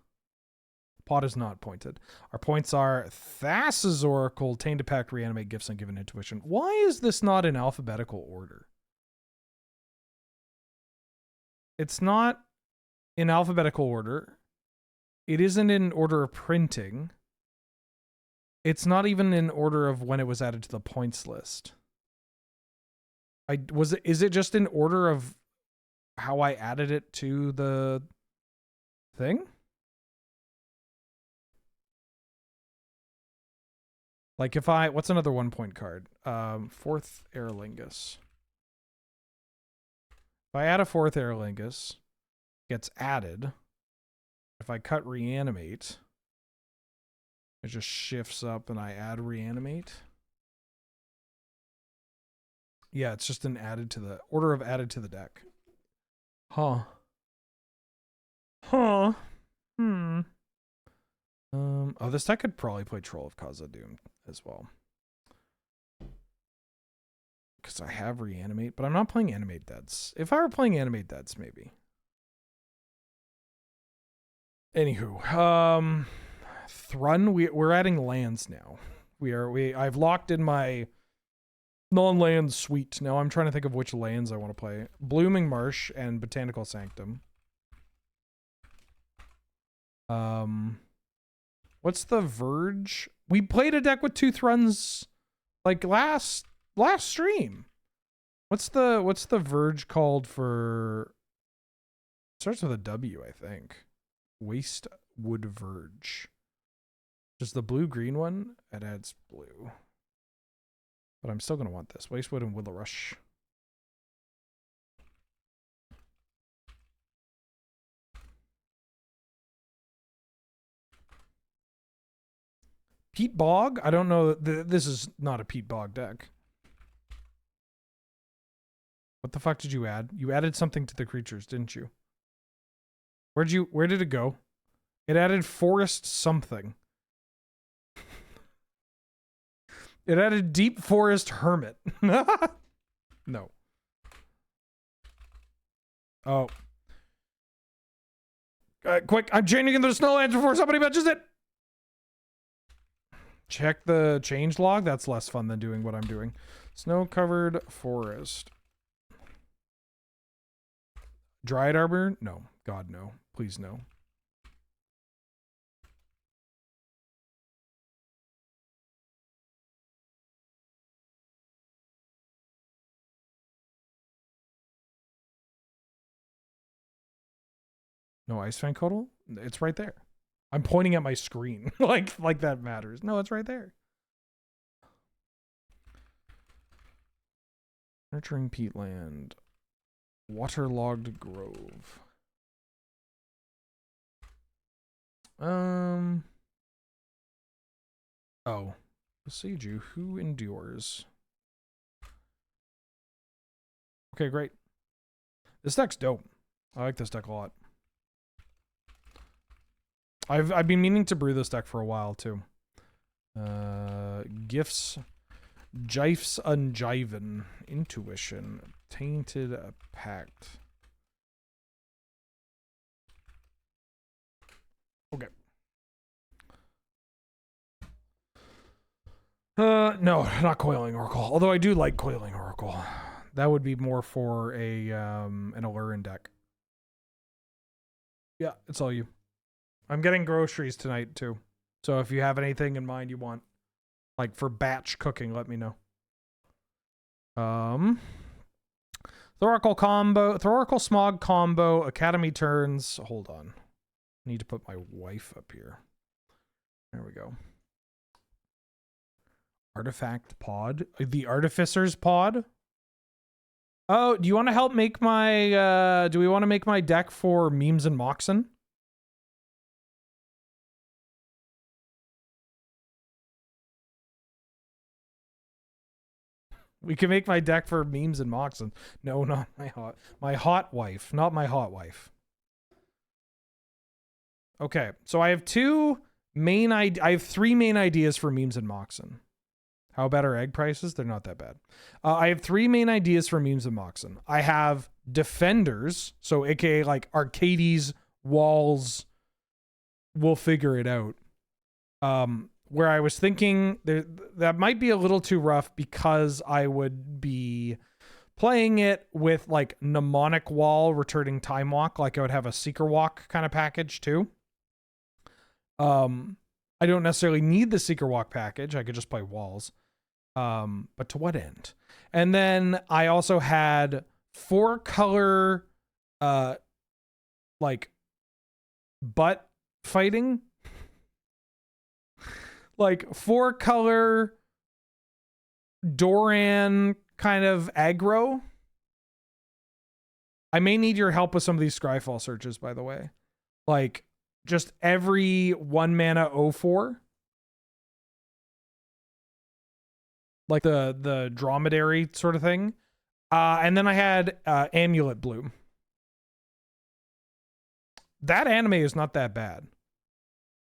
Pot is not pointed. Our points are Thassa's Oracle, Tainted Pact, Reanimate, Gifts, and Given Intuition. Why is this not in alphabetical order? It's not in alphabetical order. It isn't in order of printing. It's not even in order of when it was added to the points list. Is it just in order of how I added it to the thing? Like what's another 1 point card? Fourth Aerlingus. If I add a fourth Aerlingus, it gets added. If I cut Reanimate, it just shifts up and I add Reanimate. Yeah, it's just an added to the order of added to the deck. Huh. Oh, this deck could probably play Troll of Khazad-dûm as well. Because I have Reanimate, but I'm not playing Animate Deads. If I were playing Animate Deads, maybe. Anywho, Thrun, we're adding lands now. I've locked in my Non-land sweet. Now I'm trying to think of which lands I want to play. Blooming Marsh and Botanical Sanctum. What's the Verge? We played a deck with 2 Thruns like last stream. What's the Verge called for? Starts with a W, I think. Wastewood Verge. Just the blue-green one? It adds blue. But I'm still going to want this. Wastewood and Willow Rush. Peat Bog? I don't know. This is not a Peat Bog deck. What the fuck did you add? You added something to the creatures, didn't you? Where did it go? It added Forest something. It added Deep Forest Hermit. No. Oh. Quick, I'm changing into the Snowlands before somebody mentions it. Check the change log. That's less fun than doing what I'm doing. Snow-covered forest. Dryad Arbor? No. God, no. Please, no. No Ice Fang Coddle? It's right there. I'm pointing at my screen. like that matters. No, it's right there. Nurturing Peatland. Waterlogged Grove. Oh. Besiege, who endures? Okay, great. This deck's dope. I like this deck a lot. I've been meaning to brew this deck for a while too. Gifts, Jifes Unjiven, Intuition, Tainted Pact. Okay. No, not Coiling Oracle. Although I do like Coiling Oracle. That would be more for a an Alurin deck. Yeah, it's all you. I'm getting groceries tonight too. So if you have anything in mind you want, like for batch cooking, let me know. Thoracle Smog combo, Academy turns. Hold on. I need to put my wife up here. There we go. Artifact pod. The Artificer's pod. Oh, do you want to help make my do we want to make my deck for memes and Moxen? We can make my deck for memes and Moxen. No, not my hot wife, not my hot wife. Okay, so I have I have 3 main ideas for memes and Moxen. How about our egg prices? They're not that bad. I have 3 main ideas for memes and Moxen. I have defenders, so aka like Arcades, walls. We'll figure it out. Where I was thinking that might be a little too rough because I would be playing it with like Mnemonic Wall returning Time Walk. Like I would have a Seeker Walk kind of package too. I don't necessarily need the Seeker Walk package. I could just play walls. But to what end? And then I also had 4 color, like butt fighting. Like 4 color Doran kind of aggro. I may need your help with some of these Scryfall searches, by the way. Like just every 1 mana 0/4. Like the dromedary sort of thing. And then I had Amulet Bloom. That anime is not that bad.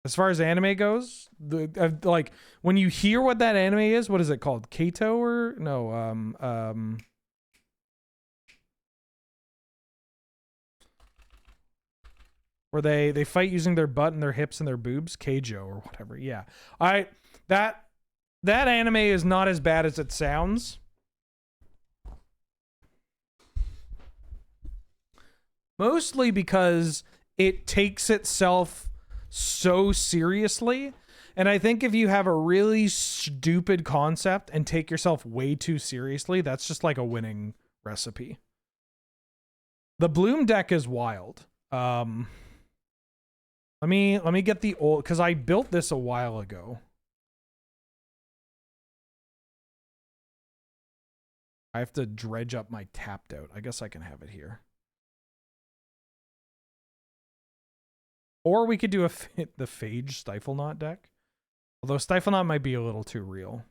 As far as anime goes, like when you hear what that anime is, what is it called? Kato or no? Where they fight using their butt and their hips and their boobs, Keijo or whatever. Yeah, that anime is not as bad as it sounds. Mostly because it takes itself so seriously. And I think if you have a really stupid concept and take yourself way too seriously, that's just like a winning recipe. The Bloom deck is wild. Let me get the old, because I built this a while ago. I have to dredge up my tapped out. I guess I can have it here. Or we could do the Phage Stifle Knot deck. Although Stifle Knot might be a little too real.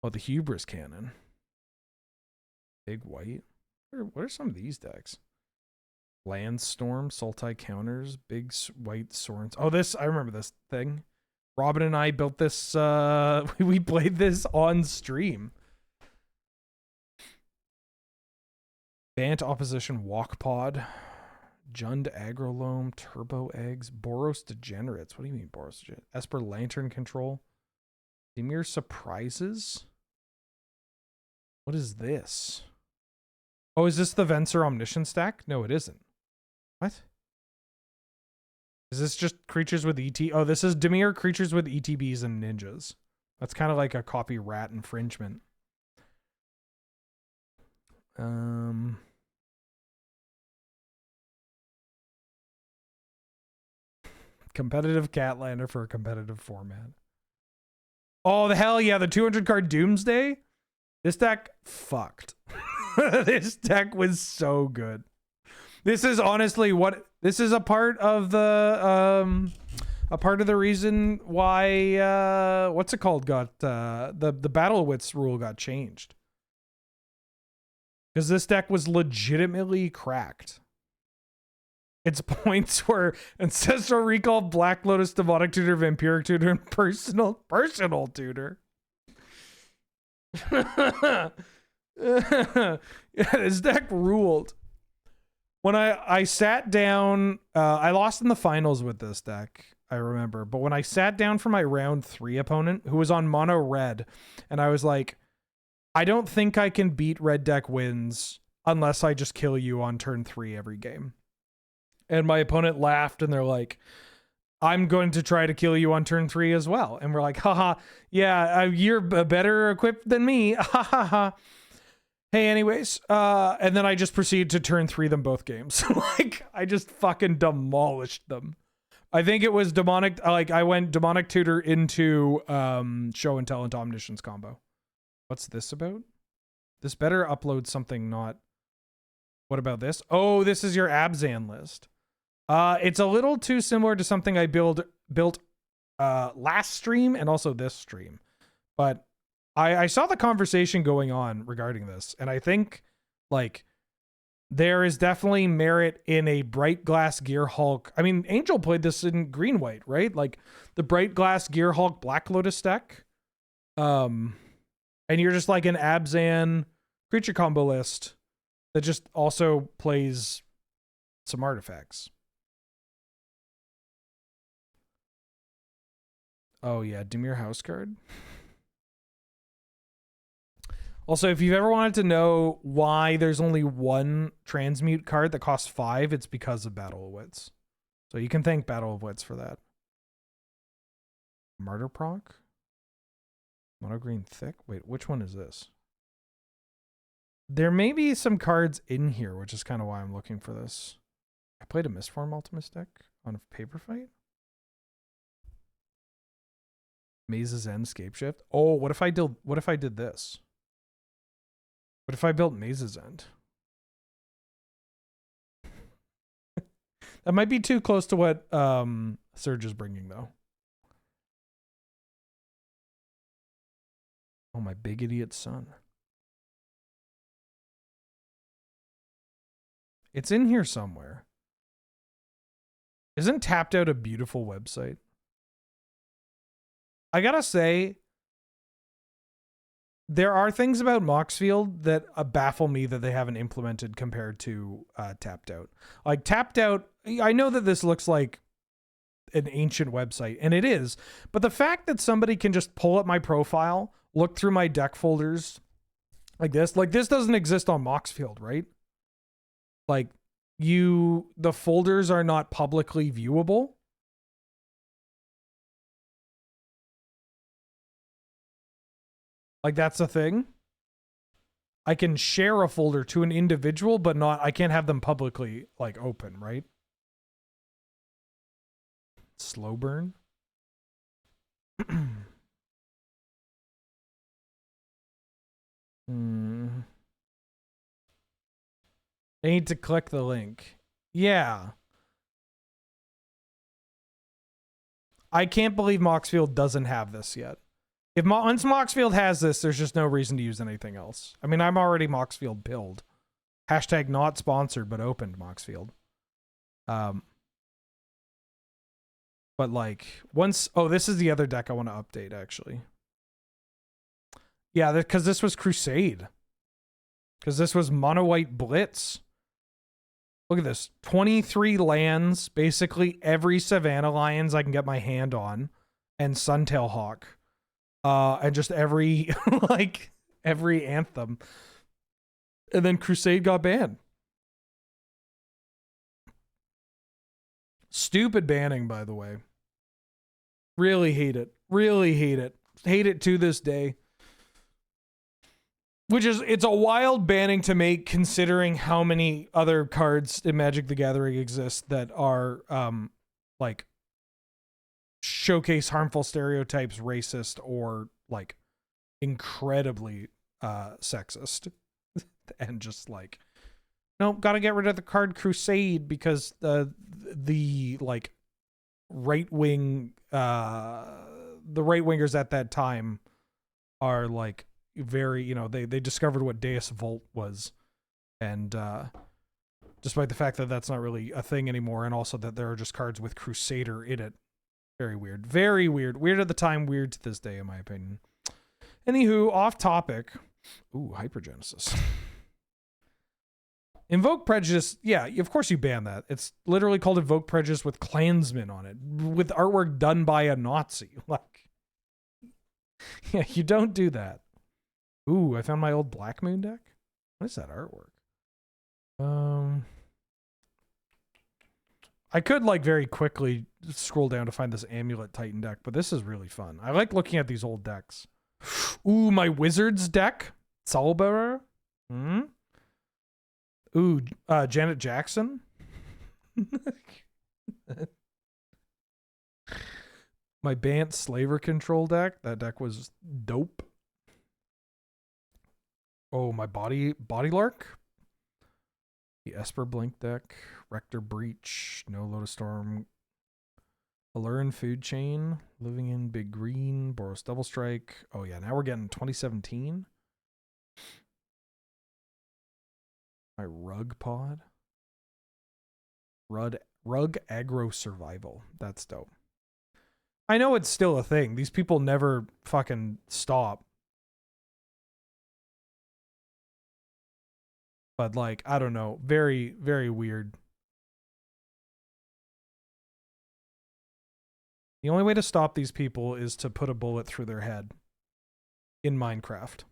Oh, the Hubris Cannon. Big White. What are some of these decks? Landstorm, Sultai Counters, Big White Swords. Oh, this, I remember this thing. Robin and I built this, we played this on stream. Bant Opposition Walk Pod. Jund Agrolome, Turbo Eggs, Boros Degenerates. What do you mean Boros Degenerates? Esper Lantern Control. Dimir Surprises? What is this? Oh, is this the Venser Omniscient stack? No, it isn't. What? Is this just creatures with ET? Oh, this is Dimir creatures with ETBs and ninjas. That's kind of like a copy rat infringement. Competitive Catlander for a competitive format. Oh, the hell yeah, the 200 card Doomsday? This deck fucked. This deck was so good. This is honestly what, this is a part of the reason why what's it called got the Battle Wits rule got changed. Because this deck was legitimately cracked. It's points where Ancestral Recall, Black Lotus, Demonic Tutor, Vampiric Tutor, and Personal Tutor. Yeah, this deck ruled. When I sat down, I lost in the finals with this deck, I remember. But when I sat down for my round 3 opponent, who was on mono red, and I was like, I don't think I can beat red deck wins unless I just kill you on turn 3 every game. And my opponent laughed and they're like, I'm going to try to kill you on turn 3 as well. And we're like, haha, yeah, you're better equipped than me. Ha ha ha. Hey, anyways, and then I just proceeded to turn 3 them both games. Like, I just fucking demolished them. I think it was demonic, like I went demonic tutor into show and tell into omniscience combo. What's this about? This better upload something not. What about this? Oh, this is your Abzan list. It's a little too similar to something I built last stream and also this stream. But I saw the conversation going on regarding this, and I think like there is definitely merit in a Bright Glass Gear Hulk. I mean, Angel played this in green white, right? Like the Bright Glass Gear Hulk Black Lotus deck. And you're just like an Abzan creature combo list that just also plays some artifacts. Oh yeah, Dimir House card. Also, if you've ever wanted to know why there's only one transmute card that costs 5, it's because of Battle of Wits. So you can thank Battle of Wits for that. Martyr Proc? Mono green thick? Wait, which one is this? There may be some cards in here, which is kind of why I'm looking for this. I played a Mistform Ultimus deck on a paper fight. Maze's End Scapeshift. Oh, what if I did this? What if I built Maze's End? That might be too close to what Surge is bringing, though. Oh, my big idiot son. It's in here somewhere. Isn't Tapped Out a beautiful website? I gotta say, there are things about Moxfield that baffle me that they haven't implemented compared to Tapped Out. Like Tapped Out, I know that this looks like an ancient website, and it is, but the fact that somebody can just pull up my profile, look through my deck folders like this doesn't exist on Moxfield, right? Like, the folders are not publicly viewable. Like, that's a thing. I can share a folder to an individual, but I can't have them publicly, like, open, right? Slow burn. I need to click the link. Yeah. I can't believe Moxfield doesn't have this yet. Once Moxfield has this, there's just no reason to use anything else. I mean, I'm already Moxfield pilled. Hashtag not sponsored, but opened Moxfield. But like, this is the other deck I want to update, actually. Yeah, because this was Crusade. Because this was Mono White Blitz. Look at this. 23 lands, basically every Savannah Lions I can get my hand on, and Suntail Hawk. And just every, like, every Anthem. And then Crusade got banned. Stupid banning, by the way. Really hate it. Really hate it. Hate it to this day. It's a wild banning to make, considering how many other cards in Magic the Gathering exist that are, like, showcase harmful stereotypes, racist, or, like, incredibly sexist. And just, like, nope, gotta get rid of the card Crusade because the like, right-wing, the right-wingers at that time are, like, very, they discovered what Deus Vult was, and despite the fact that that's not really a thing anymore, and also that there are just cards with Crusader in it. Very weird. Very weird. Weird at the time, weird to this day, in my opinion. Anywho, off topic. Ooh, Hypergenesis. Invoke Prejudice. Yeah, of course you ban that. It's literally called Invoke Prejudice with Klansmen on it, with artwork done by a Nazi. Like, yeah, you don't do that. Ooh, I found my old Black Moon deck. What is that artwork? I could, like, very quickly scroll down to find this Amulet Titan deck, but this is really fun. I like looking at these old decks. Ooh, my Wizards deck. Soulbearer. Ooh, Janet Jackson. My Bant Slaver Control deck. That deck was dope. Oh, my Body Lark. The Esper Blink deck. Rector Breach. No Lotus Storm. Alurin Food Chain. Living in Big Green. Boros Double Strike. Oh yeah, now we're getting 2017. My Rug Pod. Rug Aggro Survival. That's dope. I know it's still a thing. These people never fucking stop. But, like, I don't know. Very, very weird. The only way to stop these people is to put a bullet through their head in Minecraft.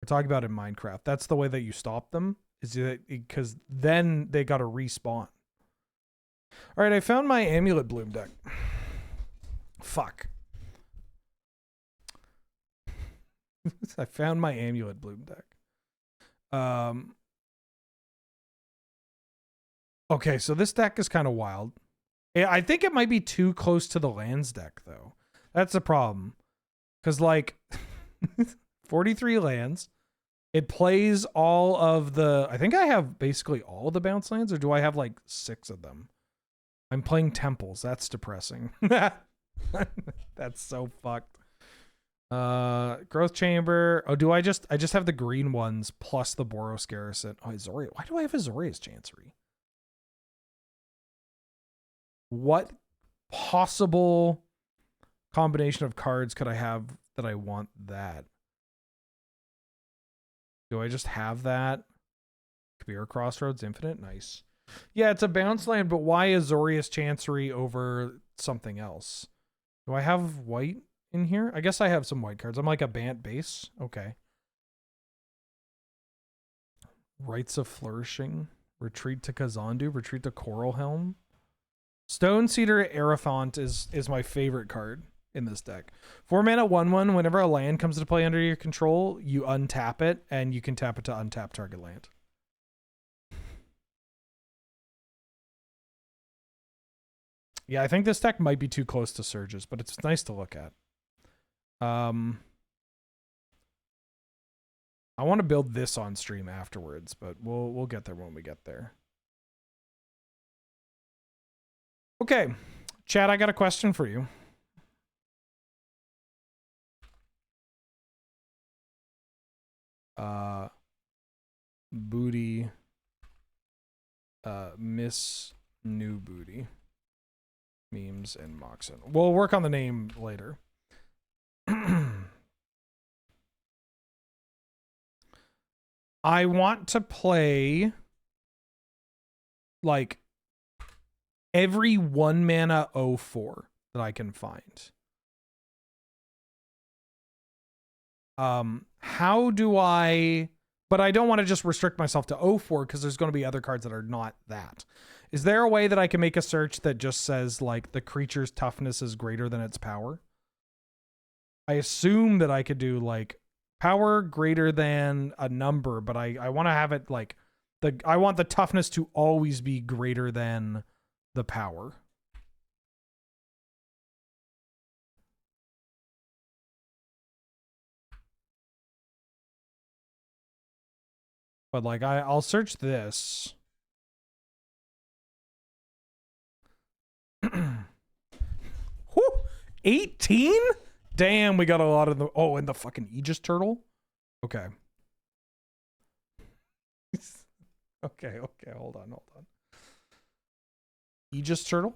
We're talking about in Minecraft. That's the way that you stop them, is because then they got to respawn. All right, I found my Amulet Bloom deck. Fuck. I found my Amulet Bloom deck. Okay, so this deck is kind of wild. I think it might be too close to the lands deck, though. That's the problem. Because, like, 43 lands. It plays all of the... I think I have basically all the bounce lands, or do I have, like, 6 of them? I'm playing temples. That's depressing. That's so fucked. Growth Chamber. Oh, I just have the green ones plus the Boros Garrison. Oh, Azorius. Why do I have Azorius Chancery? What possible combination of cards could I have that I want that? Do I just have that? Kabir Crossroads Infinite? Nice. Yeah, it's a bounce land, but why Azorius Chancery over something else? Do I have white in here? I guess I have some white cards. I'm like a Bant base. Okay. Rites of Flourishing. Retreat to Kazandu. Retreat to Coral Helm. Stone Cedar Arathont is my favorite card in this deck. 4 mana 1/1. Whenever a land comes into play under your control, you untap it, and you can tap it to untap target land. Yeah, I think this deck might be too close to Surges, but it's nice to look at. I want to build this on stream afterwards, but we'll get there when we get there. Okay, Chad, I got a question for you. Booty. Miss New Booty. Memes and Moxen. We'll work on the name later. I want to play like every 1 mana 0/4 that I can find. How do I, but I don't want to just restrict myself to 0/4 because there's going to be other cards that are not that. Is there a way that I can make a search that just says like the creature's toughness is greater than its power? I assume that I could do like power greater than a number, but I want to have it like I want the toughness to always be greater than the power. But like I'll search this. 18? Damn, we got a lot of the. Oh, and the fucking Aegis turtle. Okay. Okay. Hold on. Aegis turtle.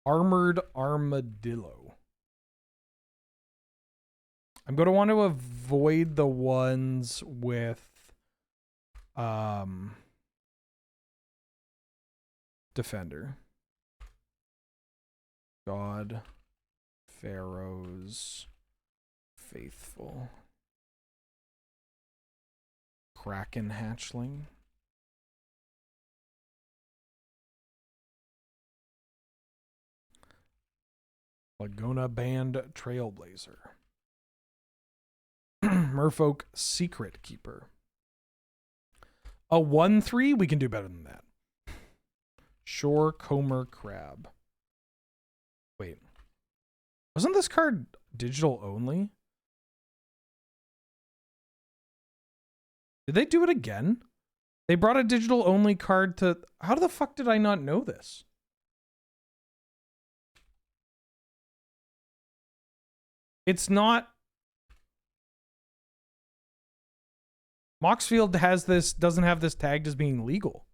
Armored armadillo. I'm going to want to avoid the ones with defender. God, Pharaoh's faithful. Kraken hatchling. Laguna Band Trailblazer. Merfolk Secret Keeper. A 1/3? We can do better than that. Shore Comer Crab. Wait. Wasn't this card digital only? Did they do it again? They brought a digital only card to... How the fuck did I not know this? It's not... Moxfield has this, doesn't have this tagged as being legal.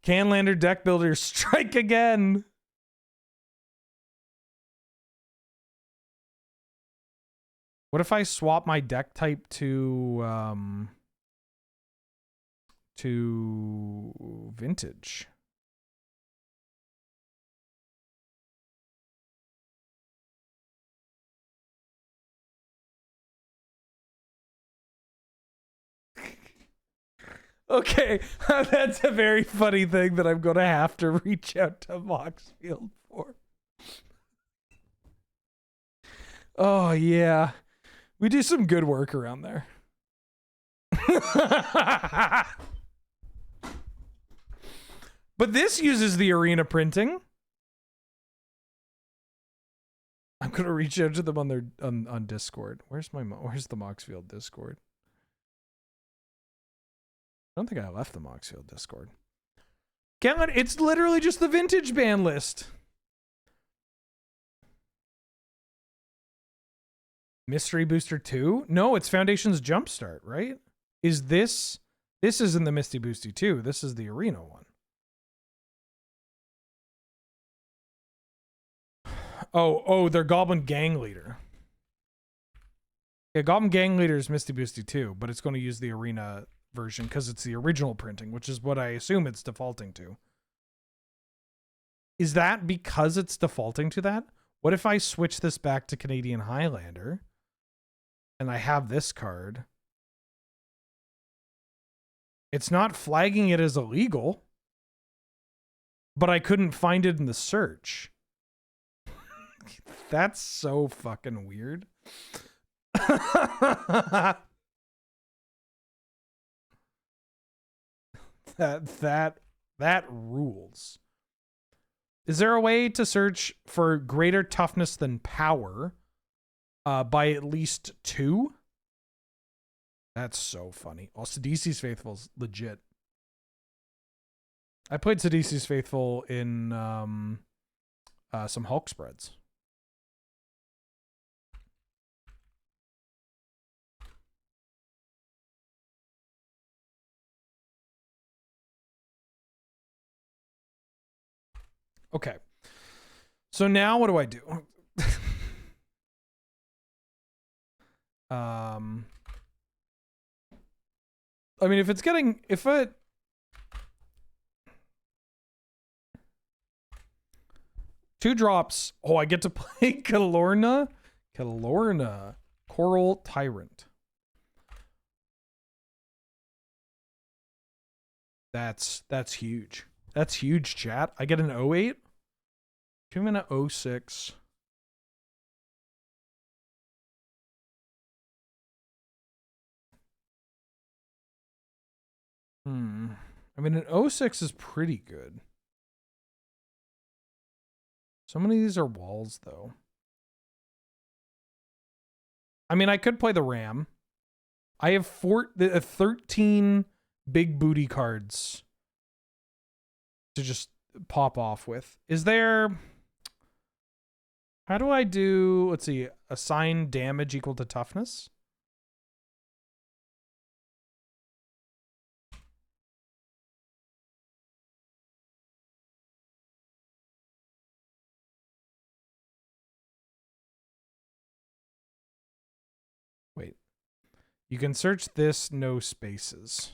Canlander deck builder, strike again. What if I swap my deck type to vintage? Okay, that's a very funny thing that I'm going to have to reach out to Moxfield for. Oh, yeah. We do some good work around there. But this uses the arena printing. I'm going to reach out to them on their on Discord. Where's the Moxfield Discord? I don't think I left the Moxfield Discord. God, it's literally just the vintage ban list. Mystery Booster 2? No, it's Foundation's Jumpstart, right? Is this... This isn't the Misty Boosty 2. This is the Arena one. Oh, they're Goblin Gang Leader. Yeah, Goblin Gang Leader is Misty Boosty 2, but it's going to use the Arena version because it's the original printing, which is what I assume it's defaulting to. Is that because it's defaulting to that? What if I switch this back to Canadian Highlander and I have this card? It's not flagging it as illegal, but I couldn't find it in the search. That's so fucking weird. That rules. Is there a way to search for greater toughness than power by at least 2? That's so funny. Also, Sidisi's Faithful's legit. I played Sidisi's Faithful in some Hulk spreads. Okay. So now what do I do? I mean, if it 2 drops, oh, I get to play Kalorna, Coral Tyrant. That's huge. That's huge, chat. I get an 08. Give him an 06. I mean, an 06 is pretty good. So many of these are walls, though. I mean, I could play the Ram. I have 13 big booty cards to just pop off with. Is there... How do I do... Let's see. Assign damage equal to toughness? Wait. You can search this, no spaces.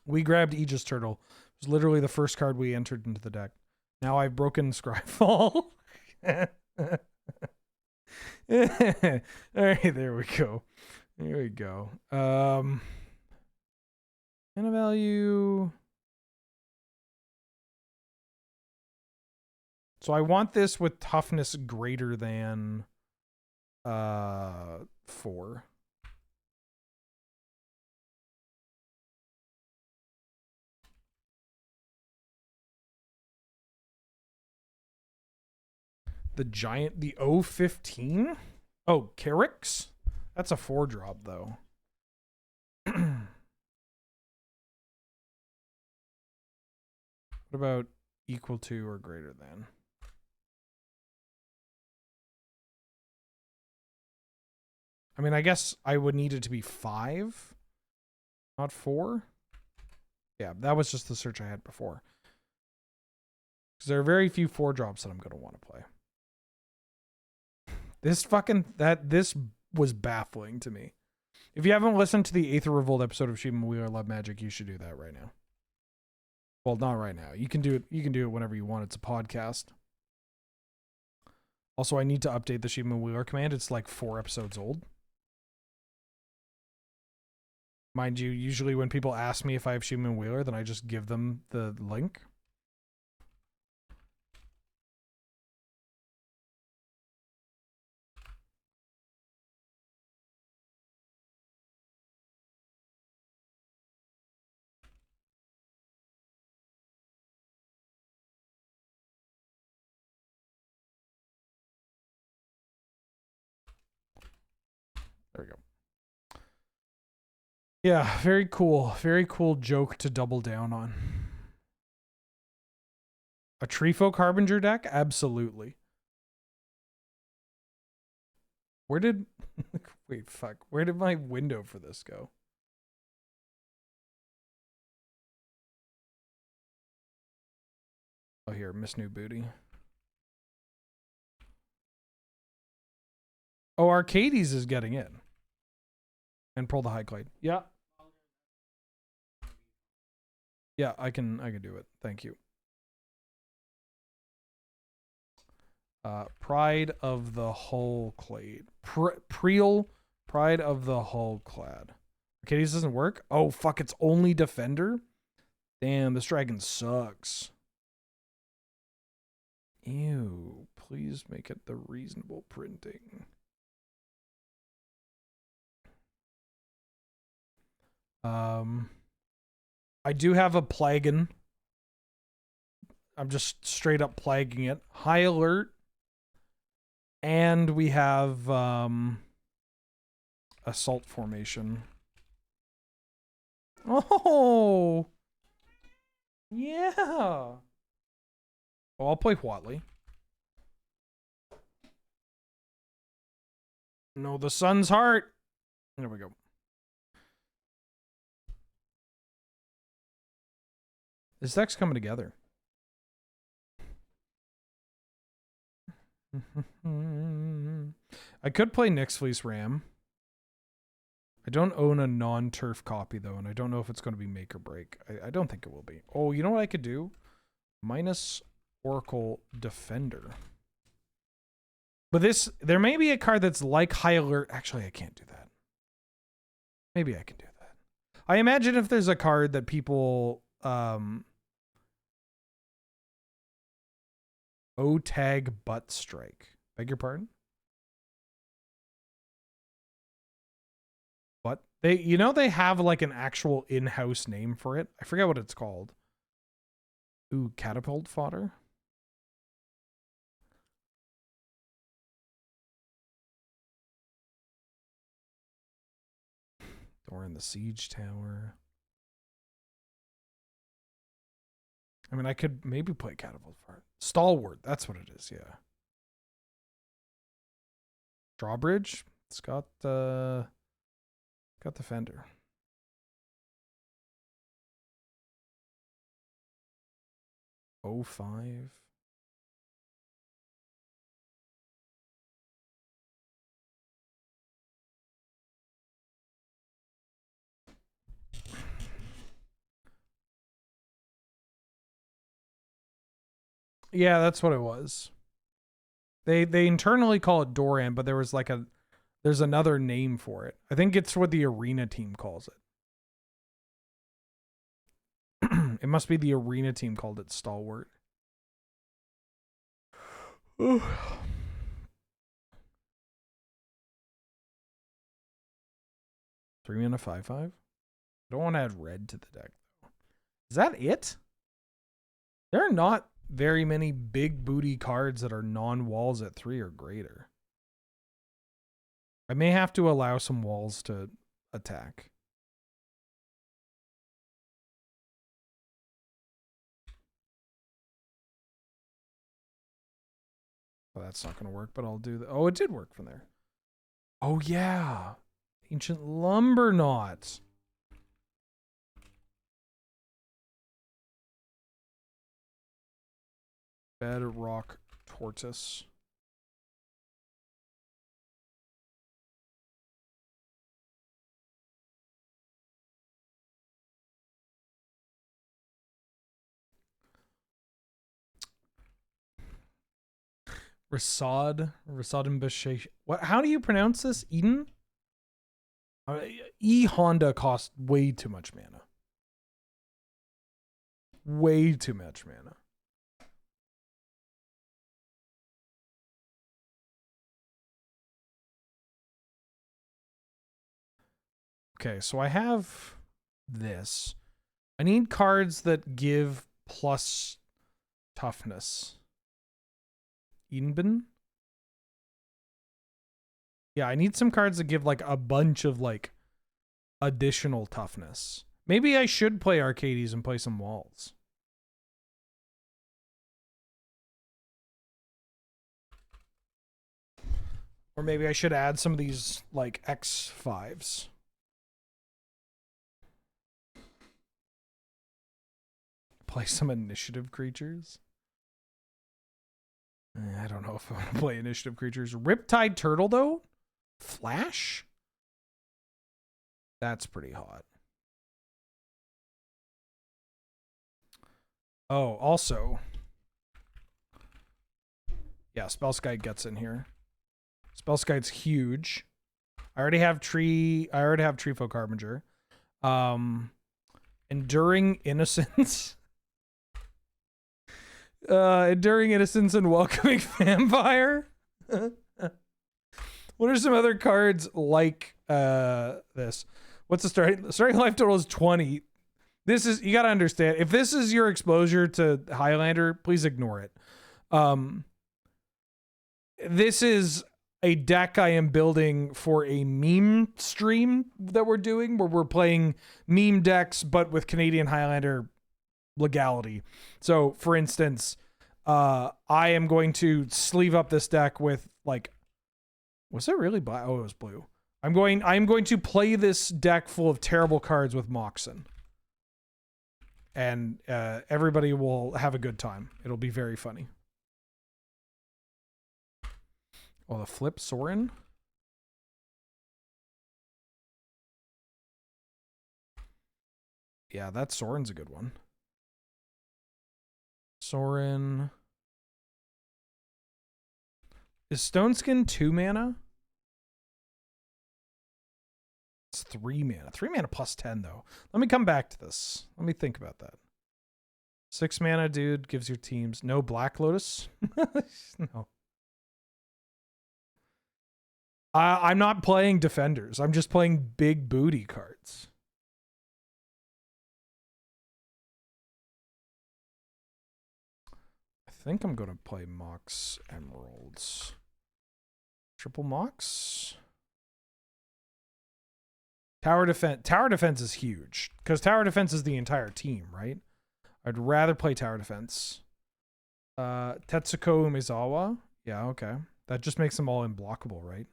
We grabbed Aegis Turtle. It was literally the first card we entered into the deck. Now I've broken Scryfall. Alright, there we go. There we go. Mana value. So I want this with toughness greater than 4. The giant, the 015? Oh, Carix? That's a 4-drop, though. What about equal to or greater than? I mean, I guess I would need it to be 5, not 4. Yeah, that was just the search I had before. Because there are very few 4-drops that I'm going to want to play. This was baffling to me. If you haven't listened to the Aether Revolt episode of Shima Wheeler Love Magic, you should do that right now. Well, not right now. You can do it whenever you want. It's a podcast. Also, I need to update the Shima Wheeler command. It's like 4 episodes old. Mind you, usually when people ask me if I have Shima Wheeler, then I just give them the link. There we go. Yeah, very cool. Very cool joke to double down on. A Treefolk Harbinger deck? Absolutely. Where did... Wait, fuck. Where did my window for this go? Oh, here, Miss New Booty. Oh, Arcades is getting in. And pull the High Clade. Yeah. Yeah, I can do it. Thank you. Pride of the Hull Clade. Preel, Pride of the Hull Clad. Arcades doesn't work? Oh, fuck, it's only Defender? Damn, this dragon sucks. Ew, please make it the reasonable printing. I do have a Plagan. I'm just straight up plaguing it. High Alert. And we have Assault Formation. Oh! Yeah! Oh, I'll play Huatley. No, the Sun's Heart! There we go. This deck's coming together. I could play Nyx Fleece Ram. I don't own a non-turf copy, though, and I don't know if it's going to be make or break. I don't think it will be. Oh, you know what I could do? Minus Oracle Defender. But this, there may be a card that's like High Alert. Actually, I can't do that. Maybe I can do that. I imagine if there's a card that people... O-Tag Butt Strike. Beg your pardon? What? You know they have like an actual in-house name for it? I forget what it's called. Ooh, Catapult Fodder? Door in the Siege Tower. I mean, I could maybe play Catapult Fodder. Stalwart, that's what it is, yeah. Drawbridge? It's got Defender. Oh, 05. Yeah, that's what it was. They internally call it Doran, but there was like there's another name for it. I think it's what the arena team calls it. It must be the arena team called it Stalwart. Ooh. 3 mana 5/5. I don't want to add red to the deck though. Is that it? There are not very many big booty cards that are non-walls at 3 or greater. I may have to allow some walls to attack. Well, that's not going to work, but I'll do oh, it did work from there. Oh, yeah. Ancient Lumberknot. Bedrock Tortoise. Rasad and Bashay. What? How do you pronounce this? Eden? Honda costs way too much mana. Way too much mana. Okay, so I have this. I need cards that give plus toughness. Edenbin? Yeah, I need some cards that give like a bunch of like additional toughness. Maybe I should play Arcades and play some walls. Or maybe I should add some of these like X5s. Play some initiative creatures. I don't know if I want to play initiative creatures. Riptide Turtle, though? Flash? That's pretty hot. Oh, also. Yeah, Spellskite gets in here. Spellskite's huge. I already have Treefolk Harbinger. Enduring Innocence. Enduring Innocence and Welcoming Vampire. What are some other cards like this? What's the starting life total is 20. This is, you gotta understand, if this is your exposure to Highlander, please ignore it. This is a deck I am building for a meme stream that we're doing, where we're playing meme decks, but with Canadian Highlander legality. So, for instance, I am going to sleeve up this deck with, like, was it really black? Oh, it was blue. I'm going to play this deck full of terrible cards with Moxen. And everybody will have a good time. It'll be very funny. Oh, the flip Sorin. Yeah, that Sorin's a good one. Sorin. Is Stoneskin 2 mana? It's 3 mana. 3 mana plus 10, though. Let me come back to this. Let me think about that. 6 mana, dude, gives your teams no Black Lotus. No. I'm not playing defenders. I'm just playing big booty cards. I think I'm going to play Mox Emeralds. Triple Mox? Tower defense. Tower defense is huge because tower defense is the entire team, right? I'd rather play tower defense. Tetsuko Umezawa. Yeah, okay. That just makes them all unblockable, right?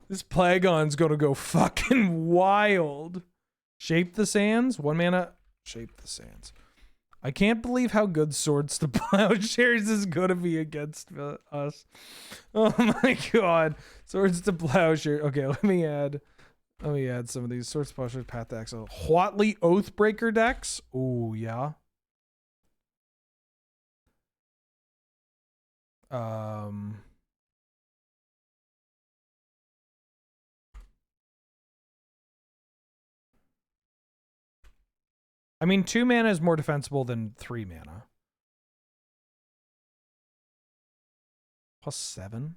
This Plagon's gonna go fucking wild. Shape the Sands. 1 mana. Shape the Sands. I can't believe how good Swords to Plowshares is gonna be against us. Oh my god. Swords to Plowshare. Okay, let me add some of these. Swords to Plowshares, Path to Exile. Huatli Oathbreaker decks. Oh yeah. I mean, 2 mana is more defensible than 3 mana. Plus 7.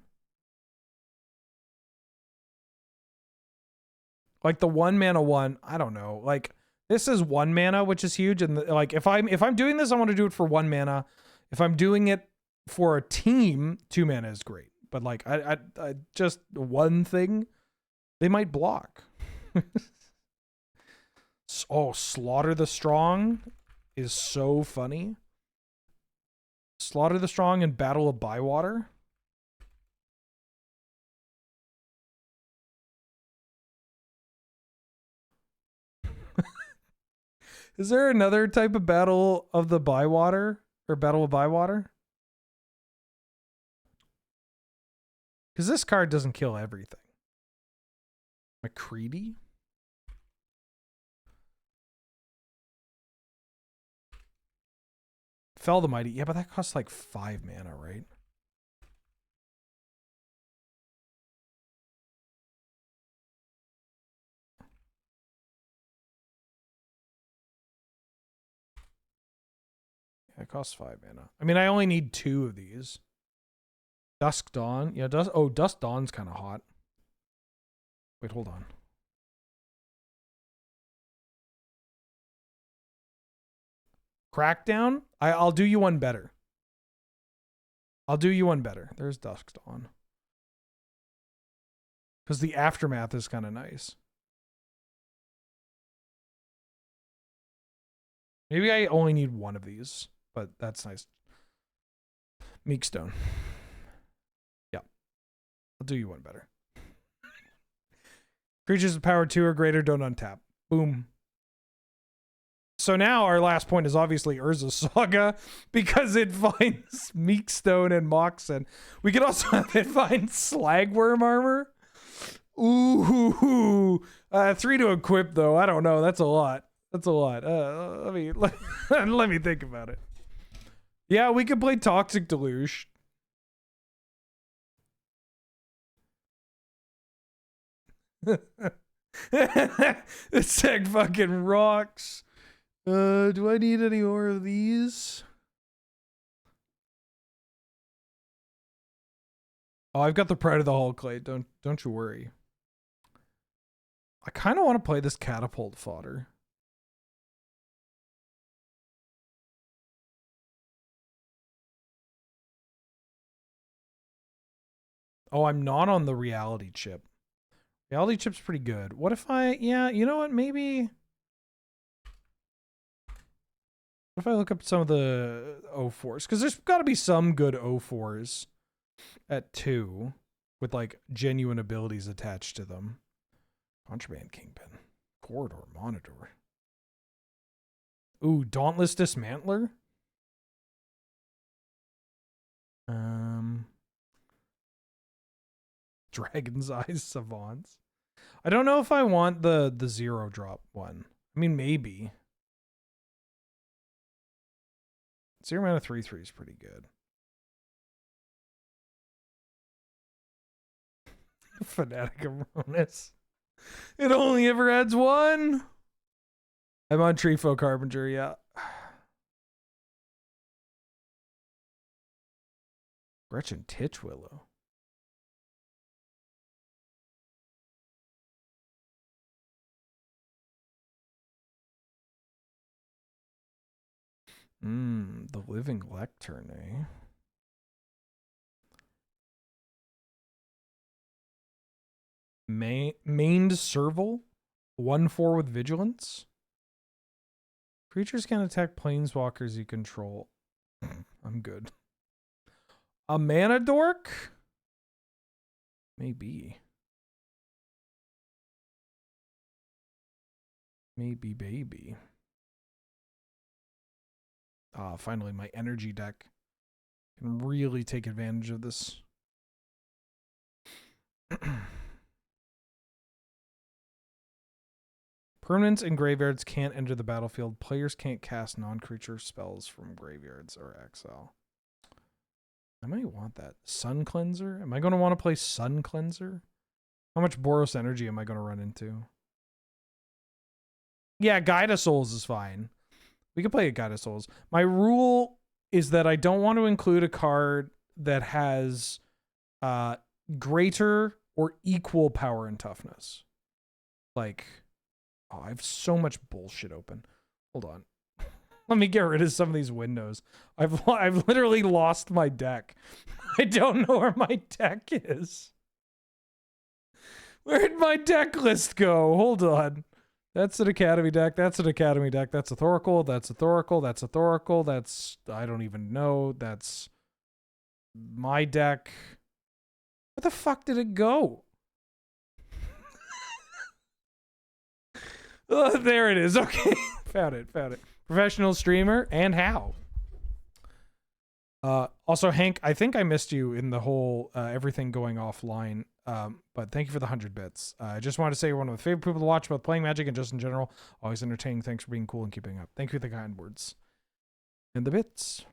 Like the 1 mana one, I don't know. Like this is 1 mana, which is huge. And like if I'm doing this, I want to do it for 1 mana. If I'm doing it for a team, 2 mana is great. But like I just one thing, they might block. Oh, Slaughter the Strong is so funny. Slaughter the Strong and Battle of Bywater. Is there another type of Battle of the Bywater or Battle of Bywater? Because this card doesn't kill everything. McCready? Fell the Mighty. Yeah, but that costs like 5 mana, right? Yeah, it costs 5 mana. I mean, I only need 2 of these. Dusk Dawn. Yeah, Dusk Dawn's kind of hot. Wait, hold on. Crackdown? I'll do you one better. I'll do you one better. There's Dusk Dawn. Because the Aftermath is kind of nice. Maybe I only need 1 of these, but that's nice. Meekstone. Yeah. I'll do you one better. Creatures with power 2 or greater don't untap. Boom. So now our last point is obviously Urza's Saga because it finds Meekstone and Moxen. We could also have it find Slagworm armor. Ooh, 3 to equip though. I don't know. That's a lot. That's a lot. Let me think about it. Yeah, we could play Toxic Deluge. This deck fucking rocks. Do I need any more of these? Oh, I've got the Pride of the Hulk Clay. Don't you worry. I kind of want to play this Catapult fodder. Oh, I'm not on the reality chip. Reality chip's pretty good. What if yeah, you know what? Maybe. What if I look up some of the O4s? Because there's got to be some good O4s at 2 with like genuine abilities attached to them. Contraband Kingpin. Corridor Monitor. Ooh, Dauntless Dismantler. Dragon's Eyes Savants. I don't know if I want the 0-drop one. I mean, maybe. 0 mana 3/3 is pretty good. Fanatic Aronis. It only ever adds 1. I'm on Treefo Carpenter, yeah. Gretchen Titchwillow. The Living Lectern, eh? Mained Serval, 1/4 with Vigilance. Creatures can attack planeswalkers you control. I'm good. A Mana Dork? Maybe. Maybe, baby. Ah, finally, my energy deck can really take advantage of this. Permanents and graveyards can't enter the battlefield. Players can't cast non-creature spells from graveyards or exile. I might want that. Sun Cleanser? Am I going to want to play Sun Cleanser? How much Boros energy am I going to run into? Yeah, Guide of Souls is fine. We can play a Guide of Souls. My rule is that I don't want to include a card that has greater or equal power and toughness. Like, oh, I have so much bullshit open. Hold on. Let me get rid of some of these windows. I've literally lost my deck. I don't know where my deck is. Where'd my deck list go? Hold on. That's an Academy deck. That's an Academy deck. That's a Thoracle. That's a Thoracle. That's a Thoracle. That's, I don't even know. That's my deck. Where the fuck did it go? Oh, there it is. Okay. Found it. Professional streamer and how. Also, Hank, I think I missed you in the whole everything going offline. But thank you for the 100 bits. I just wanted to say you're one of my favorite people to watch about playing Magic and just in general. Always entertaining. Thanks for being cool and keeping up. Thank you for the kind words. And the bits.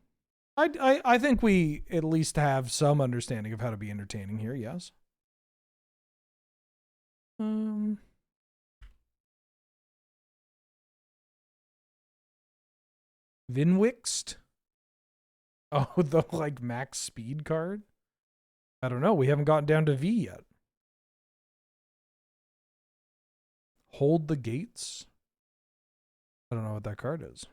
I think we at least have some understanding of how to be entertaining here, yes? Vinwixt? Oh, the like max speed card? I don't know. We haven't gotten down to V yet. Hold the Gates? I don't know what that card is.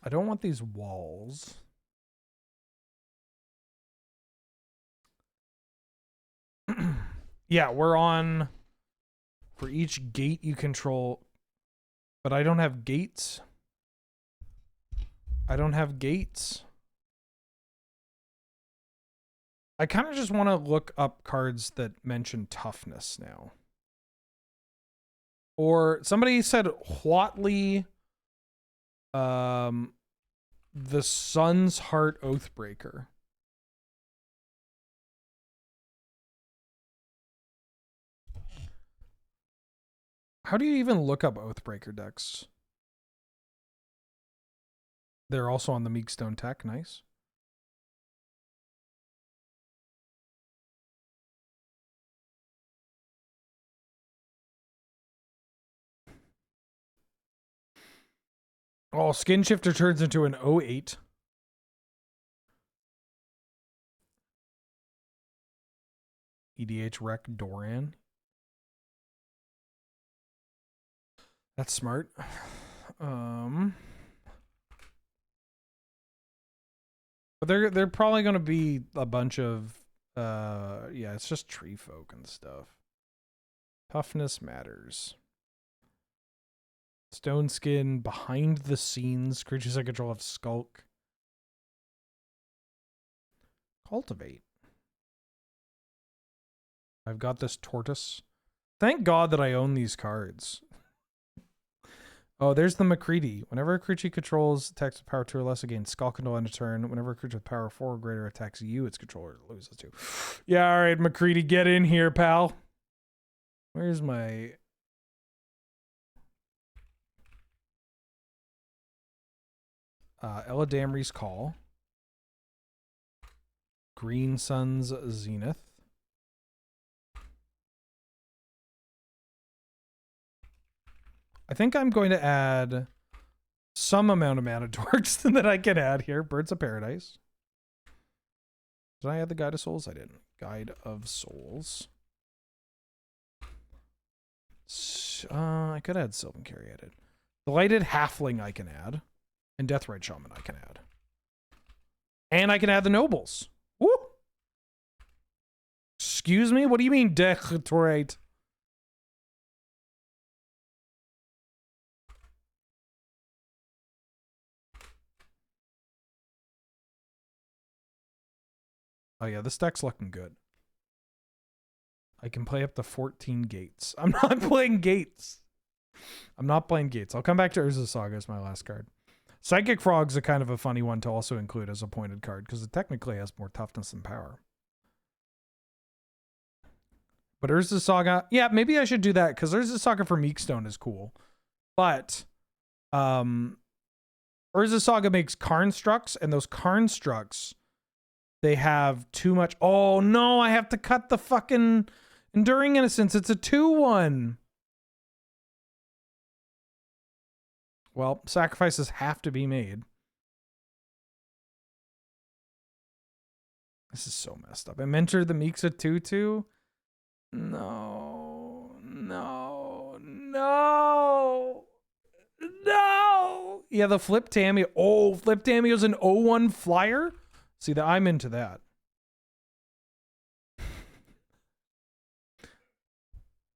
I don't want these walls. Yeah, we're on for each gate you control, but I don't have gates. I don't have gates. I kind of just want to look up cards that mention toughness now. Or somebody said Huatley, the Sun's Heart Oathbreaker. How do you even look up Oathbreaker decks? They're also on the Meekstone tech. Nice. Oh, Skin Shifter turns into an 08. EDH Rec Doran. That's smart. But they're probably going to be a bunch of yeah, it's just tree folk and stuff. Toughness matters. Stone Skin, behind the scenes, creatures I control have Skulk. Cultivate. I've got this Tortoise. Thank God that I own these cards. Oh, there's the McCready. Whenever a creature controls attacks with power 2 or less against Skull control end of turn, whenever a creature with power 4 or greater attacks you, its controller loses 2. Yeah, all right, McCready, get in here, pal. Where's my... Eladamri's Call. Green Sun's Zenith. I think I'm going to add some amount of mana dorks that I can add here. Birds of Paradise. Did I add the Guide of Souls? I didn't. Guide of Souls. I could add Sylvan Carry added. Delighted Halfling I can add. And Deathrite Shaman I can add. And I can add the Nobles. Woo! Excuse me? What do you mean Deathrite? Oh yeah, this deck's looking good. I can play up to 14 gates. I'm not playing gates. I'm not playing gates. I'll come back to Urza Saga as my last card. Psychic Frog's a kind of a funny one to also include as a pointed card because it technically has more toughness than power. But Urza Saga, yeah, maybe I should do that because Urza Saga for Meekstone is cool. But Urza Saga makes Karnstructs, and those Karnstructs, they have too much. Oh no, I have to cut the fucking Enduring Innocence. It's a 2/1. Well, sacrifices have to be made. This is so messed up. I mentored the Meeks at 2/2. No. No. No. No. Yeah, the Flip Tammy. Oh, Flip Tammy is an 0/1 flyer. See, that I'm into that.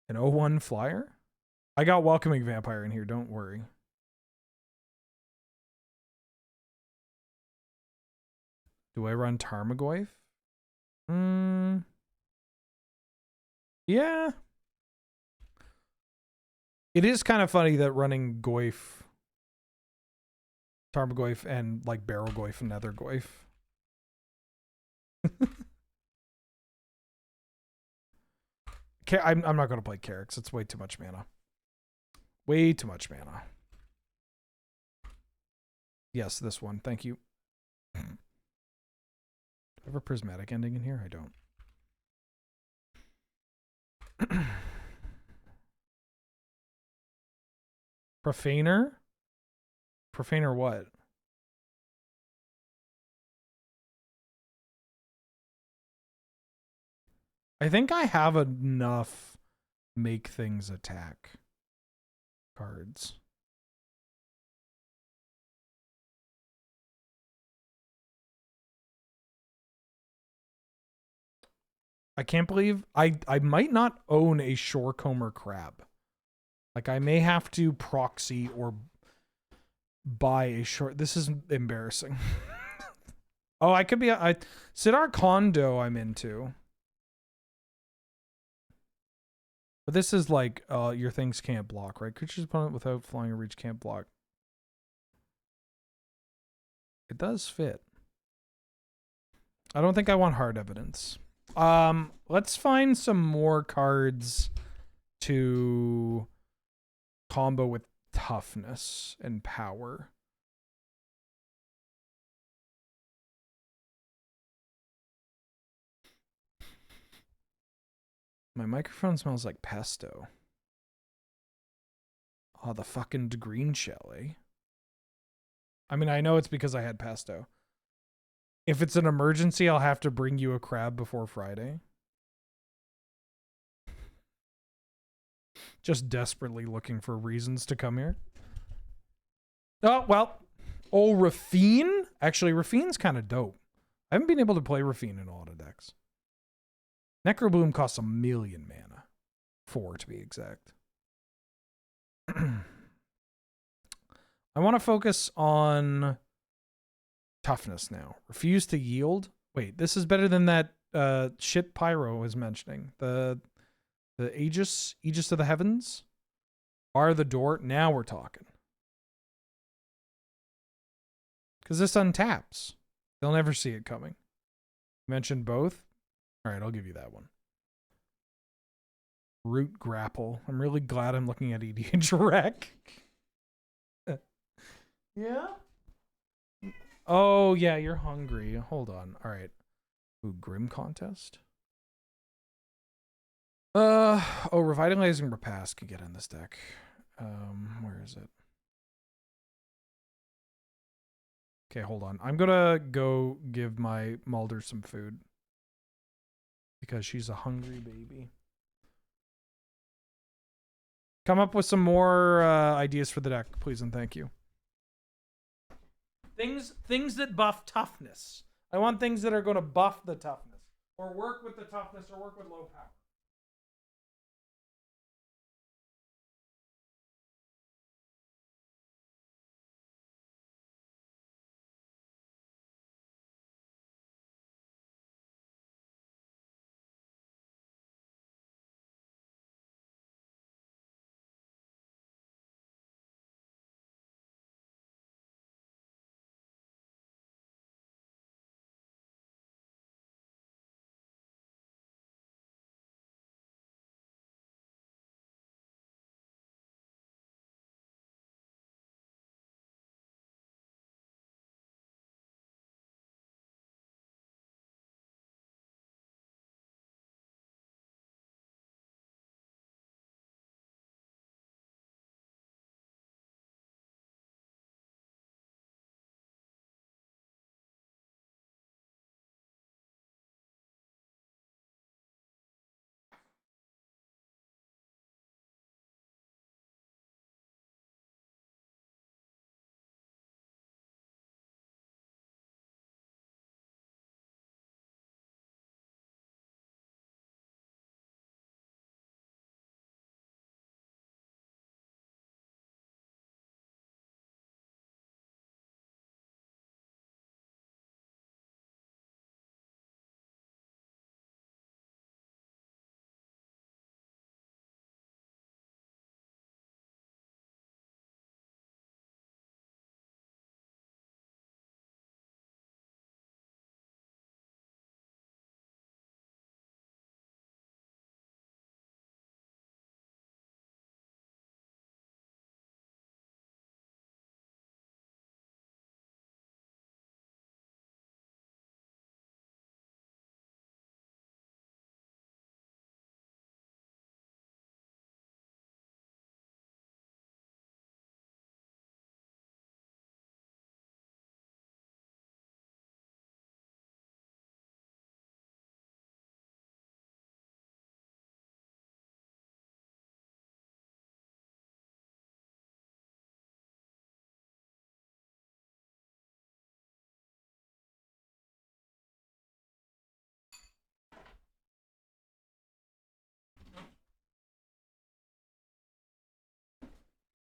An 0/1 flyer? I got Welcoming Vampire in here, don't worry. Do I run Tarmogoyf? Yeah. It is kind of funny that running Goyf, Tarmogoyf, and like Barrelgoyf and Nethergoyf. I'm not going to play Carrix. It's way too much mana. Way too much mana. Yes, this one. Thank you. Do I have a prismatic ending in here? I don't. Profaner? Profaner what? I think I have enough make things attack cards. I can't believe I might not own a Shorecomber Crab. Like I may have to proxy or buy a short. This is embarrassing. Oh, I could be. Sidar Condo I'm into. But this is like, your things can't block, right? Creatures opponent without flying or reach can't block. It does fit. I don't think I want hard evidence. Let's find some more cards to combo with toughness and power. My microphone smells like pesto. Oh, the fucking green shell, eh? I mean, I know it's because I had pesto. If it's an emergency, I'll have to bring you a crab before Friday. Just desperately looking for reasons to come here. Oh, well. Oh, Rafine? Actually, Rafine's kind of dope. I haven't been able to play Rafine in a lot of decks. Necrobloom costs 1 million mana. 4 to be exact. I want to focus on toughness now. Refuse to yield. Wait, this is better than that shit Pyro was mentioning. The Aegis of the Heavens. Are the door. Now we're talking. Because this untaps. They'll never see it coming. Mentioned both. All right, I'll give you that one. Root Grapple. I'm really glad I'm looking at EDH Rec. Yeah? Oh, yeah, you're hungry. Hold on. All right. Ooh, Grim Contest. Oh, Revitalizing Repast can get in this deck. Where is it? Okay, hold on. I'm gonna go give my Mulder some food. Because she's a hungry baby. Come up with some more ideas for the deck, please and thank you. Things that buff toughness. I want things that are going to buff the toughness. Or work with the toughness or work with low power.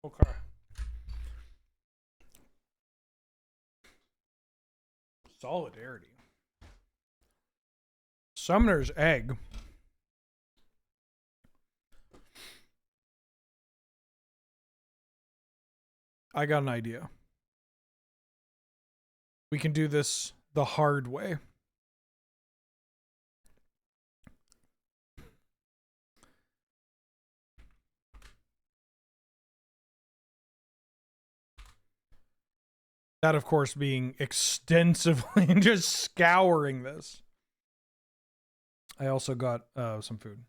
Okay. Solidarity. Summoner's Egg. I got an idea. We can do this the hard way. That, of course, being extensively just scouring this. I also got some food.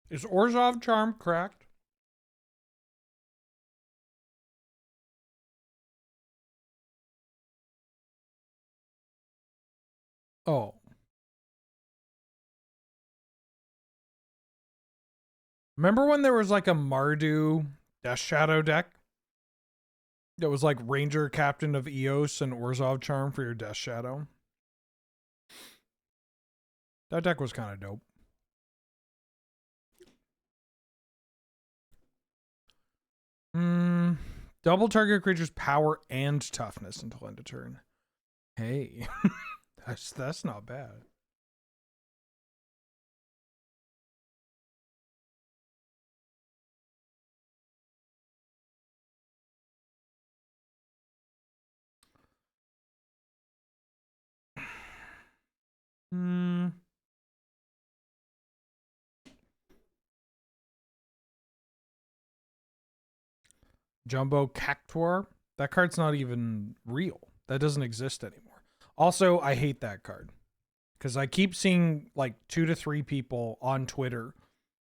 Is Orzhov Charm cracked? Oh. Remember when there was like a Mardu Death Shadow deck? That was like Ranger Captain of Eos and Orzhov Charm for your Death Shadow. That deck was kind of dope. Double target creature's power and toughness until end of turn. Hey, that's not bad. Jumbo Cactuar. That card's not even real. That doesn't exist anymore. Also, I hate that card. Because I keep seeing like 2 to 3 people on Twitter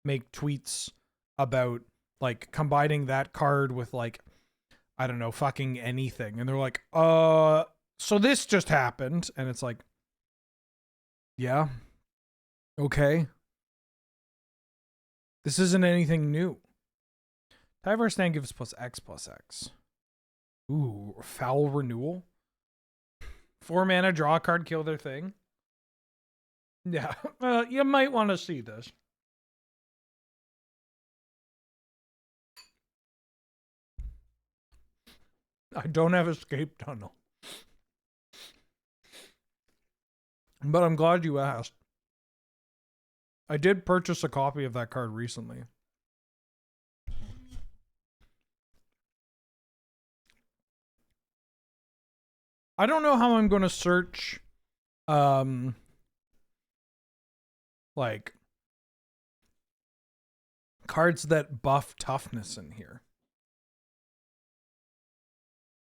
make tweets about like combining that card with like, I don't know, fucking anything. And they're like, so this just happened. And it's like, yeah. Okay. This isn't anything new. Tyvar Stand gives +X/+X. Ooh, Foul Renewal. 4 mana, draw a card, kill their thing. Yeah, you might want to see this. I don't have Escape Tunnel. But I'm glad you asked. I did purchase a copy of that card recently. I don't know how I'm going to search, like, cards that buff toughness in here.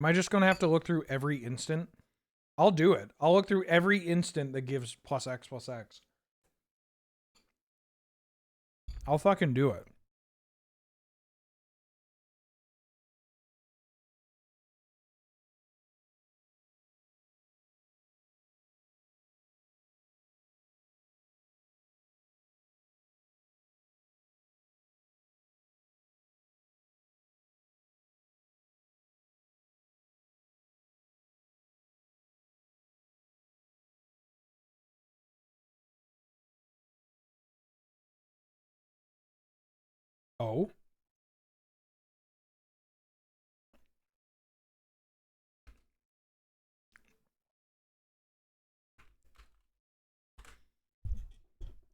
Am I just going to have to look through every instant? I'll do it. I'll look through every instant that gives +X/+X. I'll fucking do it. Oh.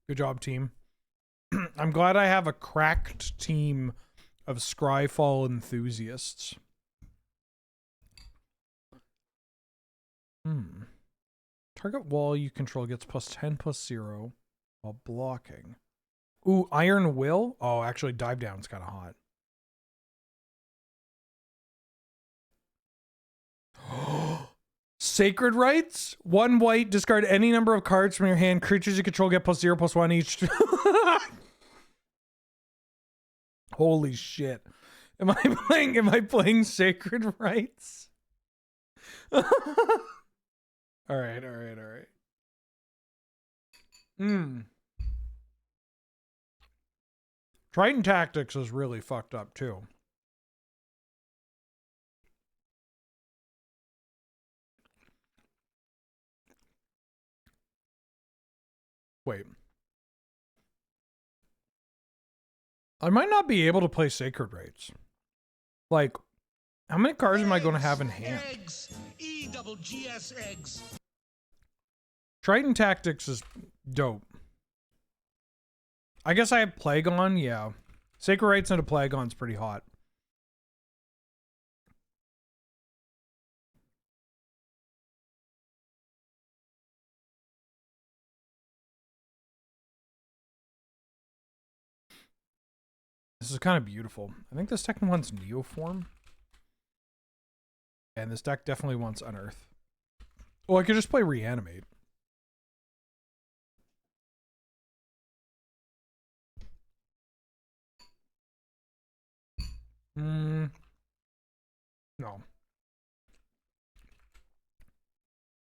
Good job, team. I'm glad I have a cracked team of Scryfall enthusiasts. Target wall you control gets +10/+0 while blocking. Ooh, Iron Will? Oh, actually, Dive Down's kind of hot. Sacred Rites. 1 white, discard any number of cards from your hand. Creatures you control get +0/+1 each. Holy shit. Am I playing Sacred Rites? All right. Triton Tactics is really fucked up too. Wait. I might not be able to play Sacred Rites. Like, how many cards am I going to have in hand? Eggs. Triton Tactics is dope. I guess I have Plagon, yeah. Sacred Rites into Plagon's pretty hot. This is kind of beautiful. I think this deck wants Neoform. And this deck definitely wants Unearth. Well, I could just play Reanimate. No.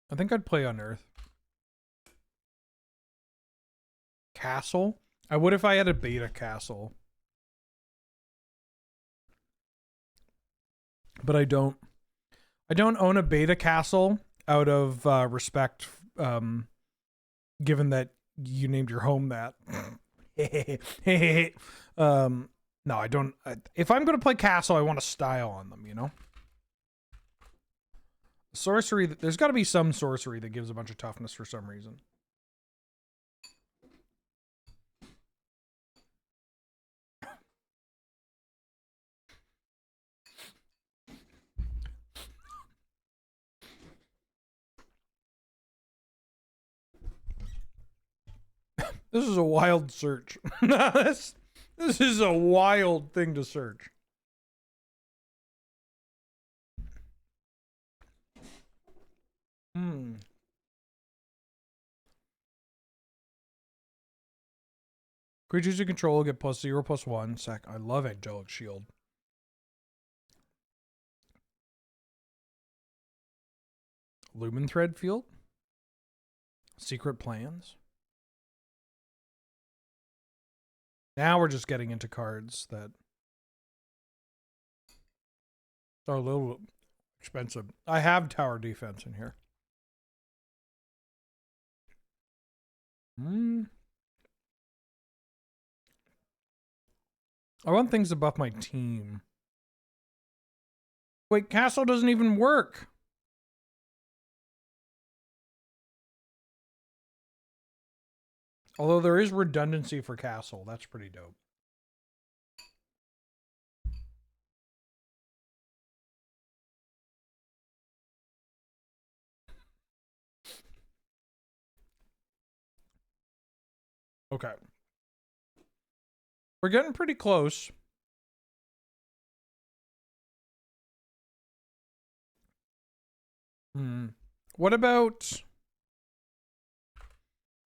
I think I'd play Unearth. Castle? I would if I had a beta castle. But I don't. I don't own a beta castle out of respect, given that you named your home that. No, I don't. If I'm going to play castle, I want a style on them, you know? Sorcery, there's got to be some sorcery that gives a bunch of toughness for some reason. This is a wild search. This is a wild thing to search. Creatures you control get +0/+1. Sack. I love Angelic Shield. Lumen Thread Field. Secret Plans. Now we're just getting into cards that are a little expensive. I have Tower Defense in here. I want things to buff my team. Wait, Castle doesn't even work. Although there is redundancy for Castle. That's pretty dope. Okay. We're getting pretty close. What about...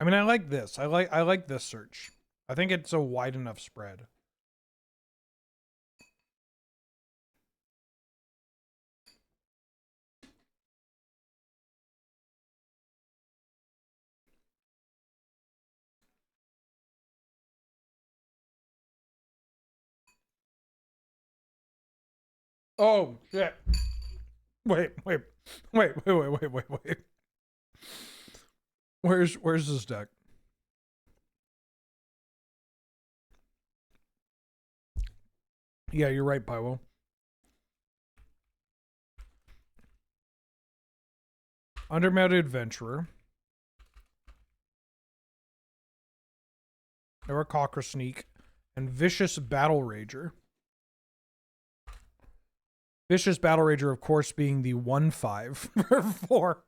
I mean, I like this. I like this search. I think it's a wide enough spread. Oh shit. Wait. Where's this deck? Yeah, you're right, Pywo. Undermounted Adventurer. Aarakocra Sneak. And Vicious Battle Rager. Vicious Battle Rager, of course, being the 1/5 for 4.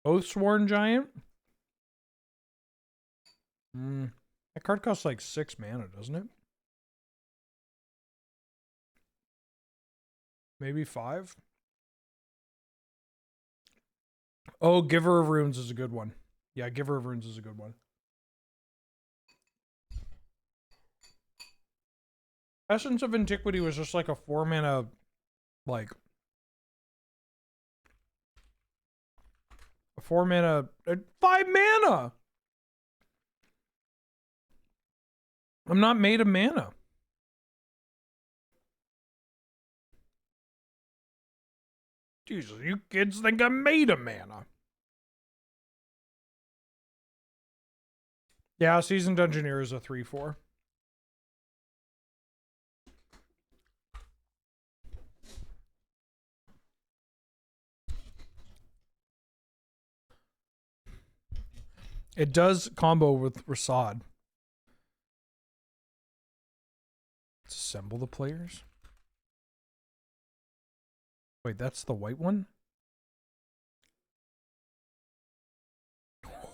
Oathsworn Giant. That card costs like 6 mana, doesn't it? Maybe 5? Oh, Giver of Runes is a good one. Yeah, Giver of Runes is a good one. Essence of Antiquity was just like a 4 mana, like... A 4 mana... 5 mana! I'm not made of mana. Jesus, you kids think I'm made of mana. Yeah, Seasoned Engineer is a 3/4. It does combo with Rasad. Let's assemble the players. Wait, that's the white one?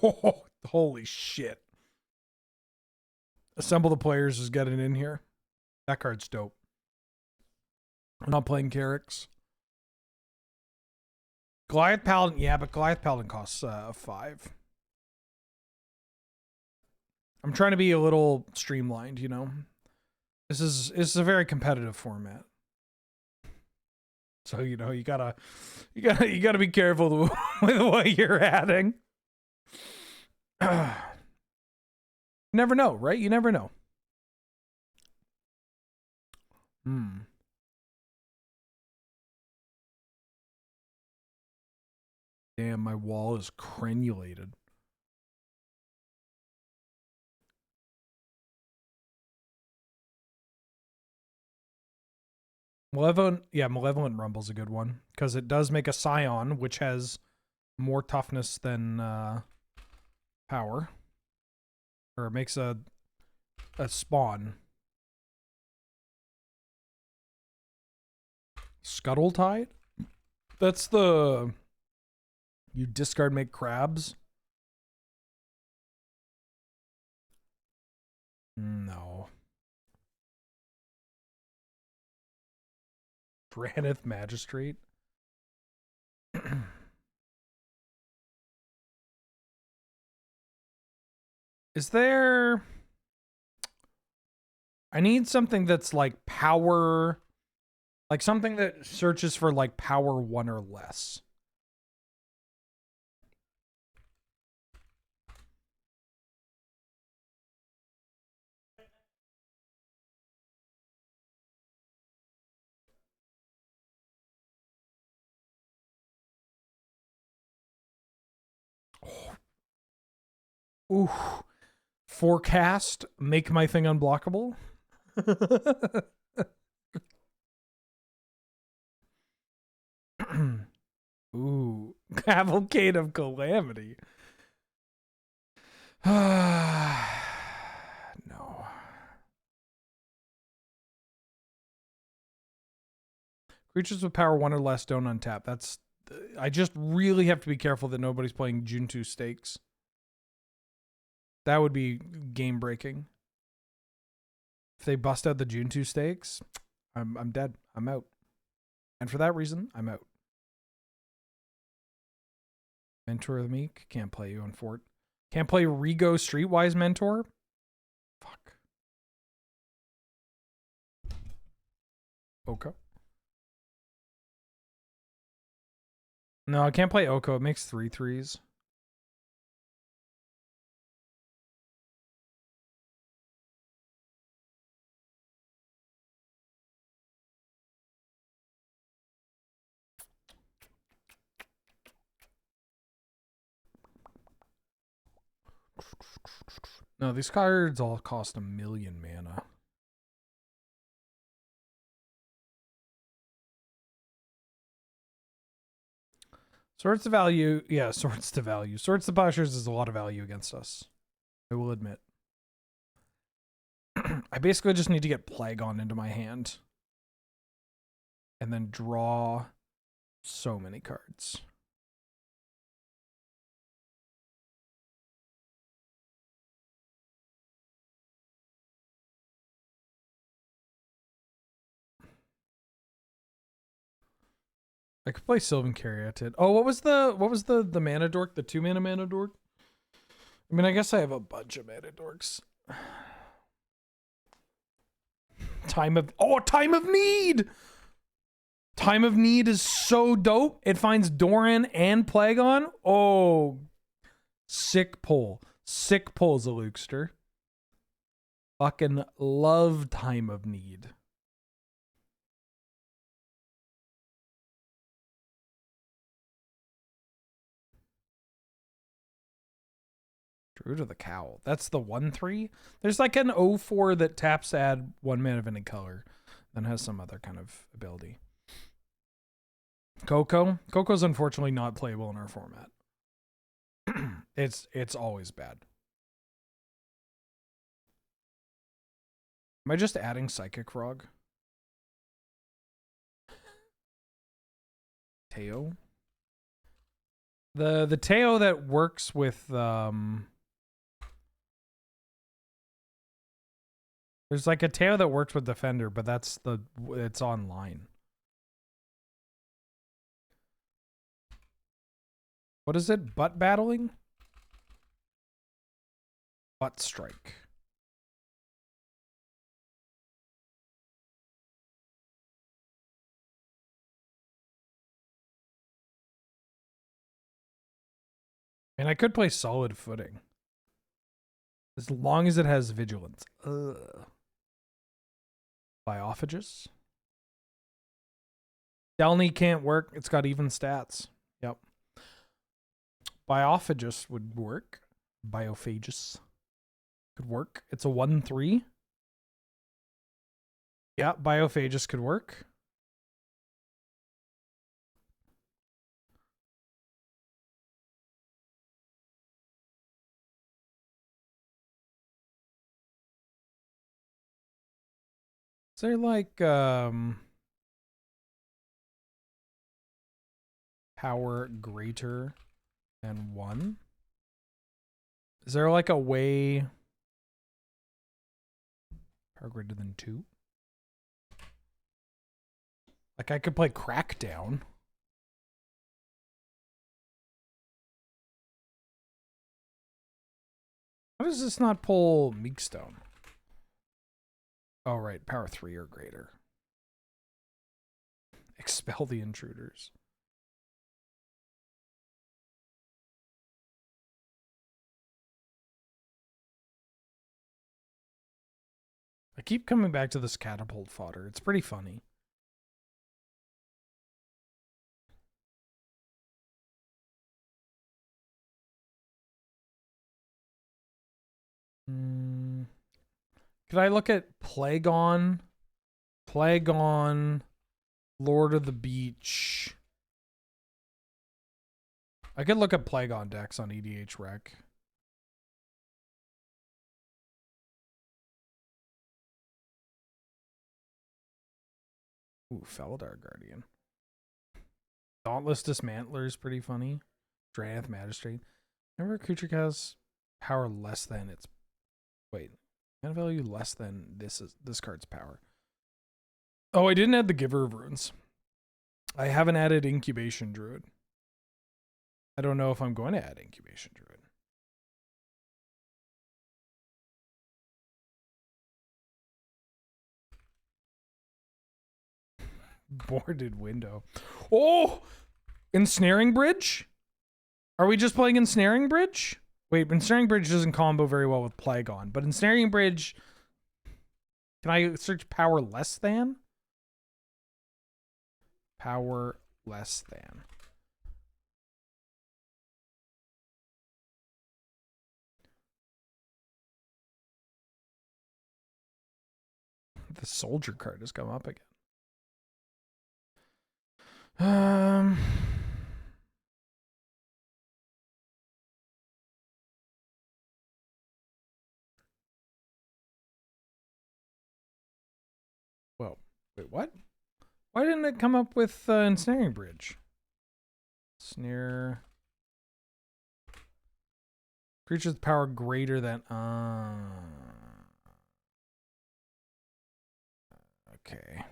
Oh, holy shit. Assemble the players is getting in here. That card's dope. I'm not playing Carricks. Goliath Paladin, yeah, but Goliath Paladin costs 5. I'm trying to be a little streamlined, you know. This is a very competitive format. So, you know, you gotta be careful with what you're adding. Never know, right? You never know. Damn, my wall is crenulated. Malevolent Rumble's a good one because it does make a Scion, which has more toughness than power, or it makes a spawn. Scuttle Tide. That's the you discard make crabs. No. Branith Magistrate. Is there... I need something that's like power... Like something that searches for like power 1 or less. Ooh. Forecast, make my thing unblockable. Ooh. Cavalcade of Calamity. No. Creatures with power 1 or less don't untap. That's... I just really have to be careful that nobody's playing Juntu Stakes. That would be game breaking. If they bust out the Juntu Stakes, I'm dead. I'm out. And for that reason, I'm out. Mentor of the Meek. Can't play you on Fort. Can't play Rigo Streetwise Mentor. Fuck. Oko. No, I can't play Oko. It makes 3/3s. No, these cards all cost 1,000,000 mana. Swords to value. Yeah, swords to value. Swords to Pushers is a lot of value against us. I will admit. I basically just need to get Plagon into my hand. And then draw so many cards. I could play Sylvan Caryatid. Oh, what was the mana dork? The 2-mana mana dork? I mean, I guess I have a bunch of mana dorks. Time of Need! Time of Need is so dope. It finds Doran and Plagon. Oh, sick pull. Sick pull, Zalukster. Fucking love Time of Need. Druid of the Cowl. That's the 1/3. There's like an 0/4 that taps to add 1 mana of any color, then has some other kind of ability. Coco's unfortunately not playable in our format. It's always bad. Am I just adding Psychic Frog? Teo? The Teo that works with there's like a Teo that works with Defender, but it's online. What is it? Butt battling? Butt strike. And I could play Solid Footing. As long as it has Vigilance. Ugh. Biophagus. Delny can't work. It's got even stats. Yep. Biophagus would work. Biophagus could work. It's a 1/3. Yeah, Biophagus could work. Is there like power greater than 1? Is there like a way power greater than 2? Like I could play Crackdown. How does this not pull Meekstone? Oh, right. Power 3 or greater. Expel the intruders. I keep coming back to this catapult fodder. It's pretty funny. Could I look at Plagon? Plagon, Lord of the Beach. I could look at Plagon decks on EDH Rec. Ooh, Felidar Guardian. Dauntless Dismantler is pretty funny. Dranath Magistrate. Whenever a creature has power less than its... Wait. Mana value less than this card's power. Oh, I didn't add the Giver of Runes. I haven't added Incubation Druid. I don't know if I'm going to add Incubation Druid. Boarded Window. Oh! Ensnaring Bridge? Are we just playing Ensnaring Bridge? Wait, Ensnaring Bridge doesn't combo very well with Plagon, but Ensnaring Bridge... Can I search power less than? Power less than. The Soldier card has come up again. Whoa. Wait, what? Why didn't it come up with Ensnaring Bridge? Snare. Creatures with power greater than... Okay.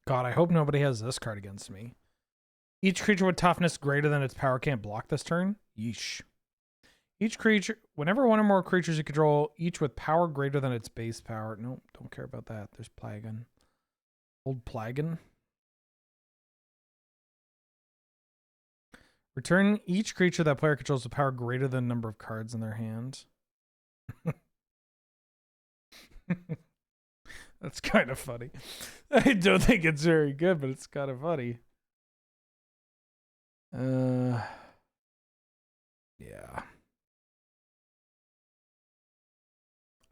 God, I hope nobody has this card against me. Each creature with toughness greater than its power can't block this turn. Yeesh. Each creature, whenever one or more creatures you control, each with power greater than its base power. Nope, don't care about that. There's Plagan. Old Plagan. Return each creature that player controls with power greater than the number of cards in their hand. That's kind of funny. I don't think it's very good, but it's kind of funny. Yeah.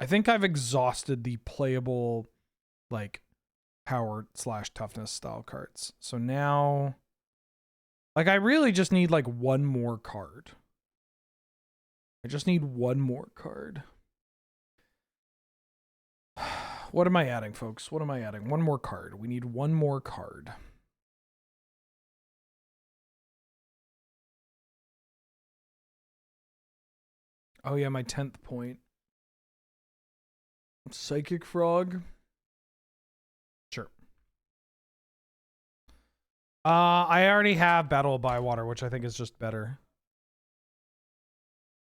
I think I've exhausted the playable, like, power / toughness style cards. So now, like, I really just need, like, one more card. I just need one more card. What am I adding, folks? What am I adding? One more card. We need one more card. Oh, yeah, my 10th point. Psychic Frog. Sure. I already have Battle of Bywater, which I think is just better.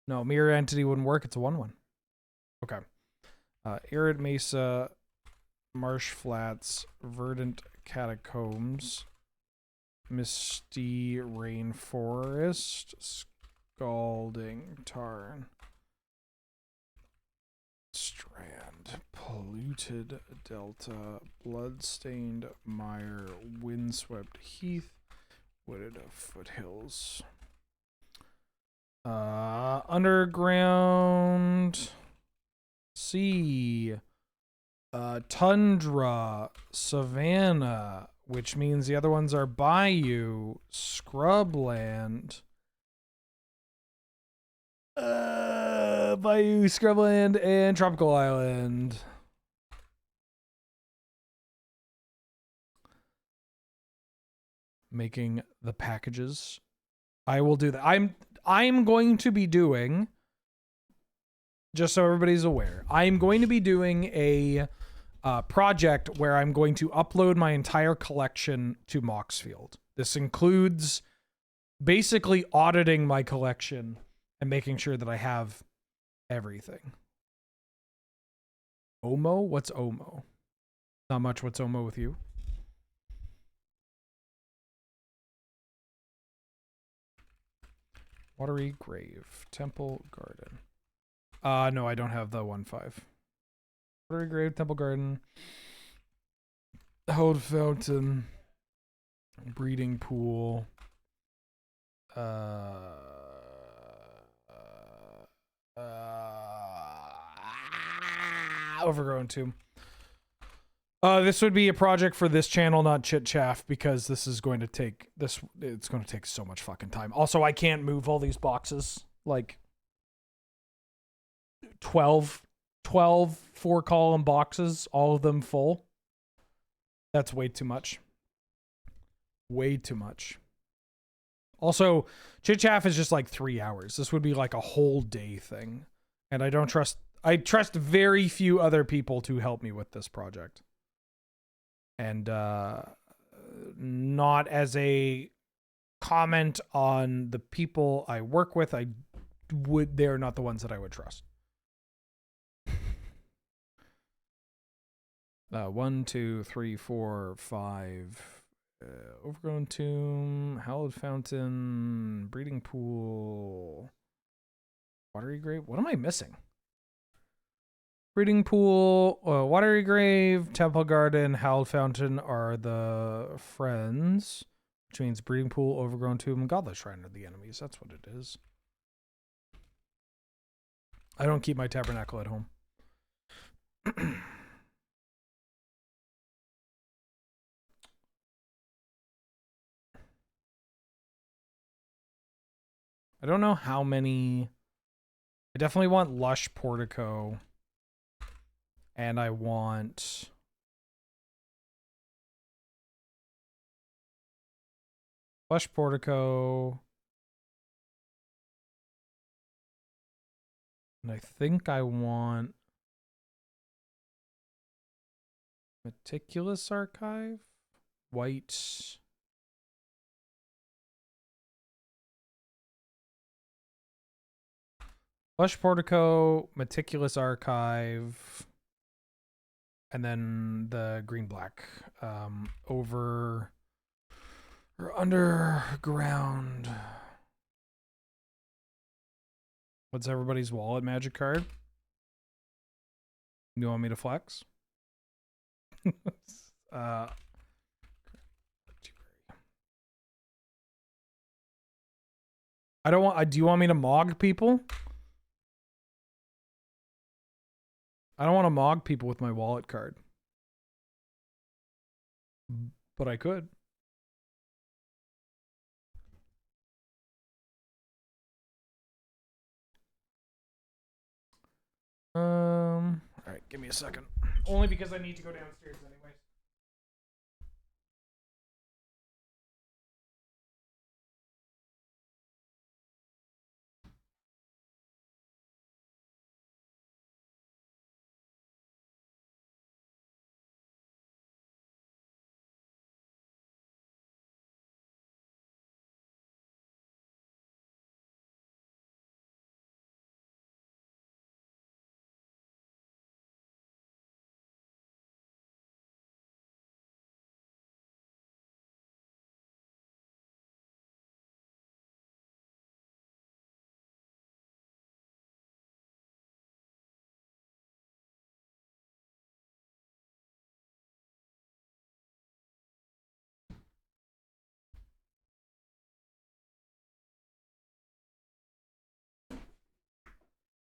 No, Mirror Entity wouldn't work. It's a 1/1. Okay. Arid Mesa, Marsh Flats, Verdant Catacombs, Misty Rainforest, Scalding Tarn, Strand, Polluted Delta, Bloodstained Mire, Windswept Heath, Wooded Foothills. Underground Sea, Tundra, Savannah, which means the other ones are Bayou, Scrubland, Bayou, Scrubland, and Tropical Island. Making the packages. I will do that. I'm going to be doing, just so everybody's aware, I'm going to be doing a project where I'm going to upload my entire collection to Moxfield. This includes basically auditing my collection and making sure that I have everything. Omo? What's Omo? Not much. What's Omo with you? Watery Grave, Temple Garden. No, I don't have the 1/5. Watery Grave, Temple Garden, Held Fountain, Breeding Pool, Overgrown Tomb. This would be a project for this channel, not Chit Chaff, because this is going to take it's going to take so much fucking time. Also, I can't move all these boxes, like 12 4-column boxes, all of them full. That's way too much. Way too much. Also, Chit Chaff is just like 3 hours. This would be like a whole day thing. And I trust very few other people to help me with this project. And not as a comment on the people I work with, they're not the ones that I would trust. 1, 2, 3, 4, 5. Overgrown Tomb, Hallowed Fountain, Breeding Pool, Watery Grave. What am I missing? Breeding Pool, Watery Grave, Temple Garden, Hallowed Fountain are the friends, which means Breeding Pool, Overgrown Tomb, and Godless Shrine are the enemies. That's what it is. I don't keep my tabernacle at home. I don't know how many. I definitely want Lush Portico. And I want Lush Portico. And I think I want Meticulous Archive. white. Lush Portico, Meticulous Archive, and then the green-black. Over or underground. What's everybody's wallet magic card? You want me to flex? I don't want. Do you want me to mog people? I don't want to mog people with my wallet card, but I could. All right, give me a second. Only because I need to go downstairs anyways.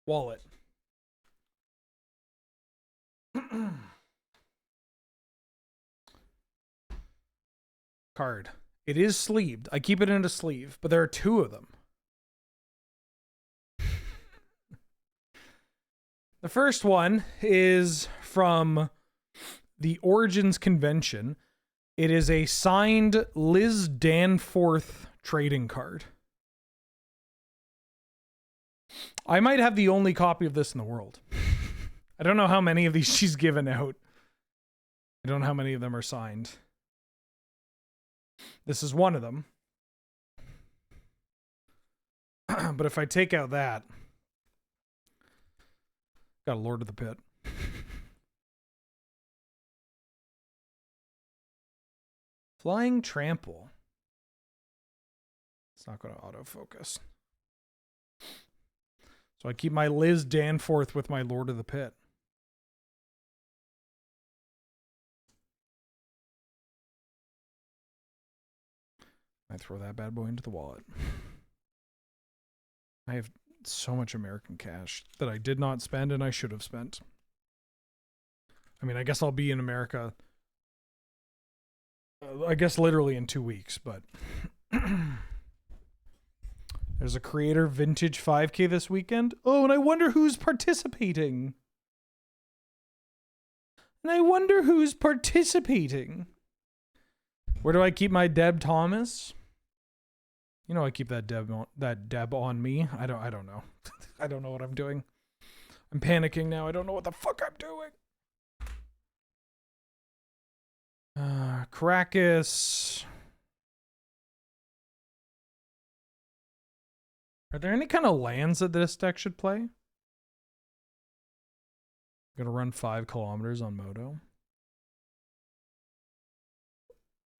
Wallet. Card. It is sleeved. I keep it in a sleeve, but there are two of them. The first one is from the Origins Convention. It is a signed Liz Danforth trading card. I might have the only copy of this in the world. I don't know how many of these she's given out. I don't know how many of them are signed. This is one of them. But if I take out that, got a Lord of the Pit. Flying Trample. It's not going to autofocus. So I keep my Liz Danforth with my Lord of the Pit. I throw that bad boy into the wallet. I have so much American cash that I did not spend and I should have spent. I mean, I guess I'll be in America, I guess literally in 2 weeks, but there's a creator vintage 5K this weekend. Oh, and I wonder who's participating. Where do I keep my Deb Thomas? You know I keep that Deb on me. I don't know. I don't know what I'm doing. I'm panicking now. I don't know what the fuck I'm doing. Caracas. Are there any kind of lands that this deck should play? I'm gonna run 5 kilometers on Moto.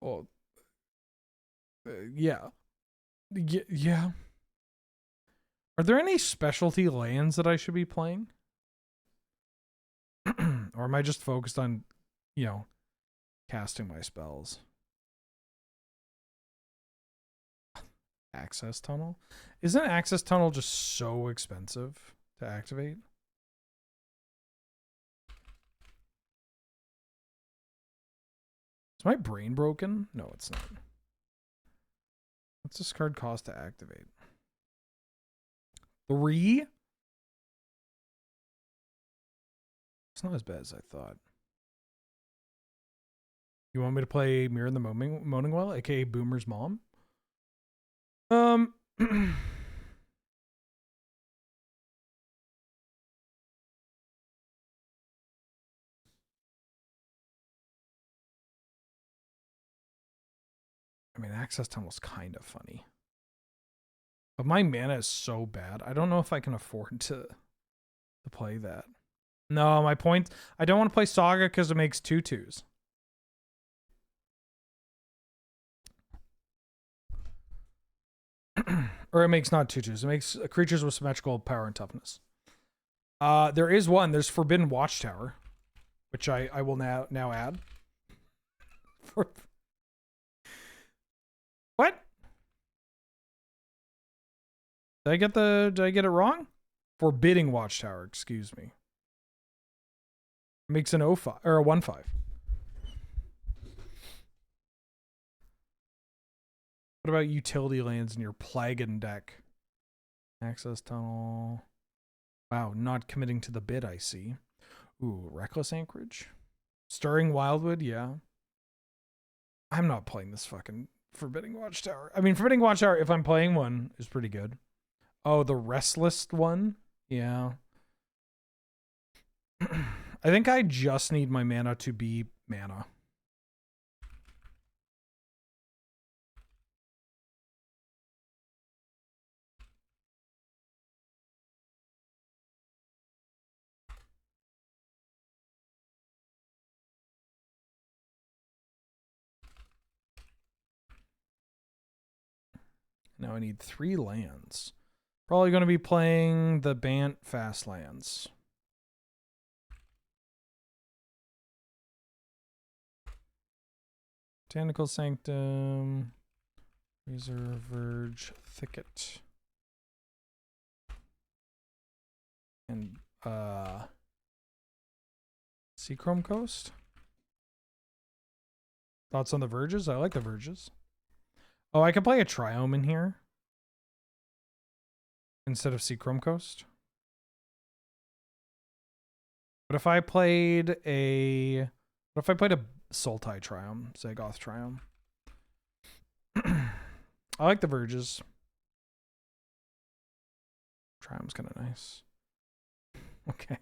Well, yeah. Yeah. Are there any specialty lands that I should be playing? Or am I just focused on, you know, casting my spells? Access Tunnel? Isn't Access Tunnel just so expensive to activate? Is my brain broken? No, it's not. What's this card cost to activate? 3? It's not as bad as I thought. You want me to play Mirror in the Moaning Well, aka Boomer's mom? I mean, Access Tunnel's kind of funny. But my mana is so bad. I don't know if I can afford to play that. No, my point, I don't want to play Saga because it makes 2/2s. Or it makes not 2/2s. It makes creatures with symmetrical power and toughness. There is one. There's Forbidden Watchtower, which I will now add. What? Did I get it wrong? Forbidding Watchtower, excuse me. Makes an 0/5 or a 1/5. What about utility lands in your Plagan deck? Access Tunnel. Wow, not committing to the bid, I see. Ooh, Reckless Anchorage. Stirring Wildwood, yeah. I'm not playing this fucking Forbidding Watchtower. I mean, Forbidding Watchtower, if I'm playing one, is pretty good. Oh, the Restless one? Yeah. I think I just need my mana to be mana. Now I need 3 lands. Probably going to be playing the Bant fast lands. Botanical Sanctum, Reserve Verge, Thicket, and Seachrome Coast. Thoughts on the Verges? I like the Verges. Oh, I could play a Triome in here instead of Seachrome Coast. But if I played a Sultai Triome, Zagoth Triome. I like the Verges. Triome's kind of nice. Okay.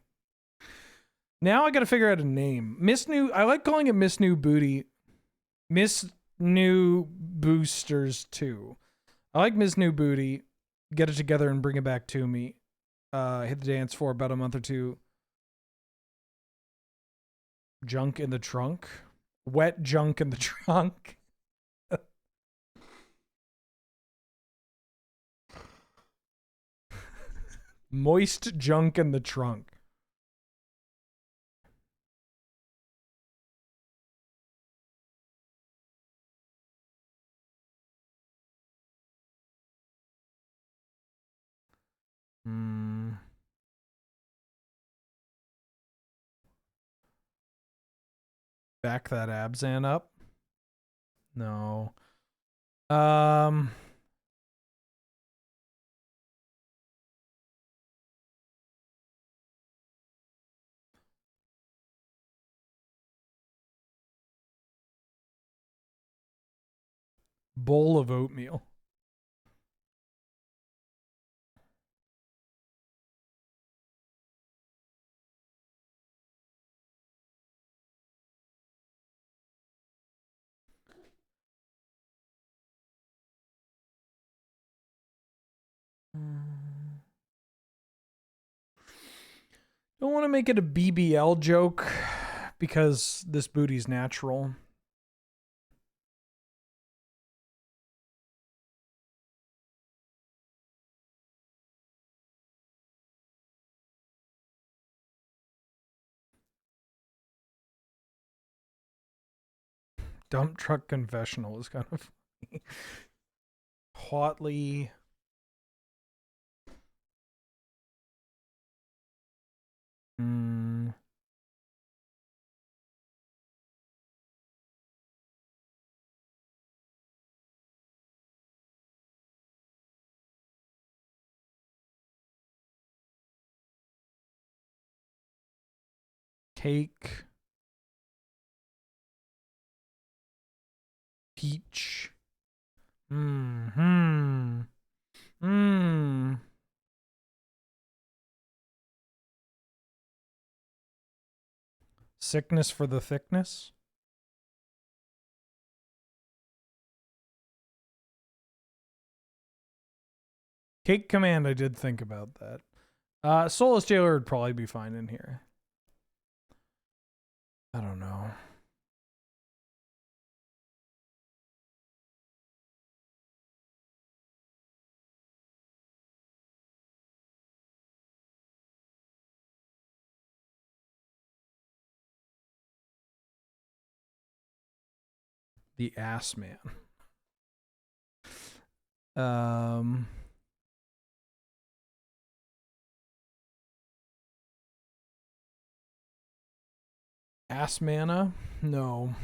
Now I got to figure out a name. Miss New. I like calling it Miss New Booty. Miss New Boosters 2. I like Miss New Booty. Get it together and bring it back to me. Hit the dance for about a month or two. Junk in the trunk. Wet junk in the trunk. Moist junk in the trunk. Back that Abzan up. No. Bowl of oatmeal. Don't want to make it a BBL joke because this booty's natural. Dump truck confessional is kind of funny. Hotly. Cake. Peach. Sickness for the thickness. Cake Command, I did think about that. Soulless Jailer would probably be fine in here. I don't know. The Ass Man. Ass Mana? No.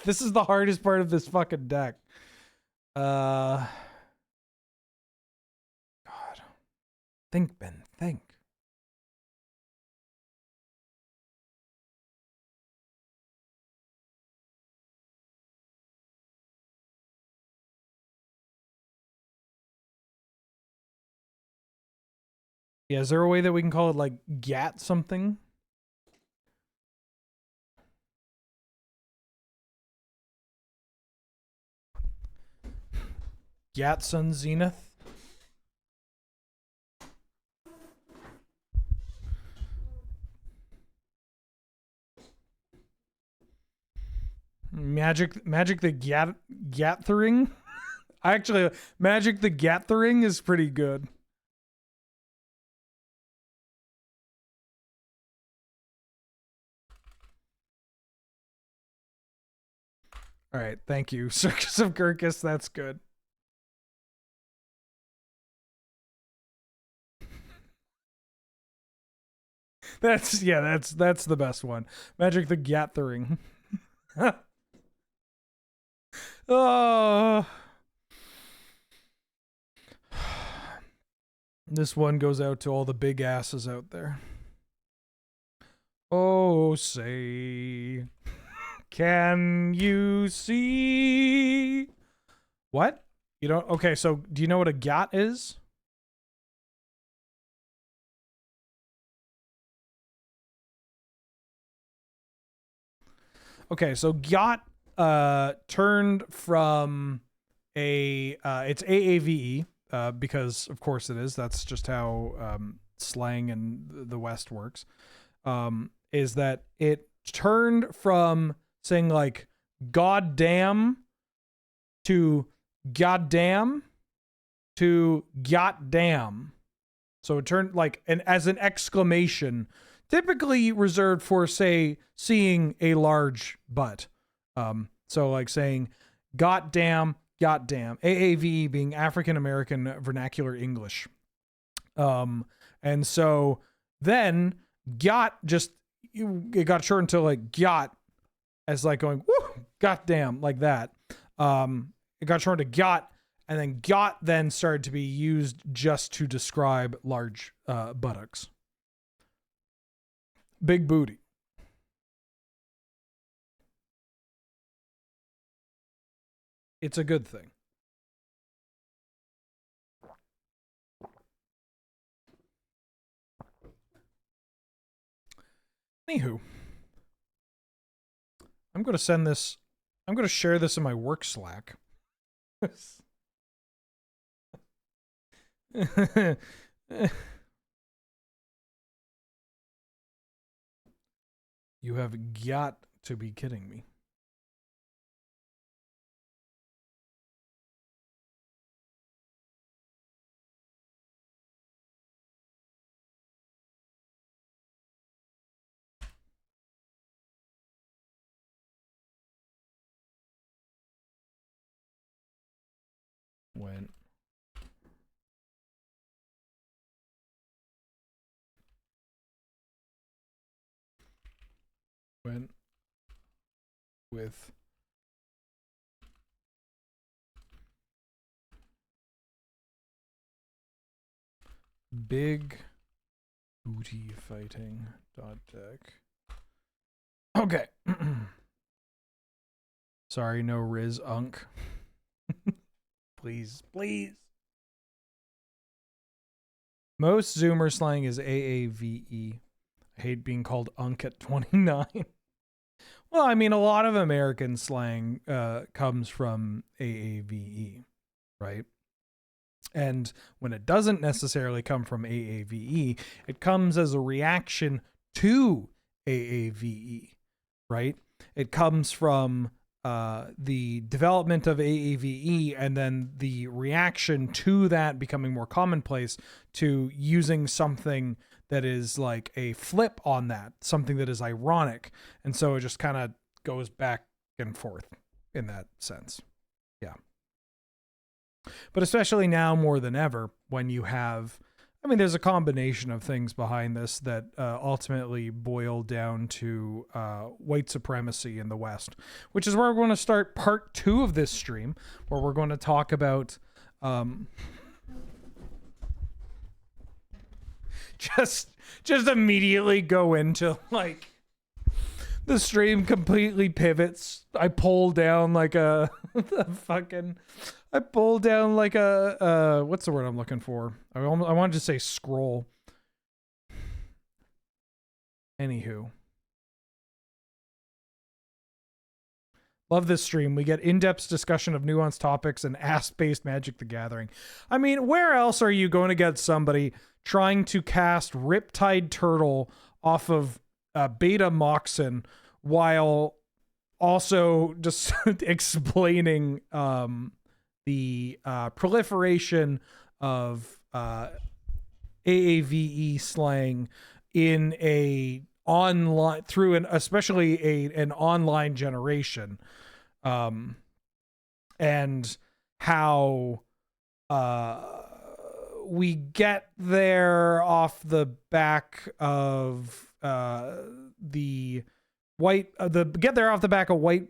This is the hardest part of this fucking deck. God. Think, Ben, think. Yeah, is there a way that we can call it like Gat something? Gatsun Zenith? Magic the Gyatthering? Actually, Magic the Gyatthering is pretty good. All right, thank you. Circus of Gurkus, that's good. That's the best one. Magic the Gyatthering. Oh. This one goes out to all the big asses out there. Oh, say, can you see? What? You don't? Okay, so do you know what a Gat is? Okay, so Gyat turned from it's AAVE, because of course it is. That's just how slang in the West works. Is that it turned from saying like goddamn to goddamn to goddamn. So it turned like as an exclamation, typically reserved for, say, seeing a large butt. So like saying goddamn, goddamn. AAVE being African American Vernacular English. And so then Gyat it got shortened to like Gyat as like going woo, goddamn, like that. It got shortened to Gyat, and then Gyat then started to be used just to describe large buttocks. Big booty. It's a good thing. Anywho, I'm going to share this in my work Slack. You have got to be kidding me. Went with big booty fighting .deck. Okay. Sorry, no Riz Unk. Please, please. Most Zoomer slang is AAVE. I hate being called Unk at 29. Well, I mean, a lot of American slang comes from AAVE, right? And when it doesn't necessarily come from AAVE, it comes as a reaction to AAVE, right? It comes from the development of AAVE and then the reaction to that becoming more commonplace to using something that is like a flip on that, something that is ironic. And so it just kind of goes back and forth in that sense. Yeah. But especially now more than ever, when you have, I mean, there's a combination of things behind this that ultimately boil down to white supremacy in the West, which is where we're going to start part 2 of this stream, where we're going to talk about just immediately go into like the stream completely pivots. I pull down like a what's the word I'm looking for? I wanted to say scroll. Anywho. Love this stream. We get in-depth discussion of nuanced topics and ask-based Magic the Gathering. I mean, where else are you going to get somebody trying to cast Riptide Turtle off of Beta Moxen while also just explaining the proliferation of AAVE slang in a online through especially an online generation, and how we get there off the back of white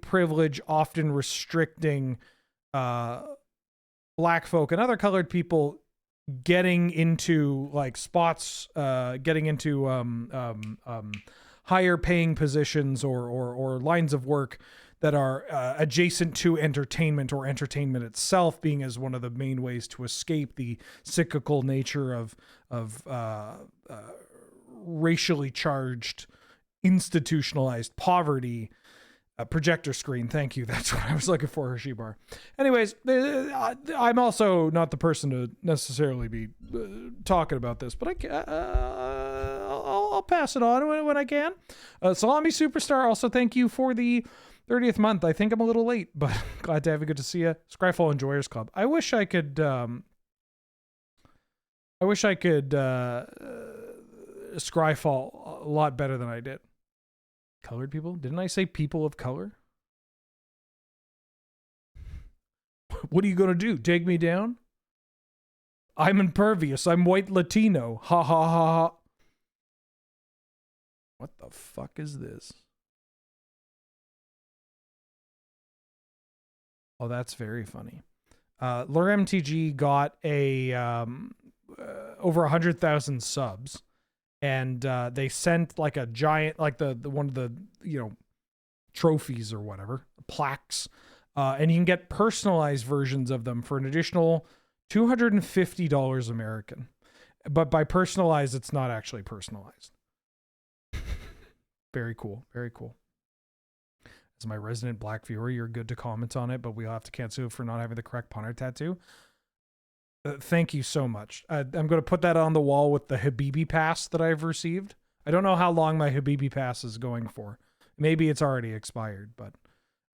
privilege often restricting black folk and other colored people getting into like spots, getting into higher paying positions or lines of work that are adjacent to entertainment, or entertainment itself being as one of the main ways to escape the cyclical nature of racially charged institutionalized poverty. Projector screen, thank you. That's what I was looking for, Hershey bar. Anyways, I'm also not the person to necessarily be talking about this, but I'll pass it on when I can. Salami Superstar, also thank you for the 30th month. I think I'm a little late, but glad to have you. Good to see you. Scryfall Enjoyers Club. I wish I could Scryfall a lot better than I did. Colored people? Didn't I say people of color? What are you going to do? Take me down? I'm impervious. I'm white Latino. Ha ha ha ha. What the fuck is this? Oh, that's very funny. Lure MTG got a over 100,000 subs. And they sent like a giant, like the one of the, trophies or whatever, plaques. And you can get personalized versions of them for an additional $250 American. But by personalized, it's not actually personalized. Very cool. Very cool. As my resident black viewer, you're good to comment on it, but we'll have to cancel you for not having the correct punter tattoo. Thank you so much. I'm going to put that on the wall with the Habibi pass that I've received. I don't know how long my Habibi pass is going for. Maybe it's already expired, but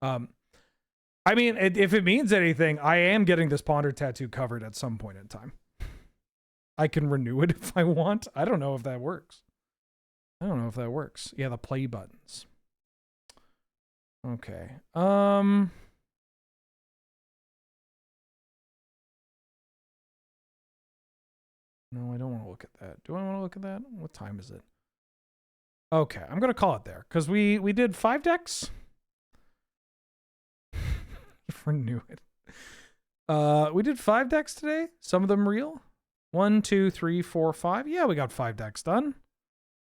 I mean, if it means anything, I am getting this Ponder tattoo covered at some point in time. I can renew it if I want. I don't know if that works. Yeah, the play buttons. Okay. No, I don't want to look at that. Do I want to look at that? What time is it? Okay, I'm going to call it there because we did 5 decks. Renew it. We did 5 decks today. Some of them real. 1, 2, 3, 4, 5. Yeah, we got 5 decks done.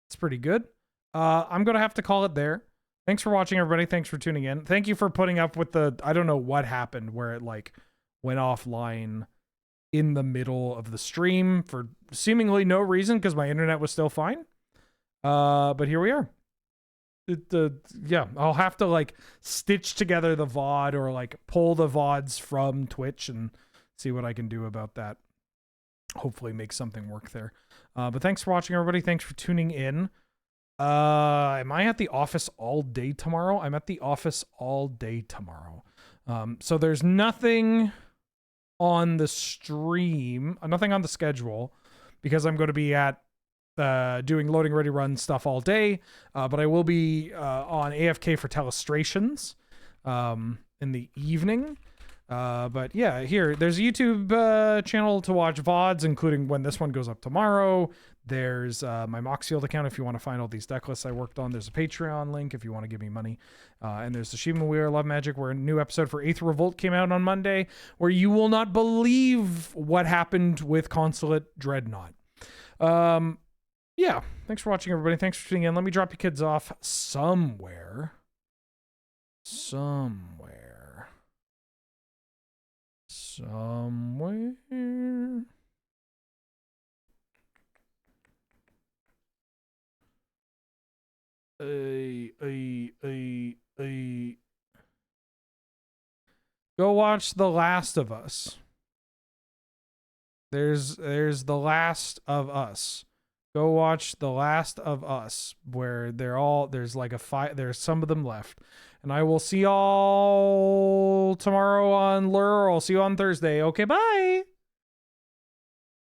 It's pretty good. I'm going to have to call it there. Thanks for watching, everybody. Thanks for tuning in. Thank you for putting up with the, I don't know what happened where it like went offline in the middle of the stream for seemingly no reason because my internet was still fine. But here we are. Yeah, I'll have to like stitch together the VOD or like pull the VODs from Twitch and see what I can do about that. hopefully make something work there. But thanks for watching, everybody. Thanks for tuning in. Am I at the office all day tomorrow? I'm at the office all day tomorrow. So there's nothing on the stream, nothing on the schedule, because I'm going to be at doing loading ready run stuff all day. But I will be on AFK for telestrations in the evening. But yeah, there's a YouTube channel to watch VODs, including when this one goes up tomorrow. There's my Moxfield account if you want to find all these deck lists I worked on. There's a Patreon link if you want to give me money. And there's the Shiva We Are Love Magic, where a new episode for 8th Revolt came out on Monday, where you will not believe what happened with Consulate Dreadnought. Yeah, thanks for watching, everybody. Thanks for tuning in. Let me drop you kids off somewhere. Go watch The Last of Us. There's The Last of Us. Go watch The Last of Us, where there's like there's some of them left. And I will see y'all tomorrow on Lure. I'll see you on Thursday. Okay, bye.